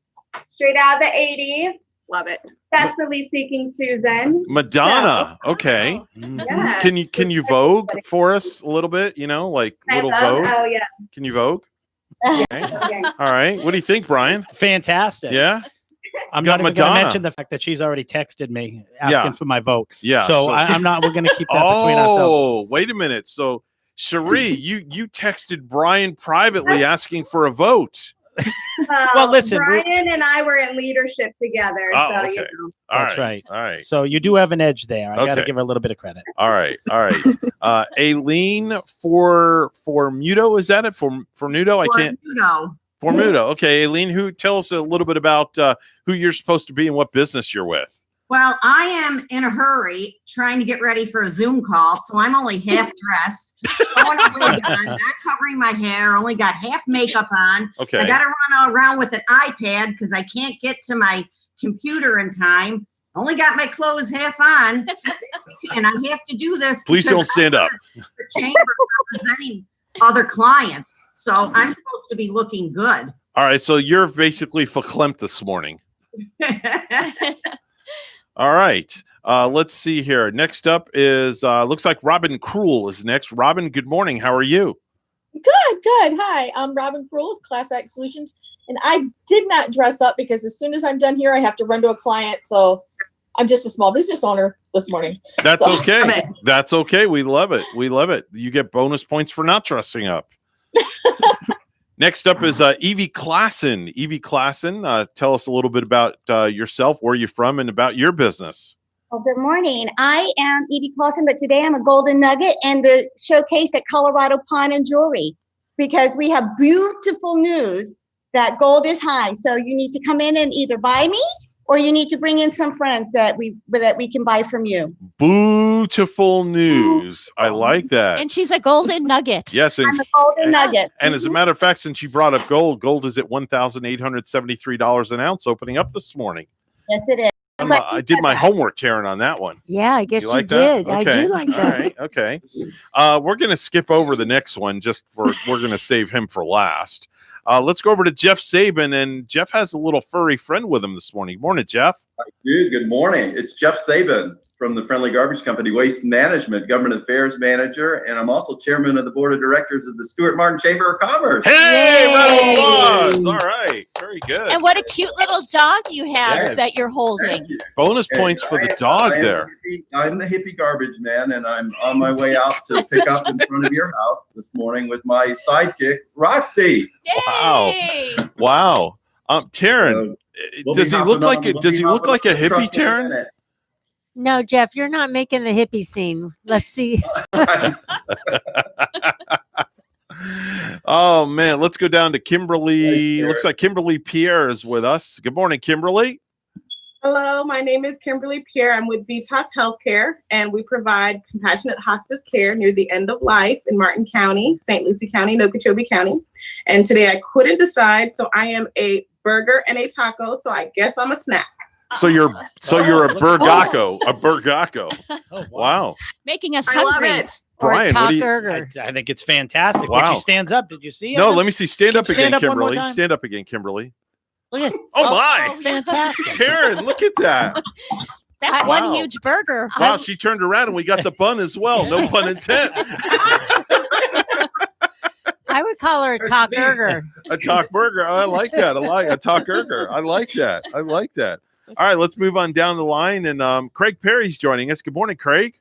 S24: straight out of the 80s.
S12: Love it.
S24: Desperately Seeking Susan.
S2: Madonna. Okay.
S24: Yeah.
S2: Can you Vogue for us a little bit? You know, like little Vogue?
S24: Oh, yeah.
S2: Can you Vogue? Okay. All right. What do you think, Brian?
S11: Fantastic.
S2: Yeah.
S11: I'm
S2: Got
S11: not even going
S2: Madonna.
S11: to mention the fact that she's already texted me asking for my vote.
S2: Yeah.
S11: So I'm not. We're going to keep that between ourselves.
S2: Oh, wait a minute. So, Cherie, you texted Brian privately asking for a vote.
S11: Well, listen,
S24: Brian and I were in leadership together.
S2: Oh,
S24: so,
S2: okay.
S24: you know.
S11: That's right.
S2: All right.
S11: So you do have an edge there. I got to
S2: Okay.
S11: give her a little bit of credit.
S2: All right. All right. Aileen for Muto, is that it? For Nudo? I can't. For Muto. Okay, Aileen, tell us a little bit about who you're supposed to be and what business you're with.
S25: Well, I am in a hurry trying to get ready for a Zoom call, so I'm only half dressed, throwing a wig on, not covering my hair, only got half makeup on.
S2: Okay.
S25: I got to run around with an iPad because I can't get to my computer in time. Only got my clothes half on, and I have to do this.
S2: Please
S25: because
S2: don't stand up.
S25: The chamber representing other clients, so I'm supposed to be looking good.
S2: All right, so you're basically verklempt this morning. All right. Let's see here. Next up is looks like Robin Cruel is next. Robin, good morning. How are you?
S1: Good. Hi, I'm Robin Cruel with Class Act Solutions, and I did not dress up because as soon as I'm done here, I have to run to a client. So I'm just a small business owner this morning.
S2: That's okay. That's okay. We love it. We love it. You get bonus points for not dressing up. Next up is Evie Klassen. Evie Klassen, tell us a little bit about yourself, where you're from, and about your business.
S15: Well, good morning. I am Evie Clausen, but today I'm a Golden Nugget and the showcase at Colorado Pawn and Jewelry, because we have beautiful news that gold is high. So you need to come in and either buy me, or you need to bring in some friends that we can buy from you.
S2: Beautiful news. I like that.
S5: And she's a Golden Nugget.
S2: Yes,
S15: I'm a Golden Nugget.
S2: And as a matter of fact, since you brought up gold is at $1,873 an ounce opening up this morning.
S15: Yes, it is.
S2: I did my homework, Taryn, on that one.
S21: Yeah, I guess
S2: you like
S21: did.
S2: Okay.
S21: I do like that.
S2: All right. Okay. We're going to skip over the next one we're going to save him for last. Let's go over to Jeff Sabin, and Jeff has a little furry friend with him this morning. Morning, Jeff.
S16: Dude, good morning. It's Jeff Sabin from the Friendly Garbage Company, Waste Management, Government Affairs Manager, and I'm also Chairman of the Board of Directors of the Stuart Martin Chamber of Commerce.
S2: Hey, round of applause. All right. Very good.
S5: And what a cute little dog you have that you're holding.
S2: Bonus points for the dog there.
S16: I'm the hippie garbage man, and I'm on my way out to pick up in front of your house this morning with my sidekick, Roxy.
S2: Wow. Taryn, does he look like a hippie, Taryn?
S21: No, Jeff, you're not making the hippie scene. Let's see.
S2: Oh man, let's go down to Kimberly. Looks like Kimberly Pierre is with us. Good morning, Kimberly.
S24: Hello, my name is Kimberly Pierre. I'm with Vitas Healthcare, and we provide compassionate hospice care near the end of life in Martin County, St. Lucie County, and Okeechobee County. And today I couldn't decide, so I am a burger and a taco, so I guess I'm a snack.
S2: So you're a burgaco, a burgaco.
S21: Oh,
S2: wow.
S5: Making us
S24: I love
S5: hungry.
S24: it.
S2: Brian, what do you?
S11: I think it's fantastic.
S2: Wow.
S11: When she stands up, did you see it?
S2: No, let me see. Stand up again,
S11: one more
S2: Kimberly.
S11: time?
S2: Stand up again, Kimberly.
S11: Look at
S2: Oh my!
S11: fantastic.
S2: Taryn, look at that.
S5: That's
S2: Wow.
S5: one huge burger.
S2: Wow, she turned around and we got the bun as well. No pun intended.
S21: I would call her a talk burger.
S2: A talk burger. I like that. I like a talk burger. I like that. I like that. All right, let's move on down the line. And Craig Perry's joining us. Good morning, Craig.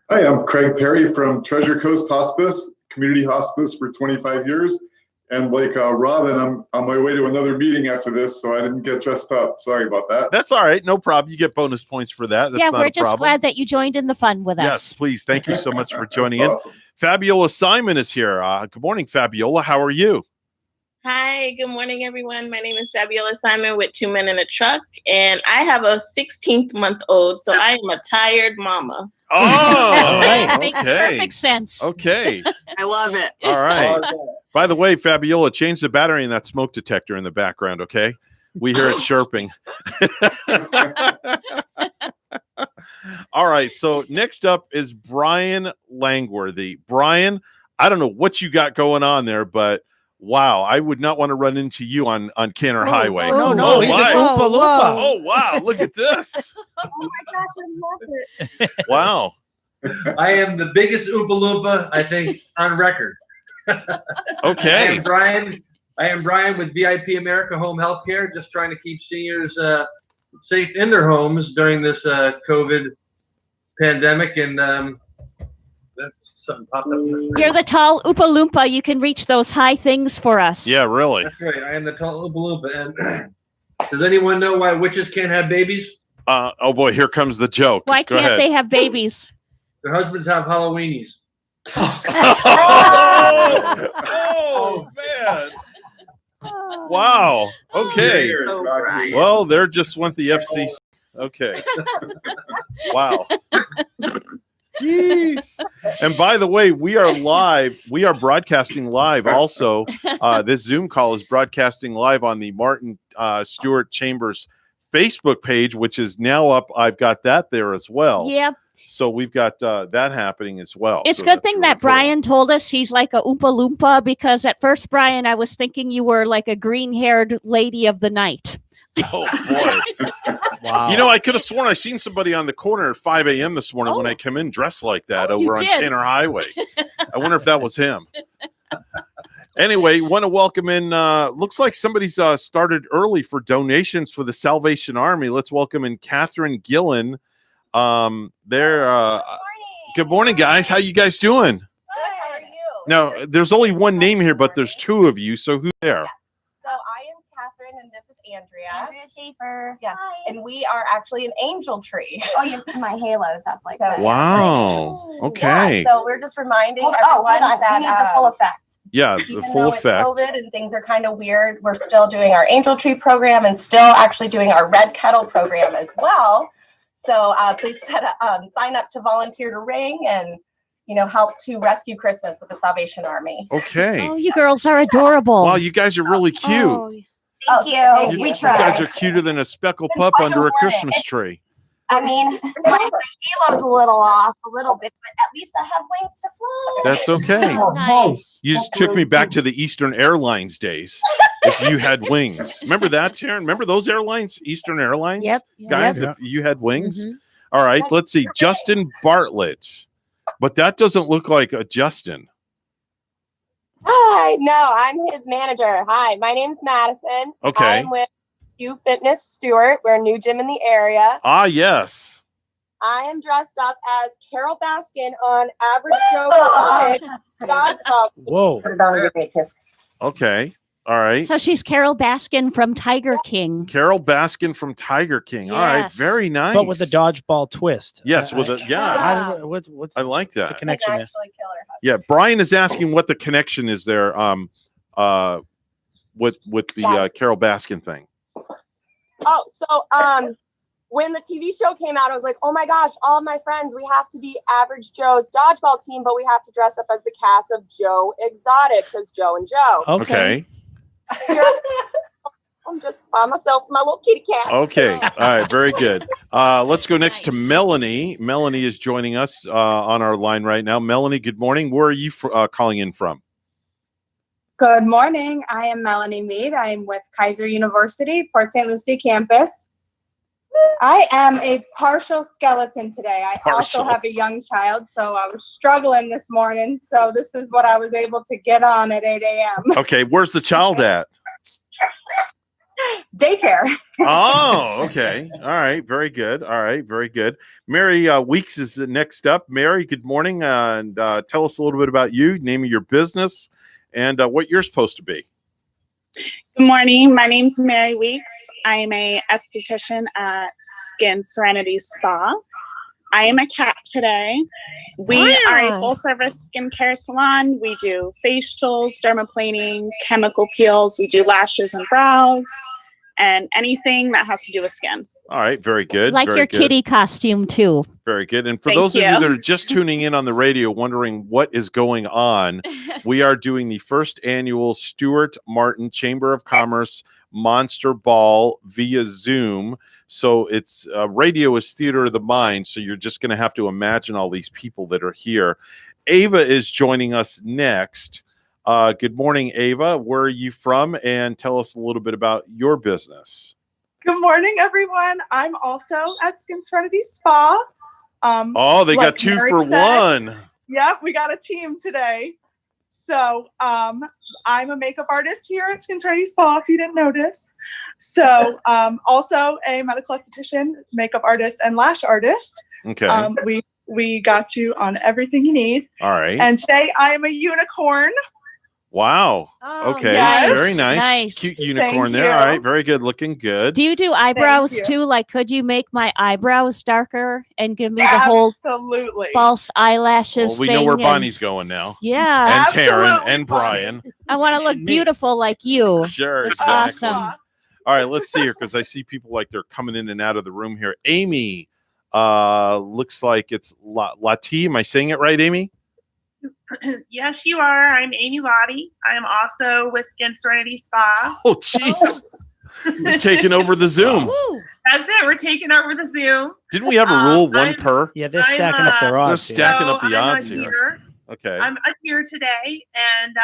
S18: Hi, I'm Craig Perry from Treasure Coast Hospice, community hospice for 25 years. And like Robin, I'm on my way to another meeting after this, so I didn't get dressed up. Sorry about that.
S2: That's all right. No problem. You get bonus points for that. That's
S5: yeah,
S2: not
S5: we're
S2: a
S5: just
S2: problem.
S5: glad that you joined in the fun with
S2: Yes,
S5: us.
S2: please. Thank you so much for joining
S18: That's
S2: in.
S18: awesome.
S2: Fabiola Simon is here. Good morning, Fabiola. How are you?
S19: Hi, good morning, everyone. My name is Fabiola Simon with 2 Men in a Truck, and I have a 16th-month-old, so I am a tired mama.
S2: Oh,
S5: That makes
S2: okay.
S5: perfect sense.
S2: Okay.
S19: I love it.
S2: All right. By the way, Fabiola, change the battery in that smoke detector in the background, okay? We hear it chirping. All right. So next up is Brian Langworthy. Brian, I don't know what you got going on there, but wow, I would not want to run into you on Canner Highway.
S11: No, he's
S2: my.
S11: an Oompa Loompa.
S2: Oh, wow. Look at this.
S15: Oh my gosh, I love it.
S2: Wow.
S26: I am the biggest Oompa Loompa, I think, on record.
S2: Okay.
S26: I am Brian with VIP America Home Healthcare, just trying to keep seniors safe in their homes during this COVID pandemic. And something popped up.
S5: You're the tall Oompa Loompa. You can reach those high things for us.
S2: Yeah, really.
S26: That's right. I am the tall Oompa Loompa. And does anyone know why witches can't have babies?
S2: Oh, boy, here comes the joke.
S5: Why
S2: Go
S5: can't
S2: ahead.
S5: they have babies?
S26: Their husbands have Halloweenies.
S2: Oh, man. Wow. Okay.
S16: Cheers, Roxy.
S2: Well, there just went the FCC. Okay. Wow. Jeez. And by the way, we are live. We are broadcasting live also. This Zoom call is broadcasting live on the Martin Stewart Chambers Facebook page, which is now up. I've got that there as well.
S5: Yep.
S2: So we've got that happening as well.
S5: It's
S2: So
S5: a good
S2: that's
S5: thing
S2: really
S5: that
S2: cool.
S5: Brian told us he's like a Oompa Loompa, because at first, Brian, I was thinking you were like a green-haired lady of the night.
S2: Oh boy!
S11: Wow.
S2: You know, I could have sworn I seen somebody on the corner at 5 a.m. this morning when I came in dressed like that over on
S5: did.
S2: Canner Highway. I wonder if that was him. Anyway, want to welcome in. Looks like somebody's started early for donations for the Salvation Army. Let's welcome in Catherine Gillen. Good morning, guys. How you guys doing?
S3: Good. How are you?
S2: Now, there's only one name here, but there's two of you. So who's there?
S3: So I am Catherine, and this is Andrea.
S4: Andrea Schaefer.
S3: Yes,
S4: Hi.
S3: and we are actually an angel tree.
S4: Oh, you my halo's up like that.
S2: Wow. Okay.
S3: Yeah, so we're just reminding
S4: Hold
S3: everyone
S4: on.
S3: that
S4: We need the full effect.
S2: Yeah, the
S3: even
S2: full
S3: though
S2: effect.
S3: it's COVID and things are kind of weird, we're still doing our angel tree program and still actually doing our red kettle program as well. So please sign up to volunteer to ring and help to rescue Christmas with the Salvation Army.
S2: Okay.
S5: Oh, you girls are adorable.
S2: Wow, you guys are really cute.
S5: Oh,
S3: Thank you.
S2: You
S3: We
S2: guys
S3: try.
S2: are cuter than a speckled pup under a Christmas tree.
S3: I mean, my halo's a little off, a little bit, but at least I have wings to fly.
S2: That's okay.
S5: Nice.
S2: You just took me back to the Eastern Airlines days. If you had wings, remember that, Taryn? Remember those airlines, Eastern Airlines?
S5: Yep.
S2: Guys,
S11: Yep.
S2: if you had wings.
S5: Mhm.
S2: All right, let's see. Justin Bartlett, but that doesn't look like a Justin.
S3: Hi, no, I'm his manager. Hi, my name's Madison.
S2: Okay.
S3: I'm with U Fitness Stewart. We're a new gym in the area.
S2: Ah, yes.
S3: I am dressed up as Carol Baskin on Average Joe Robotics dodgeball.
S11: Whoa.
S3: Put it on and give me a kiss.
S2: Okay. All right.
S5: So she's Carol Baskin from Tiger King.
S2: Carol Baskin from Tiger King. All right.
S5: Yes.
S2: Very nice.
S11: But with the dodgeball twist.
S2: Yes, with a
S11: How
S2: yeah.
S11: did- what's
S2: I like
S11: the
S2: that.
S11: connection is?
S2: Yeah, Brian is asking what the connection is there with the Carol Baskin thing.
S3: Oh, so when the TV show came out, I was like, oh my gosh, all of my friends, we have to be Average Joe's dodgeball team, but we have to dress up as the cast of Joe Exotic because Joe and Joe.
S2: Okay.
S3: I'm just by myself, my little kitty cat.
S2: Okay. All right. Very good. Let's go next to Melanie. Melanie is joining us on our line right now. Melanie, good morning. Where are you calling in from?
S24: Good morning. I am Melanie Mead. I'm with Kaiser University, Port St. Lucie campus. I am a partial skeleton today. I also
S2: Partial.
S24: have a young child, so I was struggling this morning. So this is what I was able to get on at 8 a.m.
S2: Okay. Where's the child at?
S24: Daycare.
S2: Oh, okay. All right. Very good. All right. Very good. Mary Weeks is next up. Mary, good morning. And tell us a little bit about you, name of your business, and what you're supposed to be.
S7: Good morning. My name's Mary Weeks. I am a esthetician at Skin Serenity Spa. I am a cat today. We are a full service skincare salon. We do facials, dermaplaning, chemical peels. We do lashes and brows and anything that has to do with skin.
S2: All right. Very good.
S5: Like
S2: very
S5: your
S2: good.
S5: kitty costume, too.
S2: Very good. And for
S7: Thank
S2: those of you
S7: you.
S2: that are just tuning in on the radio, wondering what is going on, we are doing the first annual Stuart Martin Chamber of Commerce Monster Ball via Zoom. So it's radio is theater of the mind. So you're just going to have to imagine all these people that are here. Ava is joining us next. Good morning, Ava. Where are you from? And tell us a little bit about your business.
S24: Good morning, everyone. I'm also at Skin Serenity Spa.
S2: Oh, they got
S24: like
S2: two
S24: Mary
S2: for
S24: said,
S2: one.
S24: Yep, we got a team today. So I'm a makeup artist here at Skin Serenity Spa, if you didn't notice. So also a medical esthetician, makeup artist, and lash artist.
S2: Okay.
S24: We got you on everything you need.
S2: All right.
S24: And today I am a unicorn.
S2: Wow.
S5: Oh,
S2: Okay.
S24: yes.
S2: Very nice.
S5: Nice.
S2: Cute unicorn
S24: Thank
S2: there.
S24: you.
S2: All right. Very good. Looking good.
S5: Do you do eyebrows,
S24: you.
S5: too? Like, could you make my eyebrows darker and give me the whole
S24: Absolutely.
S5: false eyelashes
S2: Well, we know
S5: thing
S2: where
S5: and-
S2: Bonnie's going now.
S5: Yeah.
S2: And Taryn
S24: Absolutely,
S2: and Brian.
S5: I want to look beautiful like you.
S2: Sure.
S5: That's
S2: Exactly.
S5: awesome.
S2: All right. Let's see here because I see people like they're coming in and out of the room here. Amy looks like it's Lati. Am I saying it right, Amy?
S7: Yes, you are. I'm Amy Lottie. I am also with Skin Serenity Spa.
S2: Oh, jeez. You're taking over the Zoom.
S5: Woo.
S7: That's it. We're taking over the Zoom.
S2: Didn't we have a rule one per?
S11: Yeah, they're stacking up their
S2: They're
S11: odds. here.
S2: stacking up the
S7: I'm
S2: odds here. Okay.
S7: I'm here today, and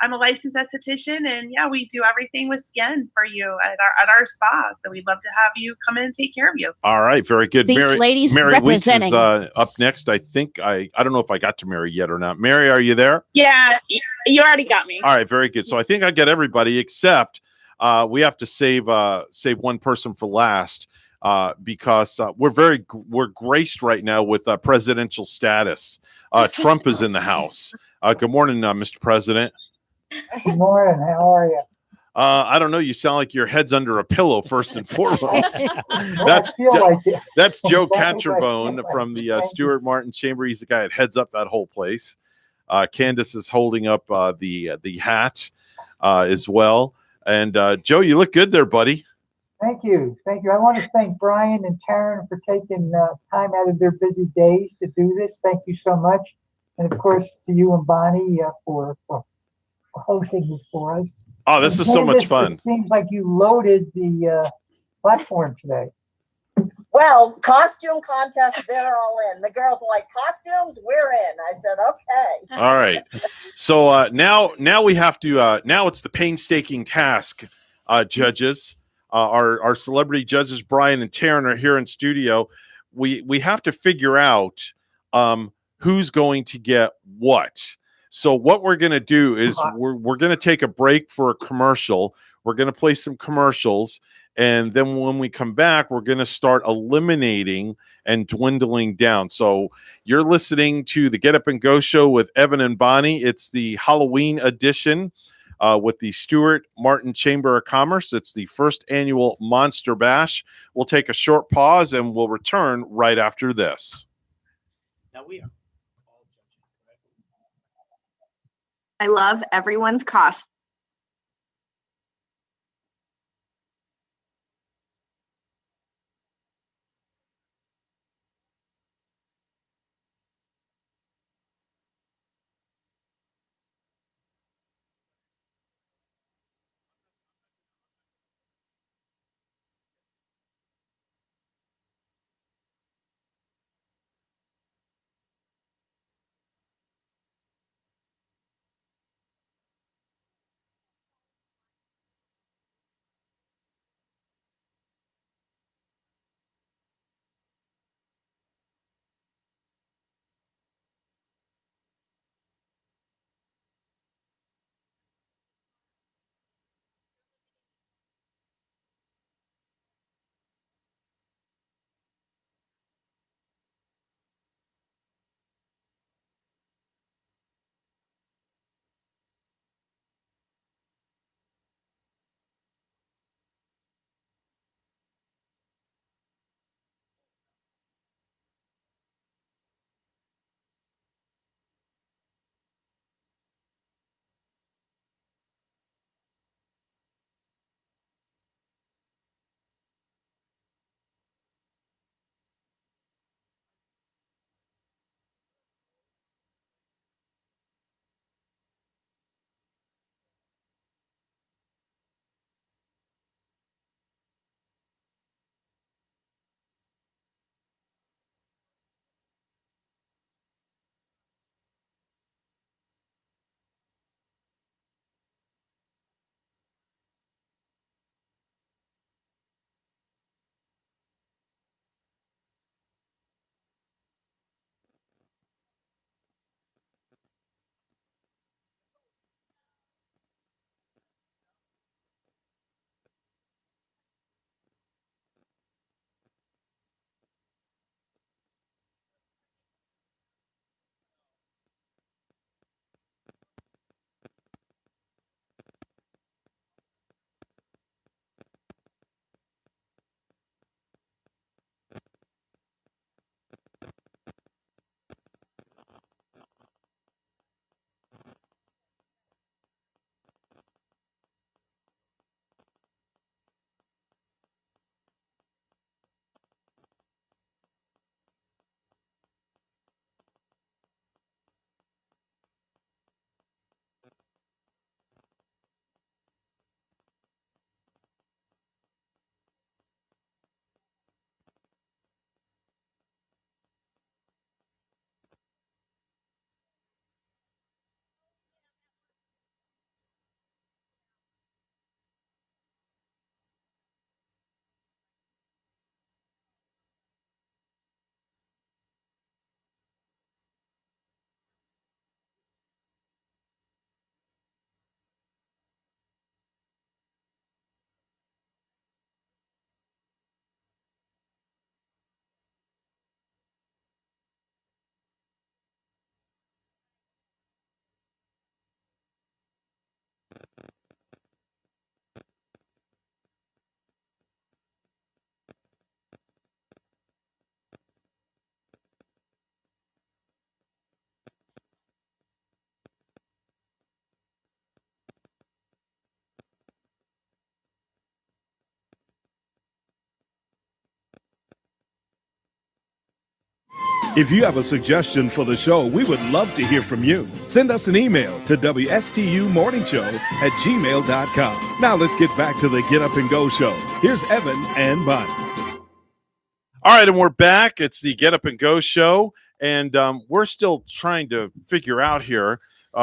S6: I'm a licensed esthetician, and yeah, we do everything with skin for you at our spa. So we'd love to have you come in and take care of you.
S2: All right, very good.
S5: These ladies
S2: Mary Weeks is
S5: representing.
S2: up next. I think I don't know if I got to Mary yet or not. Mary, are you there?
S7: Yeah, you already got me.
S2: All right, very good. So I think I got everybody except we have to save one person for last because we're graced right now with presidential status. Trump is in the house. Good morning, Mr. President.
S9: Good morning. How are you?
S2: I don't know. You sound like your head's under a pillow first and foremost. That's
S9: That's
S2: Joe Catcherbone from the Stuart Martin Chamber. He's the guy that heads up that whole place. Candace is holding up the hat as well. And Joe, you look good there, buddy.
S9: Thank you. Thank you. I want to thank Brian and Taryn for taking time out of their busy days to do this. Thank you so much. And of course, to you and Bonnie for hosting this for us.
S2: Oh, this
S9: and
S2: is so much
S9: Candace,
S2: fun.
S9: It seems like you loaded the platform today.
S13: Well, costume contest, they're all in. The girls are like, costumes, we're in. I said, okay.
S2: All right. So now we have to now it's the painstaking task, judges. Our celebrity judges, Brian and Taryn, are here in studio. We have to figure out who's going to get what. So what we're going to do is we're going to take a break for a commercial. We're going to play some commercials. And then when we come back, we're going to start eliminating and dwindling down. So you're listening to the Get Up and Go show with Evan and Bonnie. It's the Halloween edition with the Stuart Martin Chamber of Commerce. It's the first annual Monster Bash. We'll take a short pause and we'll return right after this.
S11: Now we are.
S12: I love everyone's costume.
S8: If you have a suggestion for the show, we would love to hear from you. Send us an email to WSTUmorningshow@gmail.com. Now let's get back to the Get Up and Go show. Here's Evan and Bonnie.
S2: All right, and we're back. It's the Get Up and Go show, and we're still trying to figure out here.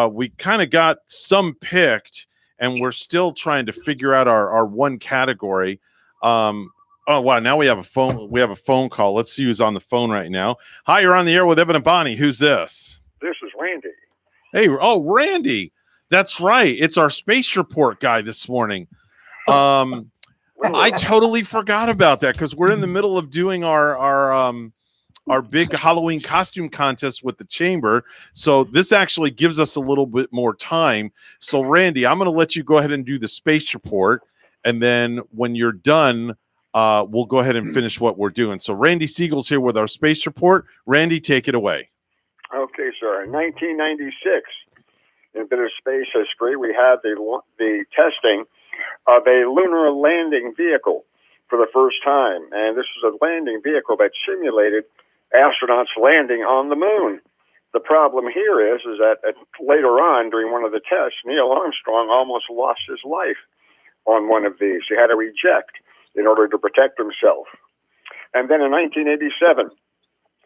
S2: We kind of got some picked, and we're still trying to figure out our one category. Oh wow! Now we have a phone. We have a phone call. Let's see who's on the phone right now. Hi, you're on the air with Evan and Bonnie. Who's this?
S10: This is Randy.
S2: Hey, oh Randy, that's right. It's our space report guy this morning. I totally forgot about that because we're in the middle of doing our big Halloween costume contest with the chamber. So this actually gives us a little bit more time. So Randy, I'm going to let you go ahead and do the space report, and then when you're done, we'll go ahead and finish what we're doing. So Randy Siegel's here with our space report. Randy, take it away.
S10: Okay, sir. In 1996, in a bit of space history, we had the testing of a lunar landing vehicle for the first time. And this was a landing vehicle that simulated astronauts landing on the moon. The problem here is that later on, during one of the tests, Neil Armstrong almost lost his life on one of these. He had to eject in order to protect himself. And then in 1987,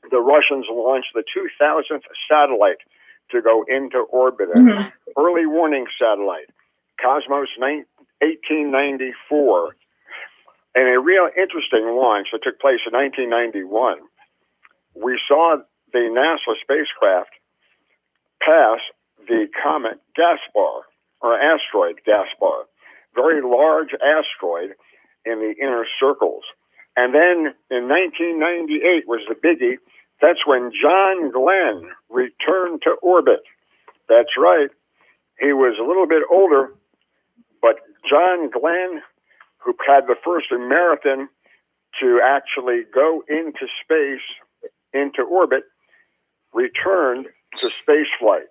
S10: the Russians launched the 2000th satellite to go into orbit, an early warning satellite, Cosmos 1894. And a real interesting launch that took place in 1991. We saw the NASA spacecraft pass the comet Gaspar, or asteroid Gaspar, very large asteroid in the inner circles. And then in 1998 was the biggie. That's when John Glenn returned to orbit. That's right. He was a little bit older, but John Glenn, who had the first American to actually go into space, into orbit, returned to space flight.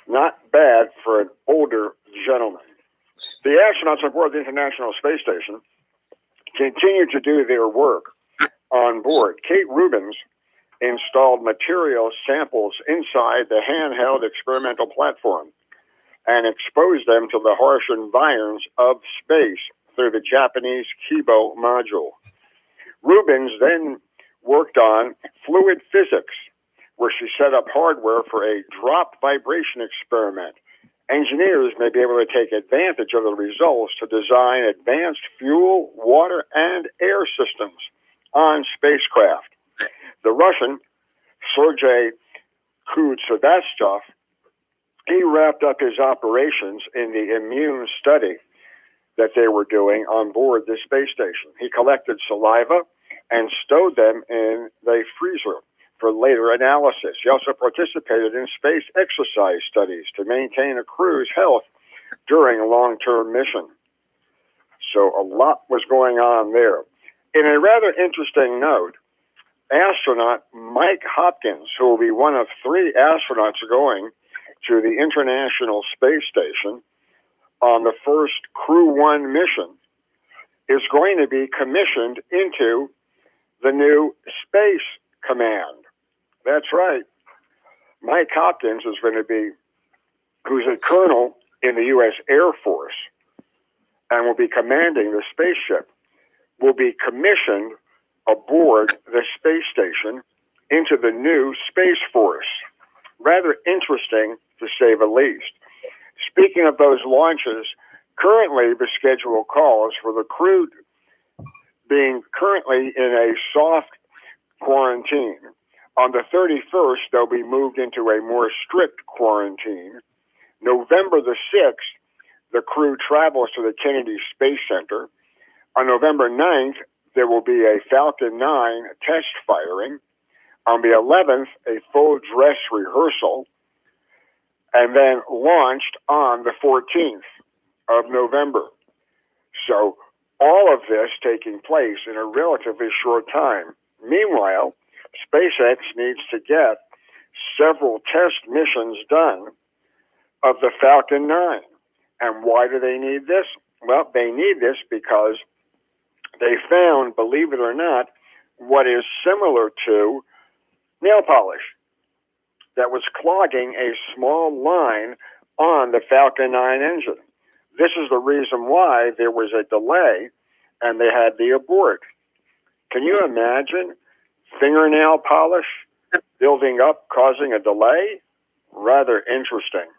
S10: Not bad for an older gentleman. The astronauts on board the International Space Station continue to do their work on board. Kate Rubins installed material samples inside the handheld experimental platform and exposed them to the harsh environs of space through the Japanese Kibo module. Rubins then worked on fluid physics, where she set up hardware for a drop vibration experiment. Engineers may be able to take advantage of the results to design advanced fuel, water, and air systems on spacecraft. The Russian, Sergei Kuznetsov, he wrapped up his operations in the immune study that they were doing on board the space station. He collected saliva and stowed them in the freezer for later analysis. He also participated in space exercise studies to maintain a crew's health during a long-term mission. So a lot was going on there. In a rather interesting note, astronaut Mike Hopkins, who will be one of 3 astronauts going to the International Space Station on the first Crew 1 mission, is going to be commissioned into the new Space Command. That's right. Mike Hopkins is going to be, who's a colonel in the U.S. Air Force and will be commanding the spaceship, will be commissioned aboard the space station into the new Space Force. Rather interesting, to say the least. Speaking of those launches, currently the schedule calls for the crew being currently in a soft quarantine. On the 31st, they'll be moved into a more strict quarantine. November the 6th, the crew travels to the Kennedy Space Center. On November 9th, there will be a Falcon 9 test firing. On the 11th, a full dress rehearsal, and then launched on the 14th of November. So all of this taking place in a relatively short time. Meanwhile, SpaceX needs to get several test missions done of the Falcon 9. And why do they need this? Well, they need this because they found, believe it or not, what is similar to nail polish that was clogging a small line on the Falcon 9 engine. This is the reason why there was a delay and they had the abort. Can you imagine fingernail polish building up, causing a delay? Rather interesting.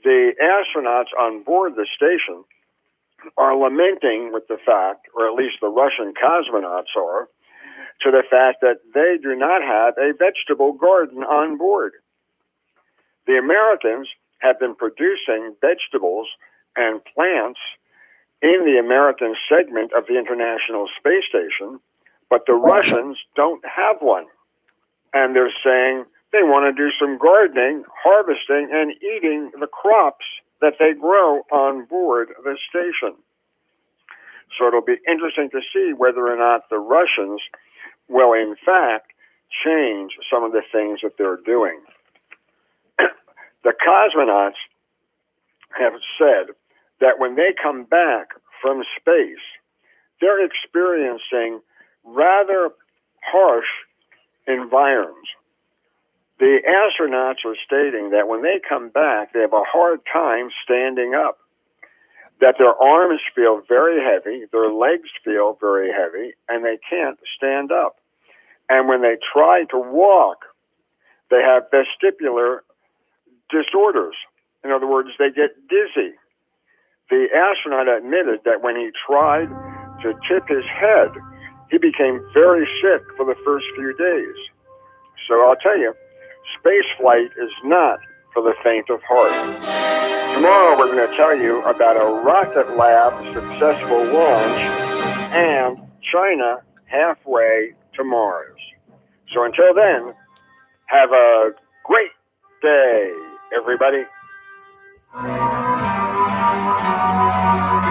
S10: The astronauts on board the station are lamenting with the fact, or at least the Russian cosmonauts are, to the fact that they do not have a vegetable garden on board. The Americans have been producing vegetables and plants in the American segment of the International Space Station, but the Russians don't have one. And they're saying they want to do some gardening, harvesting, and eating the crops that they grow on board the station. So it'll be interesting to see whether or not the Russians will, in fact, change some of the things that they're doing. The cosmonauts have said that when they come back from space, they're experiencing rather harsh environs. The astronauts are stating that when they come back, they have a hard time standing up, that their arms feel very heavy, their legs feel very heavy, and they can't stand up. And when they try to walk, they have vestibular disorders. In other words, they get dizzy. The astronaut admitted that when he tried to tip his head, he became very sick for the first few days. So I'll tell you, space flight is not for the faint of heart. Tomorrow we're going to tell you about a Rocket Lab successful launch and China halfway to Mars. So until then, have a great day, everybody.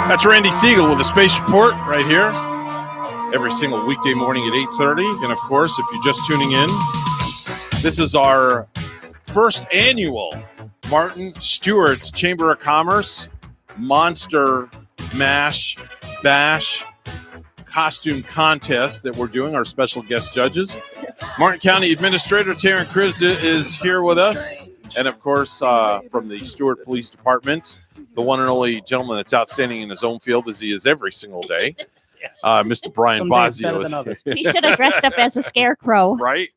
S2: That's Randy Siegel with the Space Report right here. Every single weekday morning at 8:30. And of course, if you're just tuning in, this is our first annual Martin Stewart Chamber of Commerce Monster Mash Bash costume contest that we're doing. Our special guest judges. Martin County Administrator Taryn Krizda is here with us. And of course, from the Stewart Police Department, the one and only gentleman that's outstanding in his own field as he is every single day. Mr. Brian Bosio is here.
S5: He should have dressed up as a scarecrow.
S2: Right?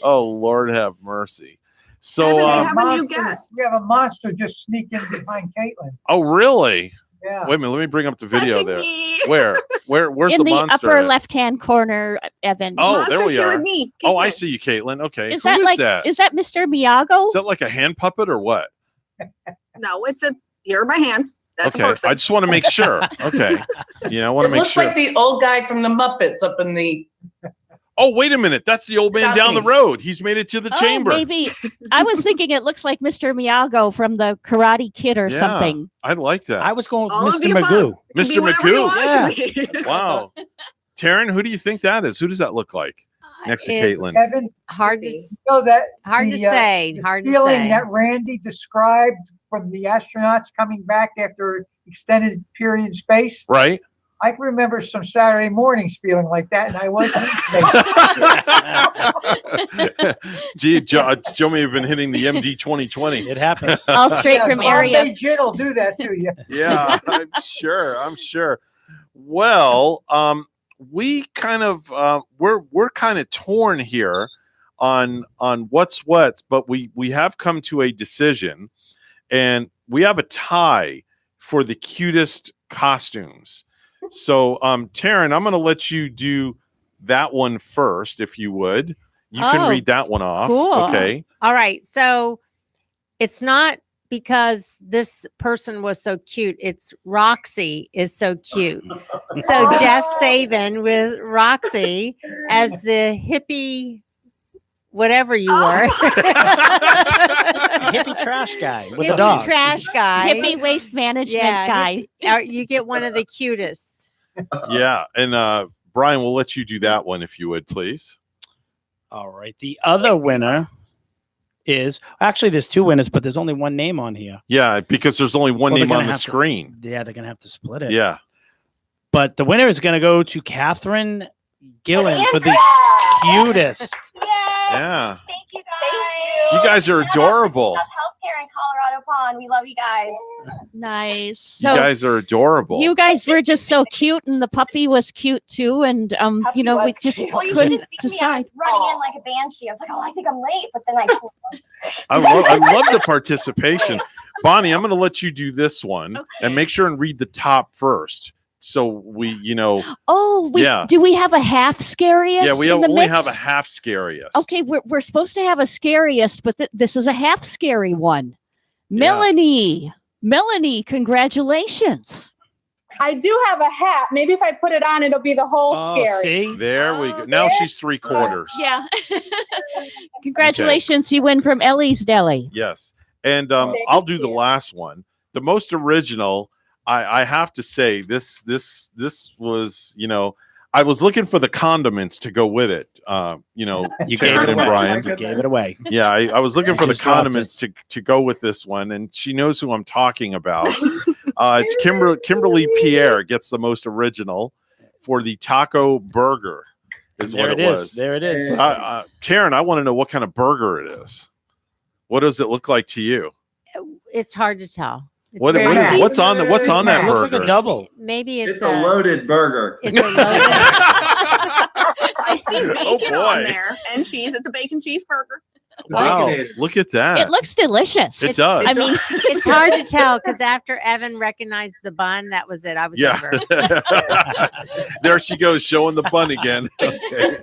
S2: Oh, Lord have mercy. So,
S9: we have a new guest. We have a monster just sneaking behind Caitlin.
S2: Oh, really?
S9: Yeah.
S2: Wait a minute. Let me bring up the video there. Where's
S5: In
S2: the
S5: the
S2: monster?
S5: upper
S2: at?
S5: left-hand corner, Evan.
S2: Oh, there we are. Oh, I see you, Caitlin. Okay.
S5: Is
S2: Who
S5: that
S2: is
S5: like?
S2: that?
S5: Is that Mr. Miyago?
S2: Is that like a hand puppet or what?
S12: No, here are my hands. That's
S2: Okay. I just want to make sure. Okay. I want to make
S14: looks
S2: sure.
S14: like the old guy from the Muppets up in the.
S2: Oh, wait a minute. That's the old man down the road. He's made it to the chamber.
S5: Maybe. I was thinking it looks like Mr. Miyago from the Karate Kid or
S2: Yeah,
S5: something.
S2: I like that.
S11: I was going with
S12: All of
S11: Mr.
S12: the above.
S11: Magoo.
S12: It can be
S2: Mr.
S12: whatever you
S2: Magoo.
S12: want it to be.
S2: Wow. Taryn, who do you think that is? Who does that look like next to
S21: It's-
S2: Caitlin?
S9: Kevin,
S21: Hard to hard to
S9: the,
S21: say. Hard to
S9: feeling
S21: say.
S9: that Randy described from the astronauts coming back after extended period in space.
S2: Right?
S9: I can remember some Saturday mornings feeling like that, and I wasn't in space.
S2: Gee, Joe may have been hitting the MD 2020.
S11: It happens.
S5: All straight from area.
S9: Bombay Gin will do that to you.
S2: Yeah, I'm sure. Well, we kind of we're kind of torn here on what's what, but we have come to a decision, and we have a tie for the cutest costumes. So, Taryn, I'm going to let you do that one first, if you would. You can
S21: Oh,
S2: read that one off.
S21: Cool.
S2: Okay.
S21: All right. So it's not because this person was so cute. It's Roxy is so cute. So Jeff Saban with Roxy as the hippie, whatever you were.
S11: Hippie trash guy with a
S21: Hippie
S11: dog.
S21: trash guy.
S5: Hippie waste management guy.
S21: You get one of the cutest.
S2: Yeah. And Brian, we'll let you do that one, if you would, please.
S11: All right. The other winner is actually there's two winners, but there's only one name on here.
S2: Yeah, because there's only one
S11: Well, they're
S2: name on
S11: gonna
S2: the
S11: have to-
S2: screen.
S11: Yeah, they're gonna have to split it.
S2: Yeah.
S11: But the winner is gonna go to Catherine Gillen for the cutest.
S2: Yeah.
S4: Thank you guys.
S2: You guys are adorable.
S4: Healthcare in Colorado Pond. We love you guys.
S5: Nice.
S2: You guys are adorable.
S5: You guys were just so cute, and the puppy was cute too. And you know, we just
S4: Well, you should
S5: couldn't
S4: have seen me. I
S5: decide.
S4: was running in like a banshee. I was like, oh, I think I'm late, but then
S2: I love the participation. Bonnie, I'm going to let you do this one and make sure and read the top first. So we,
S5: Oh,
S2: yeah.
S5: Do we have a half scariest?
S2: Yeah, we
S5: in the
S2: only
S5: mix?
S2: have a half scariest.
S5: Okay, we're supposed to have a scariest, but this is a half scary one. Melanie, congratulations.
S1: I do have a hat. Maybe if I put it on, it'll be the whole scary.
S2: See? There we go. Now she's 3/4.
S5: Yeah. Congratulations. You win from Ellie's Deli.
S2: Yes. And I'll do the last one. The most original, I have to say, this was, I was looking for the condiments to go with it.
S11: You
S2: Taylor
S11: gave it
S2: and
S11: away.
S2: Brian.
S11: You gave it away.
S2: Yeah, I was looking for the
S11: Just dropped
S2: condiments to go with this one, and she knows who I'm talking about. It's Kimberly Pierre gets the most original for the taco burger. Is
S11: There
S2: what
S11: it
S2: it
S11: is.
S2: was.
S11: There it is.
S2: Taryn, I want to know what kind of burger it is. What does it look like to you?
S21: It's hard to tell. It's
S2: What's
S21: very hard.
S2: on that
S11: It looks
S2: burger?
S11: like a double.
S21: Maybe
S16: It's a loaded burger.
S21: It's a loaded.
S12: I see bacon
S2: Oh, boy.
S12: on there and cheese. It's a bacon cheeseburger.
S2: Wow, look at that.
S5: It looks delicious.
S2: It does.
S5: I mean,
S21: It's hard to tell because after Evan recognized the bun, that was it. I was
S2: Yeah.
S21: over.
S2: There she goes, showing the bun again. Okay.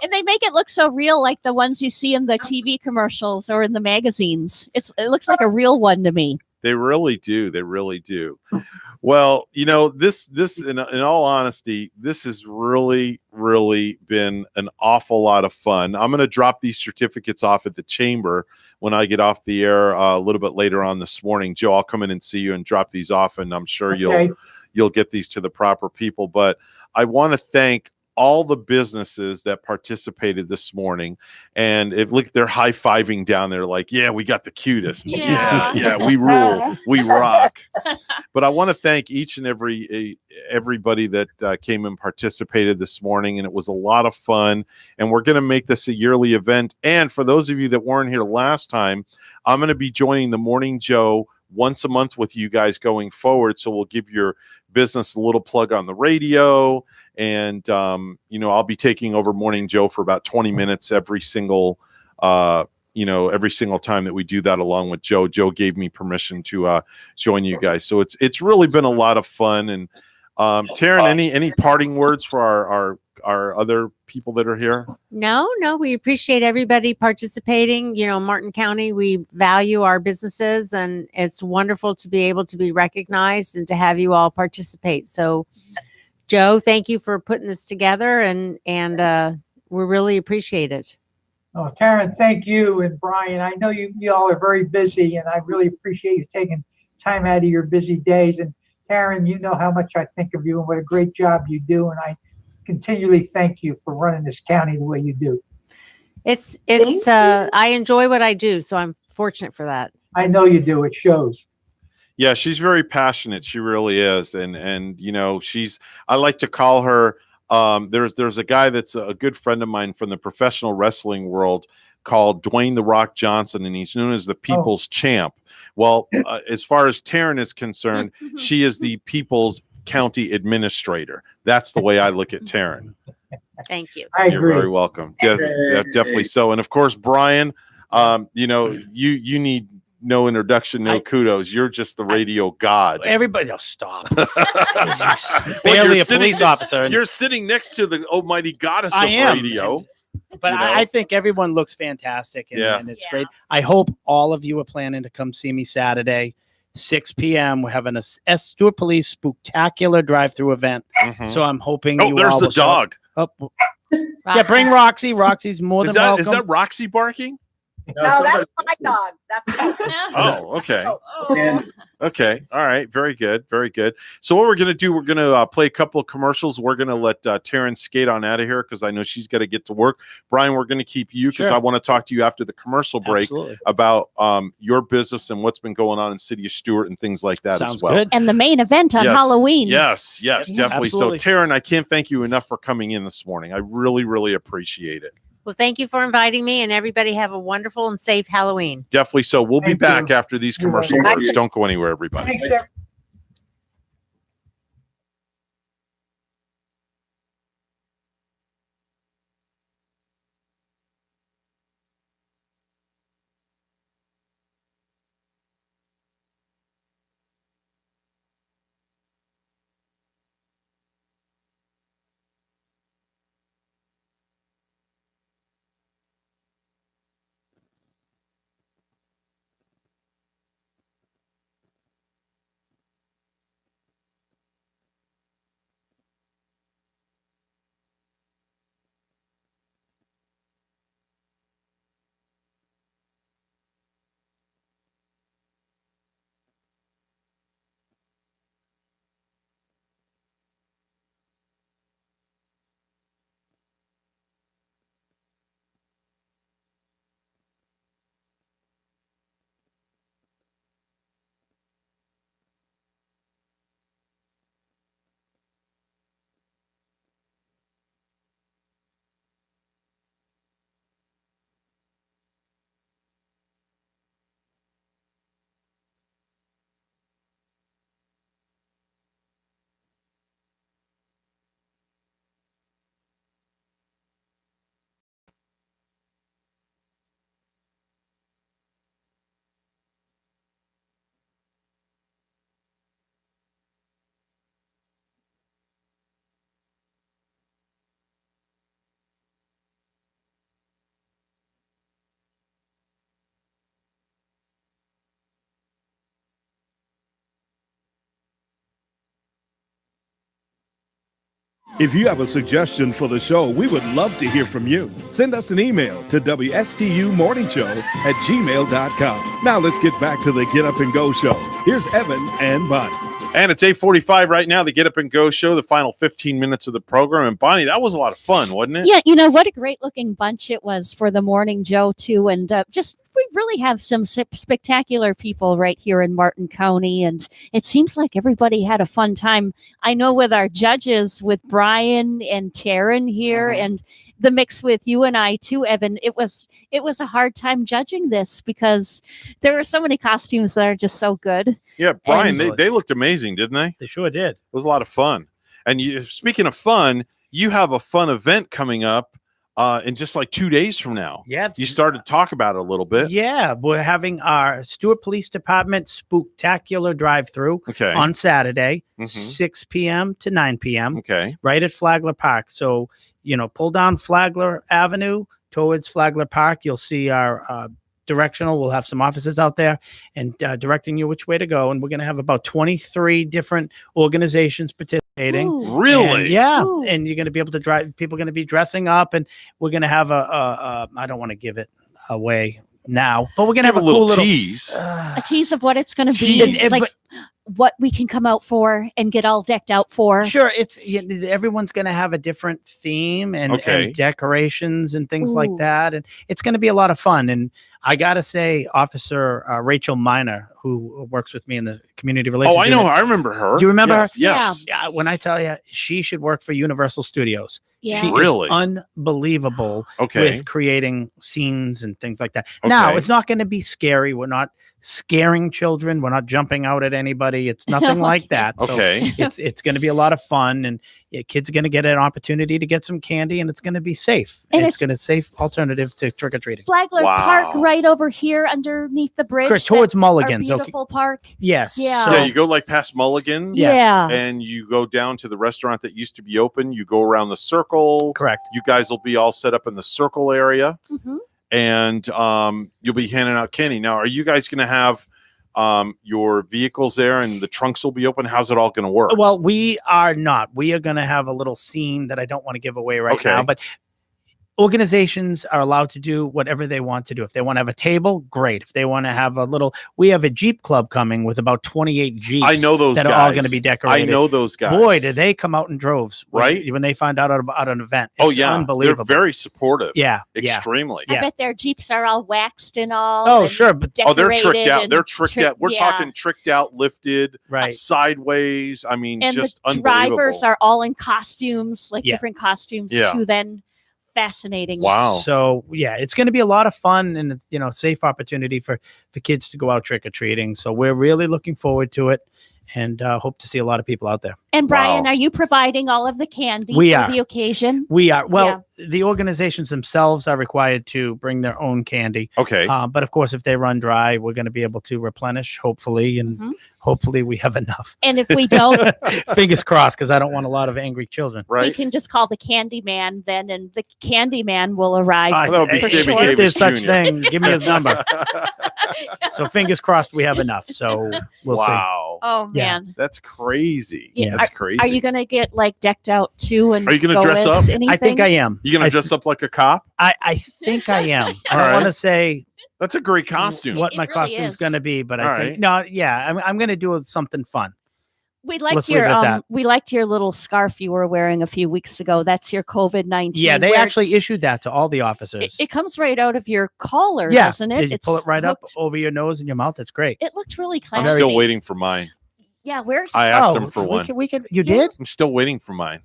S5: and they make it look so real, like the ones you see in the TV commercials or in the magazines. It looks like a real one to me.
S2: They really do. They really do. Well, this in all honesty, this has really, really been an awful lot of fun. I'm going to drop these certificates off at the chamber when I get off the air a little bit later on this morning. Joe, I'll come in and see you and drop these off, and I'm sure you'll get these to the proper people. But I want to thank all the businesses that participated this morning, and they're high-fiving down there like, yeah, we got the cutest. Yeah, we rule, we rock. But I want to thank each and everybody that came and participated this morning, and it was a lot of fun, and we're going to make this a yearly event. And for those of you that weren't here last time, I'm going to be joining the Morning Joe once a month with you guys going forward. So we'll give your business a little plug on the radio, and I'll be taking over Morning Joe for about 20 minutes every single time that we do that, along with Joe. Joe gave me permission to join you guys, so it's really been a lot of fun. And Taryn, any parting words for our other people that are here?
S21: No, we appreciate everybody participating. Martin County, we value our businesses, and it's wonderful to be able to be recognized and to have you all participate. So, Joe, thank you for putting this together, and we really appreciate it.
S9: Oh, Taryn, thank you. And Brian, I know you all are very busy, and I really appreciate you taking time out of your busy days. And Taryn, you know how much I think of you and what a great job you do. And I continually thank you for running this county the way you do.
S21: I enjoy what I do, so I'm fortunate for that.
S9: I know you do. It shows.
S2: Yeah, she's very passionate. She really is. And I like to call her, there's a guy that's a good friend of mine from the professional wrestling world called Dwayne The Rock Johnson, and he's known as the People's Champ. Well, as far as Taryn is concerned, she is the People's County Administrator. That's the way I look at Taryn.
S21: Thank you.
S2: You're very welcome. Definitely so. And of course, Brian, you need no introduction, no kudos. You're just the radio god.
S11: Everybody, stop.
S2: Well,
S11: Barely
S2: you're
S11: a police officer.
S2: You're sitting next to the almighty goddess
S11: I
S2: of
S11: am.
S2: radio.
S11: But I think everyone looks fantastic, and it's great. I hope all of you are planning to come see me Saturday, 6 p.m. We're having a Stewart Police Spooktacular drive-through event. So I'm hoping you
S2: there's
S11: all
S2: the
S11: will show
S2: dog.
S11: up. Yeah, bring Roxy. Roxy's more than welcome.
S2: Is that Roxy barking?
S13: No, that's my dog. That's
S2: Oh, okay.
S16: And
S2: Okay. All right. Very good. Very good. So what we're going to do, we're going to play a couple of commercials. We're going to let Taryn skate on out of here because I know she's got to get to work. Brian, we're going to keep you because
S11: Sure.
S2: I want to talk to you after the commercial break
S11: Absolutely.
S2: about your business and what's been going on in City of Stuart and things like that
S11: Sounds
S2: as well.
S11: good.
S5: And the main event on Halloween.
S2: Yes,
S11: Yeah,
S2: definitely.
S11: absolutely.
S2: So Taryn, I can't thank you enough for coming in this morning. I really, really appreciate it.
S21: Well, thank you for inviting me, and everybody have a wonderful and safe Halloween.
S2: Definitely so. We'll be back after these commercial
S21: welcome.
S2: breaks. Don't go anywhere, everybody.
S9: Thanks, Jeff.
S8: If you have a suggestion for the show, we would love to hear from you. Send us an email to WSTUmorningshow@gmail.com. Now let's get back to the Get Up and Go show. Here's Evan and Bonnie.
S2: And it's 8:45 right now, the Get Up and Go show, the final 15 minutes of the program. And Bonnie, that was a lot of fun, wasn't it?
S5: Yeah, you know, what a great looking bunch it was for the morning, Joe, too. And we really have some spectacular people right here in Martin County. And it seems like everybody had a fun time. I know with our judges, with Brian and Taryn here, and the mix with you and I too, Evan, it was a hard time judging this because there are so many costumes that are just so good.
S2: Yeah, Brian,
S5: And-
S2: they looked amazing, didn't they?
S11: They sure did.
S2: It was a lot of fun. And speaking of fun, you have a fun event coming up in just like 2 days from now.
S11: Yeah.
S2: You started to talk about it a little bit.
S11: Yeah, we're having our Stewart Police Department Spooktacular drive-through
S2: Okay.
S11: on Saturday,
S2: Mhm.
S11: 6 p.m. to 9 p.m.
S2: Okay.
S11: right at Flagler Park. So, pull down Flagler Avenue towards Flagler Park. You'll see our directional. We'll have some officers out there and directing you which way to go. And we're going to have about 23 different organizations participating.
S5: Ooh.
S2: Really?
S11: And, yeah.
S5: Ooh.
S11: And you're going to be able to drive. People are going to be dressing up, and we're going to have I don't want to give it away now, but we're going to
S2: Give
S11: have
S2: a little
S11: cool
S2: tease.
S5: A tease of what it's going to be,
S11: Tease.
S5: like what we can come out for and get all decked out for.
S11: Sure, everyone's going to have a different theme and decorations and things like
S5: Ooh.
S11: that, and it's going to be a lot of fun. And I got to say, Officer Rachel Miner, who works with me in the community relations.
S2: Oh, I know.
S11: unit-
S2: I remember her.
S11: Do you remember
S2: Yes.
S11: her?
S2: Yes.
S11: Yeah. When I tell you, she should work for Universal Studios.
S5: Yeah.
S11: She
S2: Really?
S11: is unbelievable
S2: Okay.
S11: with creating scenes and things like that. Now,
S2: Okay.
S11: it's not going to be scary. We're not scaring children. We're not jumping out at anybody. It's nothing like that. So
S2: Okay.
S11: it's going to be a lot of fun, and kids are going to get an opportunity to get some candy, and it's going to be safe.
S5: And
S11: It's
S5: it's-
S11: going to safe alternative to trick or treating.
S5: Flagler Park right over here underneath the bridge.
S11: Correct, towards
S5: that-
S11: Mulligan's,
S5: our
S11: okay.
S5: beautiful park.
S11: Yes.
S5: Yeah.
S2: Yeah, you go like past Mulligan's.
S5: Yeah.
S2: And you go down to the restaurant that used to be open. You go around the circle.
S11: Correct.
S2: You guys will be all set up in the circle area.
S5: Mhm.
S2: And you'll be handing out candy. Now, are you guys going to have your vehicles there and the trunks will be open? How's it all going to work?
S11: Well, we are not. We are going to have a little scene that I don't want to give away right
S2: Okay.
S11: now, but organizations are allowed to do whatever they want to do. If they want to have a table, great. If they want to have we have a Jeep club coming with about 28 Jeeps.
S2: I know those
S11: that
S2: guys.
S11: are all going to be decorated.
S2: I know those guys.
S11: Boy, did they come out in droves,
S2: right?
S11: When they find out about an event.
S2: Oh
S11: It's
S2: yeah,
S11: unbelievable.
S2: They're very supportive.
S11: Yeah,
S2: extremely.
S5: I bet their Jeeps are all waxed and all.
S11: Oh,
S5: and
S11: sure, but
S2: they're tricked
S5: decorated
S2: out.
S5: and
S2: They're tricked out. We're talking tricked out, lifted,
S11: right,
S2: sideways. I mean,
S5: and
S2: just
S5: the
S2: unbelievable.
S5: drivers are all in costumes, like
S11: Yeah.
S5: different costumes
S2: Yeah.
S5: too. Then fascinating.
S11: So yeah, it's going to be a lot of fun and safe opportunity for kids to go out trick or treating. So we're really looking forward to it, and hope to see a lot of people out there.
S5: And Brian, are you providing all of the candy
S11: We
S5: for
S11: are.
S5: the occasion?
S11: We are. Well, the organizations themselves are required to bring their own candy.
S2: Okay.
S11: But of course, if they run dry, we're going to be able to replenish, hopefully, and hopefully we have enough.
S5: And if we don't,
S11: Fingers crossed, because I don't want a lot of angry children.
S5: we can just call the Candy Man then, and the Candy Man will arrive.
S11: That would be
S5: for
S11: Sammy
S5: sure.
S11: If there's such thing, give me his number. So fingers crossed we have enough. So we'll see.
S2: Wow.
S5: Oh
S11: Yeah.
S5: man.
S2: That's crazy.
S5: Yeah,
S2: That's
S5: are-
S2: crazy.
S5: Are you gonna get like decked out too? And
S2: Are you going
S5: go
S2: to dress
S5: as
S2: up?
S5: Anything?
S11: I think I am.
S2: You going to dress up like a cop?
S11: I think I am. I
S2: All
S11: don't want to
S2: right.
S11: say
S2: That's a great costume.
S11: what
S5: It
S11: my
S5: really
S11: costume's
S5: is.
S11: going to be, but
S2: All
S11: I think
S2: right.
S11: no, yeah, I'm going to do something fun.
S5: We liked
S11: Let's leave
S5: your
S11: it at that.
S5: we liked your little scarf you were wearing a few weeks ago. That's your COVID-19.
S11: Yeah, they
S5: where
S11: actually
S5: it's-
S11: issued that to all the officers.
S5: It comes right out of your collar,
S11: yeah,
S5: doesn't it?
S11: you pull it right up
S5: hooked-
S11: over your nose and your mouth. That's great.
S5: It looked really
S2: I'm
S5: classy.
S2: still waiting for mine.
S5: Yeah, where's
S2: I asked him for
S11: we
S2: one.
S11: you did?
S2: I'm still waiting for mine.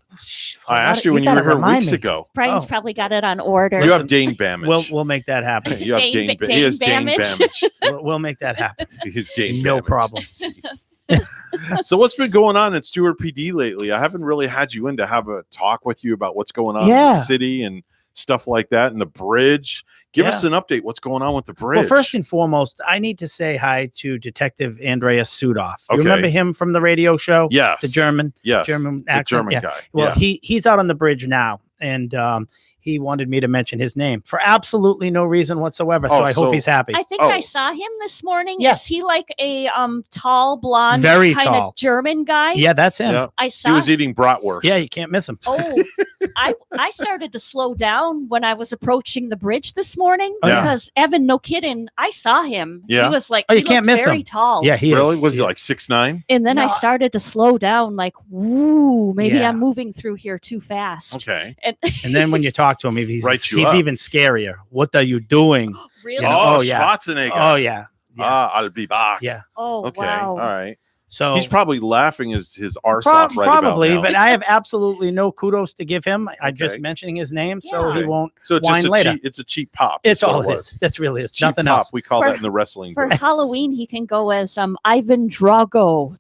S2: I
S11: gotta-
S2: asked you
S11: you
S2: when you were
S11: gotta
S2: here
S11: remind
S2: weeks
S11: me.
S2: ago.
S5: Brian's
S11: Oh.
S5: probably got it on order.
S2: You have Dane Bamage.
S11: We'll make that happen.
S2: You have
S5: Dane
S2: Dane.
S5: Ba-
S2: He has
S5: Dane
S2: Dane
S5: Bamage.
S2: Bamage.
S11: We'll make that happen.
S2: He's Dane
S11: No
S2: Bamage.
S11: problem.
S2: Jeez. So what's been going on at Stewart PD lately? I haven't really had you in to have a talk with you about what's going on in
S11: Yeah.
S2: the city and stuff like that, and the bridge. Give us an update. What's going on with the bridge?
S11: Well, first and foremost, I need to say hi to Detective Andreas Sudoff. You
S2: Okay.
S11: remember him from the radio show?
S2: Yes.
S11: The German.
S2: Yes.
S11: German
S2: The
S11: accent.
S2: German
S11: yeah.
S2: guy.
S11: Well,
S2: Yeah.
S11: he's out on the bridge now, and he wanted me to mention his name for absolutely no reason whatsoever. So
S2: Oh,
S11: I
S2: so-
S11: hope he's happy.
S5: I think I saw him this morning.
S11: Yeah.
S5: Is he like a tall, blonde,
S11: Very
S5: kind
S11: tall.
S5: of German guy?
S11: Yeah, that's him.
S2: Yeah.
S5: I
S2: He
S5: saw.
S2: was eating bratwurst.
S11: Yeah, you can't miss him.
S5: Oh, I started to slow down when I was approaching the bridge this morning
S2: Oh, yeah.
S5: because Evan, no kidding, I saw him.
S2: Yeah.
S5: He was like,
S11: Oh, you
S5: he
S11: can't
S5: looked
S11: miss
S5: very
S11: him.
S5: tall.
S11: Yeah, he
S2: Really?
S11: is.
S2: Was he like 6'9"?
S5: And then I
S11: No.
S5: started to slow down, like, woo, maybe
S11: Yeah.
S5: I'm moving through here too fast.
S2: Okay.
S5: And
S11: And then when you talk to him, he's
S2: Writes you
S11: he's
S2: up.
S11: even scarier. What are you doing?
S5: really?
S11: You know,
S2: Oh,
S11: oh, yeah.
S2: Schwarzenegger.
S11: Oh yeah.
S2: I'll be back.
S11: Yeah.
S5: Oh,
S2: Okay.
S5: wow.
S2: All right.
S11: So
S2: He's probably laughing his arse off right
S11: probably,
S2: about now.
S11: but I have absolutely no kudos to give him. I'm just
S2: Okay.
S11: mentioning his name, so
S2: Okay.
S11: he won't
S2: So it's
S11: whine
S2: just a
S11: later.
S2: cheap, it's a cheap pop.
S11: It's
S2: That's
S11: all
S2: what
S11: it
S2: was.
S11: is. That's really
S2: It's
S11: it.
S2: cheap
S11: Nothing
S2: pop.
S11: else.
S2: We call
S5: For-
S2: that in the wrestling.
S5: For
S2: business.
S5: Halloween, he can go as Ivan Drago.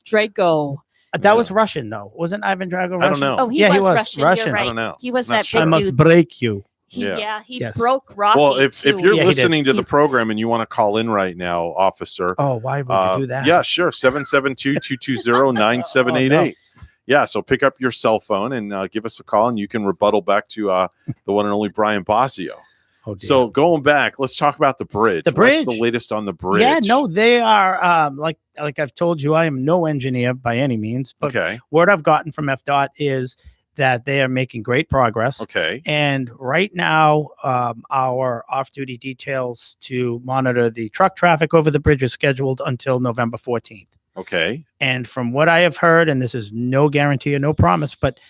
S11: That was Russian, though. Wasn't Ivan Drago Russian?
S2: I don't know.
S5: Oh, he
S11: Yeah,
S5: was
S11: he was
S5: Russian.
S11: Russian.
S5: You're right.
S2: I don't know.
S5: He was
S2: Not
S5: that
S2: sure.
S11: I
S5: big
S11: must
S5: dude.
S11: break you.
S5: He,
S2: Yeah.
S5: he
S11: Yes.
S5: broke Rocky.
S2: Well, if
S5: too.
S2: you're
S11: Yeah, he did.
S2: listening to the program and you want to call in right now, officer,
S11: Oh, why would you do that?
S2: yeah, sure. 772-220-9788. Yeah, so pick up your cell phone and give us a call, and you can rebuttal back to the one and only Brian Bossio.
S11: Oh, dear.
S2: So going back, let's talk about the bridge.
S11: The
S2: What's
S11: bridge?
S2: the latest on the bridge?
S11: Yeah, no, they are like I've told you, I am no engineer by any means, but
S2: Okay.
S11: word I've gotten from FDOT is that they are making great progress.
S2: Okay.
S11: And right now, our off-duty details to monitor the truck traffic over the bridge is scheduled until November 14th.
S2: Okay.
S11: And from what I have heard, and this is no guarantee or no promise, but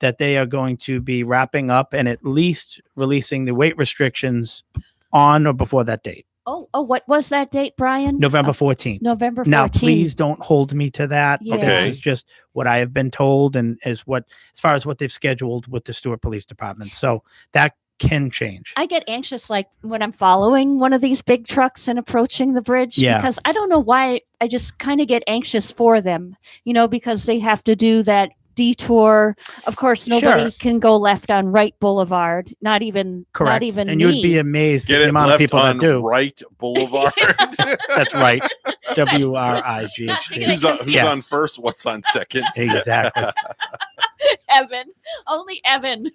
S11: that they are going to be wrapping up and at least releasing the weight restrictions on or before that date,
S5: Oh, what was that date, Brian?
S11: November 14th.
S5: November 14th.
S11: Now, please don't hold me to that.
S5: Yeah.
S2: Okay.
S11: It's just what I have been told and as far as what they've scheduled with the Stewart Police Department. So that can change.
S5: I get anxious like when I'm following one of these big trucks and approaching the bridge
S11: Yeah.
S5: because I don't know why I just kind of get anxious for them, because they have to do that detour. Of course, nobody
S11: Sure.
S5: can go left on Wright Boulevard. Not even
S11: Correct.
S5: Not even
S11: and
S5: me.
S11: you would be amazed
S2: Get
S11: at the
S2: it
S11: amount of
S2: left
S11: people
S2: on
S11: that do.
S2: Wright Boulevard.
S11: That's right. WRIGHT.
S2: Who's on
S11: Yes.
S2: first? What's on second?
S11: Exactly.
S5: Evan. Only Evan.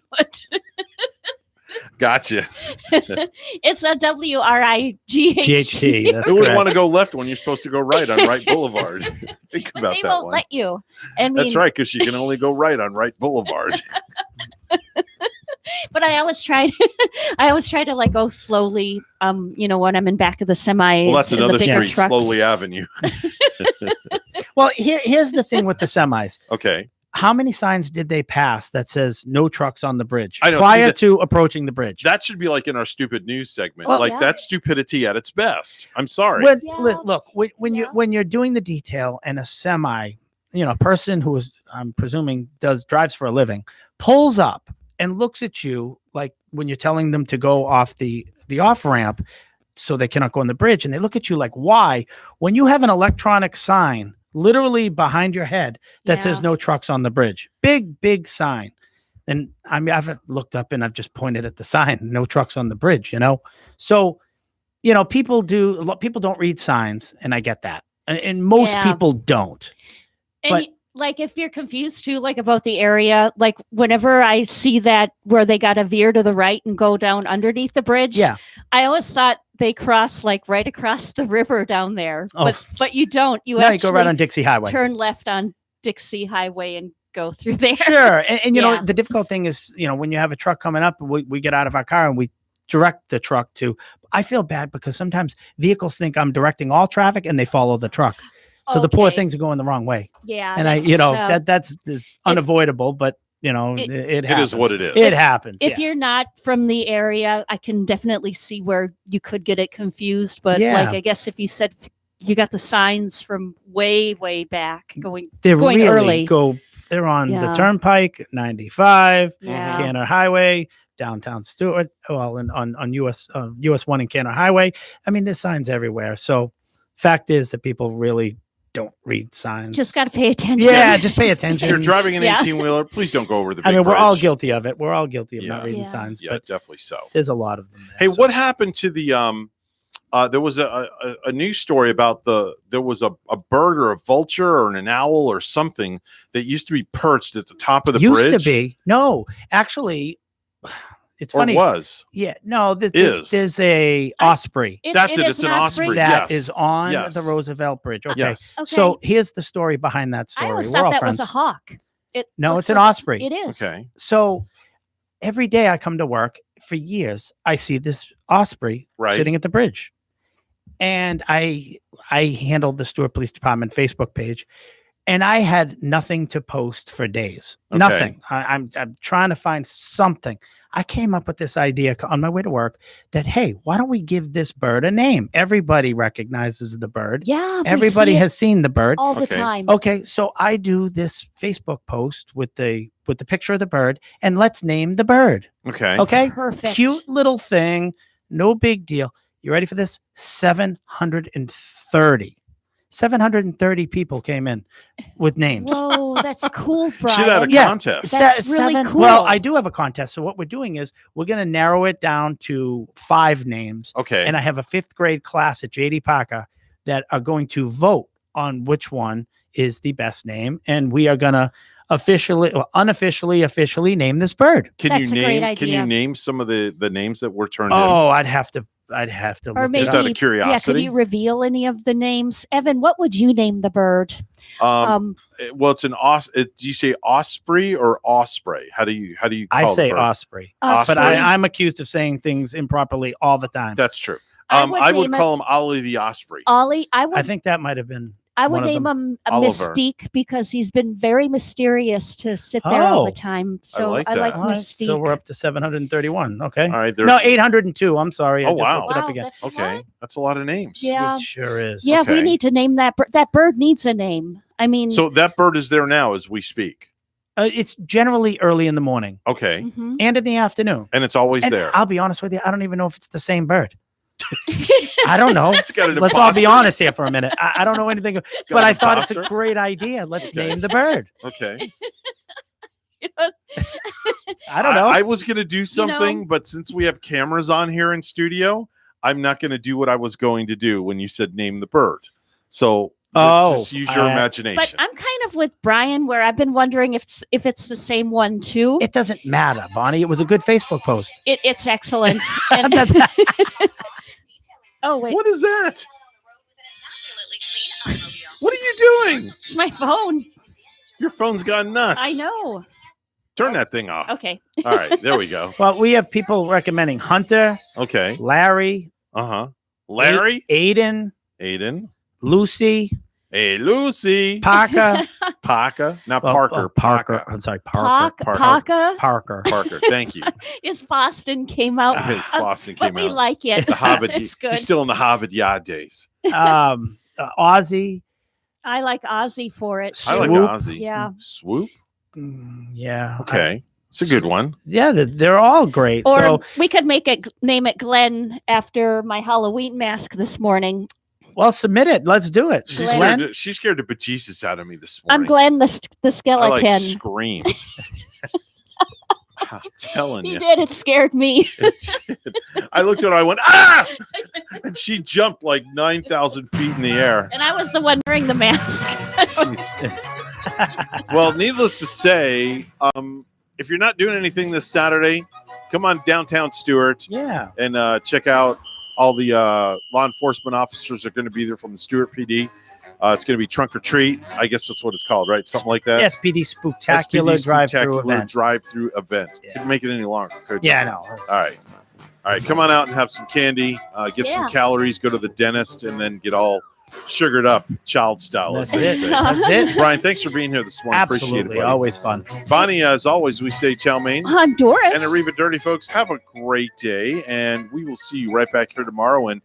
S2: Gotcha.
S5: It's a WRIGHT.
S11: GHT. That's
S2: Who would
S11: correct.
S2: want to go left when you're supposed to go right on Wright Boulevard? Think about
S5: They
S2: that
S5: won't
S2: one.
S5: let you. I mean,
S2: That's right, because you can only go right on Wright Boulevard.
S5: But I always try to like go slowly. When I'm in back of the semi.
S2: Well, that's another street,
S5: trucks.
S2: Slowly Avenue.
S11: Well, here's the thing with the semis.
S2: Okay.
S11: How many signs did they pass that says no trucks on the bridge
S2: I know,
S11: prior
S2: see,
S11: to approaching the bridge?
S2: That should be like in our stupid news segment.
S11: Well,
S2: that's stupidity at its best. I'm sorry.
S11: Look, when you're doing the detail and a semi, a person who is, I'm presuming, drives for a living, pulls up and looks at you like when you're telling them to go off the off ramp so they cannot go on the bridge, and they look at you like, why? When you have an electronic sign literally behind your head that says no trucks on the bridge, big sign. And I mean, I've looked up and I've just pointed at the sign, no trucks on the bridge, So, people don't read signs, and I get that. And most people don't.
S5: And
S11: But
S5: like if you're confused too, like about the area, like whenever I see that where they got to veer to the right and go down underneath the bridge, I always thought they cross like right across the river down there, but you don't. You
S11: you go right on Dixie Highway.
S5: Turn left on Dixie Highway and go through there.
S11: Sure, and the difficult thing is, when you have a truck coming up, we get out of our car and we direct the truck to. I feel bad because sometimes vehicles think I'm directing all traffic and they follow the truck. So the poor things are going the wrong way.
S5: Yeah.
S11: And that's unavoidable, but it happens.
S2: It is what it is.
S11: It happens.
S5: If you're not from the area, I can definitely see where you could get it confused. But like, I guess if you said you got the signs from way back going
S11: really
S5: early.
S11: They're on the Turnpike, 95,
S5: Yeah.
S11: Canner Highway, downtown Stewart, and on US 1 and Canner Highway. I mean, there's signs everywhere. So fact is that people really don't read signs.
S5: Just got to pay attention.
S11: Yeah, just pay attention.
S2: If you're driving an 18-wheeler, please don't go over the big
S11: we're all
S2: bridge.
S11: guilty of it. We're all guilty of not reading signs.
S2: Yeah,
S11: but
S2: definitely so.
S11: There's a lot of them.
S2: Hey, what happened to the there was a news story about there was a bird or a vulture or an owl or something that used to be perched at the top of the bridge.
S11: Used to be. No, actually, it's
S2: Or
S11: funny.
S2: was.
S11: Yeah, no,
S2: Is.
S11: there's a osprey.
S2: That's it. It's an osprey.
S11: That
S2: Yes.
S11: is on
S2: Yes.
S11: the Roosevelt Bridge. Okay.
S2: Yes.
S5: Okay.
S11: So here's the story behind that story.
S5: I always
S11: We're
S5: thought
S11: all
S5: that
S11: friends.
S5: was a hawk.
S11: No,
S5: looks
S11: it's an
S5: like-
S11: osprey.
S5: It is.
S2: Okay.
S11: So every day I come to work for years, I see this osprey
S2: Right.
S11: sitting at the bridge. And I handled the Stewart Police Department Facebook page, and I had nothing to post for days.
S2: Okay.
S11: Nothing. I'm trying to find something. I came up with this idea on my way to work that, hey, why don't we give this bird a name? Everybody recognizes the bird.
S5: Yeah. we
S11: Everybody
S5: see it
S11: has seen the bird.
S5: all the
S2: Okay.
S5: time.
S11: Okay, so I do this Facebook post with the picture of the bird, and let's name the bird.
S2: Okay.
S11: Okay,
S5: Perfect.
S11: cute little thing, no big deal. You ready for this? 730 people came in with names.
S5: Whoa, that's cool, Brian.
S2: Should have a
S11: Yeah.
S2: contest.
S5: That's really cool.
S11: Well, I do have a contest. So what we're doing is we're going to narrow it down to 5 names.
S2: Okay.
S11: And I have a 5th grade class at JD Parker that are going to vote on which one is the best name. And we are going to officially name this bird.
S2: Can
S5: That's
S2: you
S5: a great
S2: name? Can you
S5: idea.
S2: name some of the names that were turned in?
S11: Oh, I'd have to
S5: Or
S11: look
S5: maybe,
S11: it
S2: Just
S11: up.
S2: out of
S5: Yeah,
S2: curiosity?
S5: could you reveal any of the names? Evan, what would you name the bird?
S2: Well, it's an do you say osprey or osprey? How do you call
S11: I
S2: the
S11: say
S2: bird?
S11: osprey,
S5: Osprey.
S11: but I'm accused of saying things improperly all the time.
S2: That's true.
S5: I
S2: I would
S5: would
S2: call him Ollie the osprey.
S5: Ollie, I
S11: I
S5: would
S11: think that might have been.
S5: I would
S11: one of
S5: name
S11: them.
S5: him a
S2: Oliver.
S5: Mystique because he's been very mysterious to sit there all the
S11: Oh.
S5: time. So
S2: like
S5: I
S2: that.
S5: like
S11: All right,
S5: Mystique.
S11: so we're up to 731. Okay.
S2: All right.
S11: No, 802. I'm sorry. I
S2: Oh,
S11: just
S2: wow.
S11: looked it up
S5: Wow,
S11: again.
S5: that's a
S2: Okay,
S5: lot.
S2: that's a lot of names.
S5: Yeah.
S11: It sure is.
S5: Yeah,
S2: Okay.
S5: we need to name that bird. That bird needs a name. I mean,
S2: So that bird is there now as we speak.
S11: It's generally early in the morning
S2: Okay,
S5: mhm.
S11: and in the afternoon.
S2: and it's always
S11: And
S2: there.
S11: I'll be honest with you. I don't even know if it's the same bird. I don't know.
S2: It's got an
S11: Let's all be
S2: imposter.
S11: honest here for a minute. I don't know anything, but
S2: an
S11: I thought it's a
S2: imposter.
S11: great idea. Let's
S2: Okay.
S11: name the bird.
S2: Okay.
S11: I don't know.
S2: I was gonna do something, but since we have cameras on here in studio, I'm not gonna do what I was going to do when you said name the bird. So just use your imagination.
S5: but I'm kind of with Brian where I've been wondering if it's the same one too.
S11: It doesn't matter, Bonnie. It was a good Facebook post.
S5: It's excellent. And- oh wait,
S2: What is that? What are you doing?
S5: it's my phone.
S2: Your phone's gone nuts.
S5: I know.
S2: Turn that thing off.
S5: Okay.
S2: All right, there we go.
S11: Well, we have people recommending Hunter,
S2: Okay.
S11: Larry,
S2: Larry,
S11: Aiden, Lucy,
S2: Hey, Lucy.
S11: Parker.
S2: Parker. Not
S11: Oh,
S2: Parker.
S11: oh, Parker. I'm sorry, Parker.
S5: Parker.
S11: Parker.
S2: Parker. Thank you.
S5: His Boston came out.
S2: His Boston
S5: but
S2: came
S5: we
S2: out.
S5: like it.
S2: The Hobbit.
S5: It's good.
S2: He's still in the Hobbit Yard days.
S11: Ozzy.
S5: I like Ozzy for it.
S2: I like
S11: Swoop.
S2: Ozzy.
S5: Yeah.
S2: Swoop.
S11: Yeah.
S2: Okay. It's a good one.
S11: Yeah, they're all great.
S5: Or
S11: So,
S5: we could name it Glenn after my Halloween mask this morning.
S11: well, submit it. Let's do it.
S2: She scared the bejesus out of me this morning.
S5: I'm Glenn the
S2: I
S5: skeleton.
S2: like screamed. I'm telling
S5: You
S2: you.
S5: did. It scared me.
S2: I looked at her. I went, ah! And she jumped like 9,000 feet in the air.
S5: And I was the one wearing the mask.
S2: Well, needless to say, if you're not doing anything this Saturday, come on downtown Stewart.
S11: Yeah.
S2: And check out all the law enforcement officers are going to be there from the Stewart PD. It's going to be trunk or treat. I guess that's what it's called, right? Something like that.
S11: SPD Spooktacular drive-through event.
S2: Drive-through event. Couldn't make it any longer, could you?
S11: Yeah, I know.
S2: All right. Come on out and have some candy. Get some
S5: Yeah.
S2: calories. Go to the dentist, and then get all sugared up, child style. as
S11: That's
S2: they
S11: it.
S2: say.
S11: That's it.
S2: Brian, thanks for being here this morning. Appreciate it.
S11: Absolutely.
S2: Buddy.
S11: Always fun.
S2: Bonnie, as always, we say ciao, main.
S5: Honduras.
S2: And Arriva Dirty folks, have a great day, and we will see you right back here tomorrow. And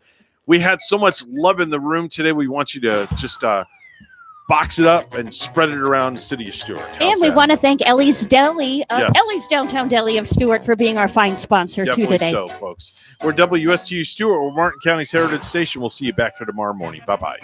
S2: we had so much love in the room today. We want you to just box it up and spread it around the city of Stewart. How's
S5: And we
S2: that?
S5: want to thank Ellie's Deli,
S2: Yes.
S5: Ellie's Downtown Deli of Stewart for being our fine sponsor too
S2: Definitely
S5: today.
S2: so, folks. We're WSTU Stewart. We're Martin County's Heritage Station. We'll see you back here tomorrow morning. Bye-bye.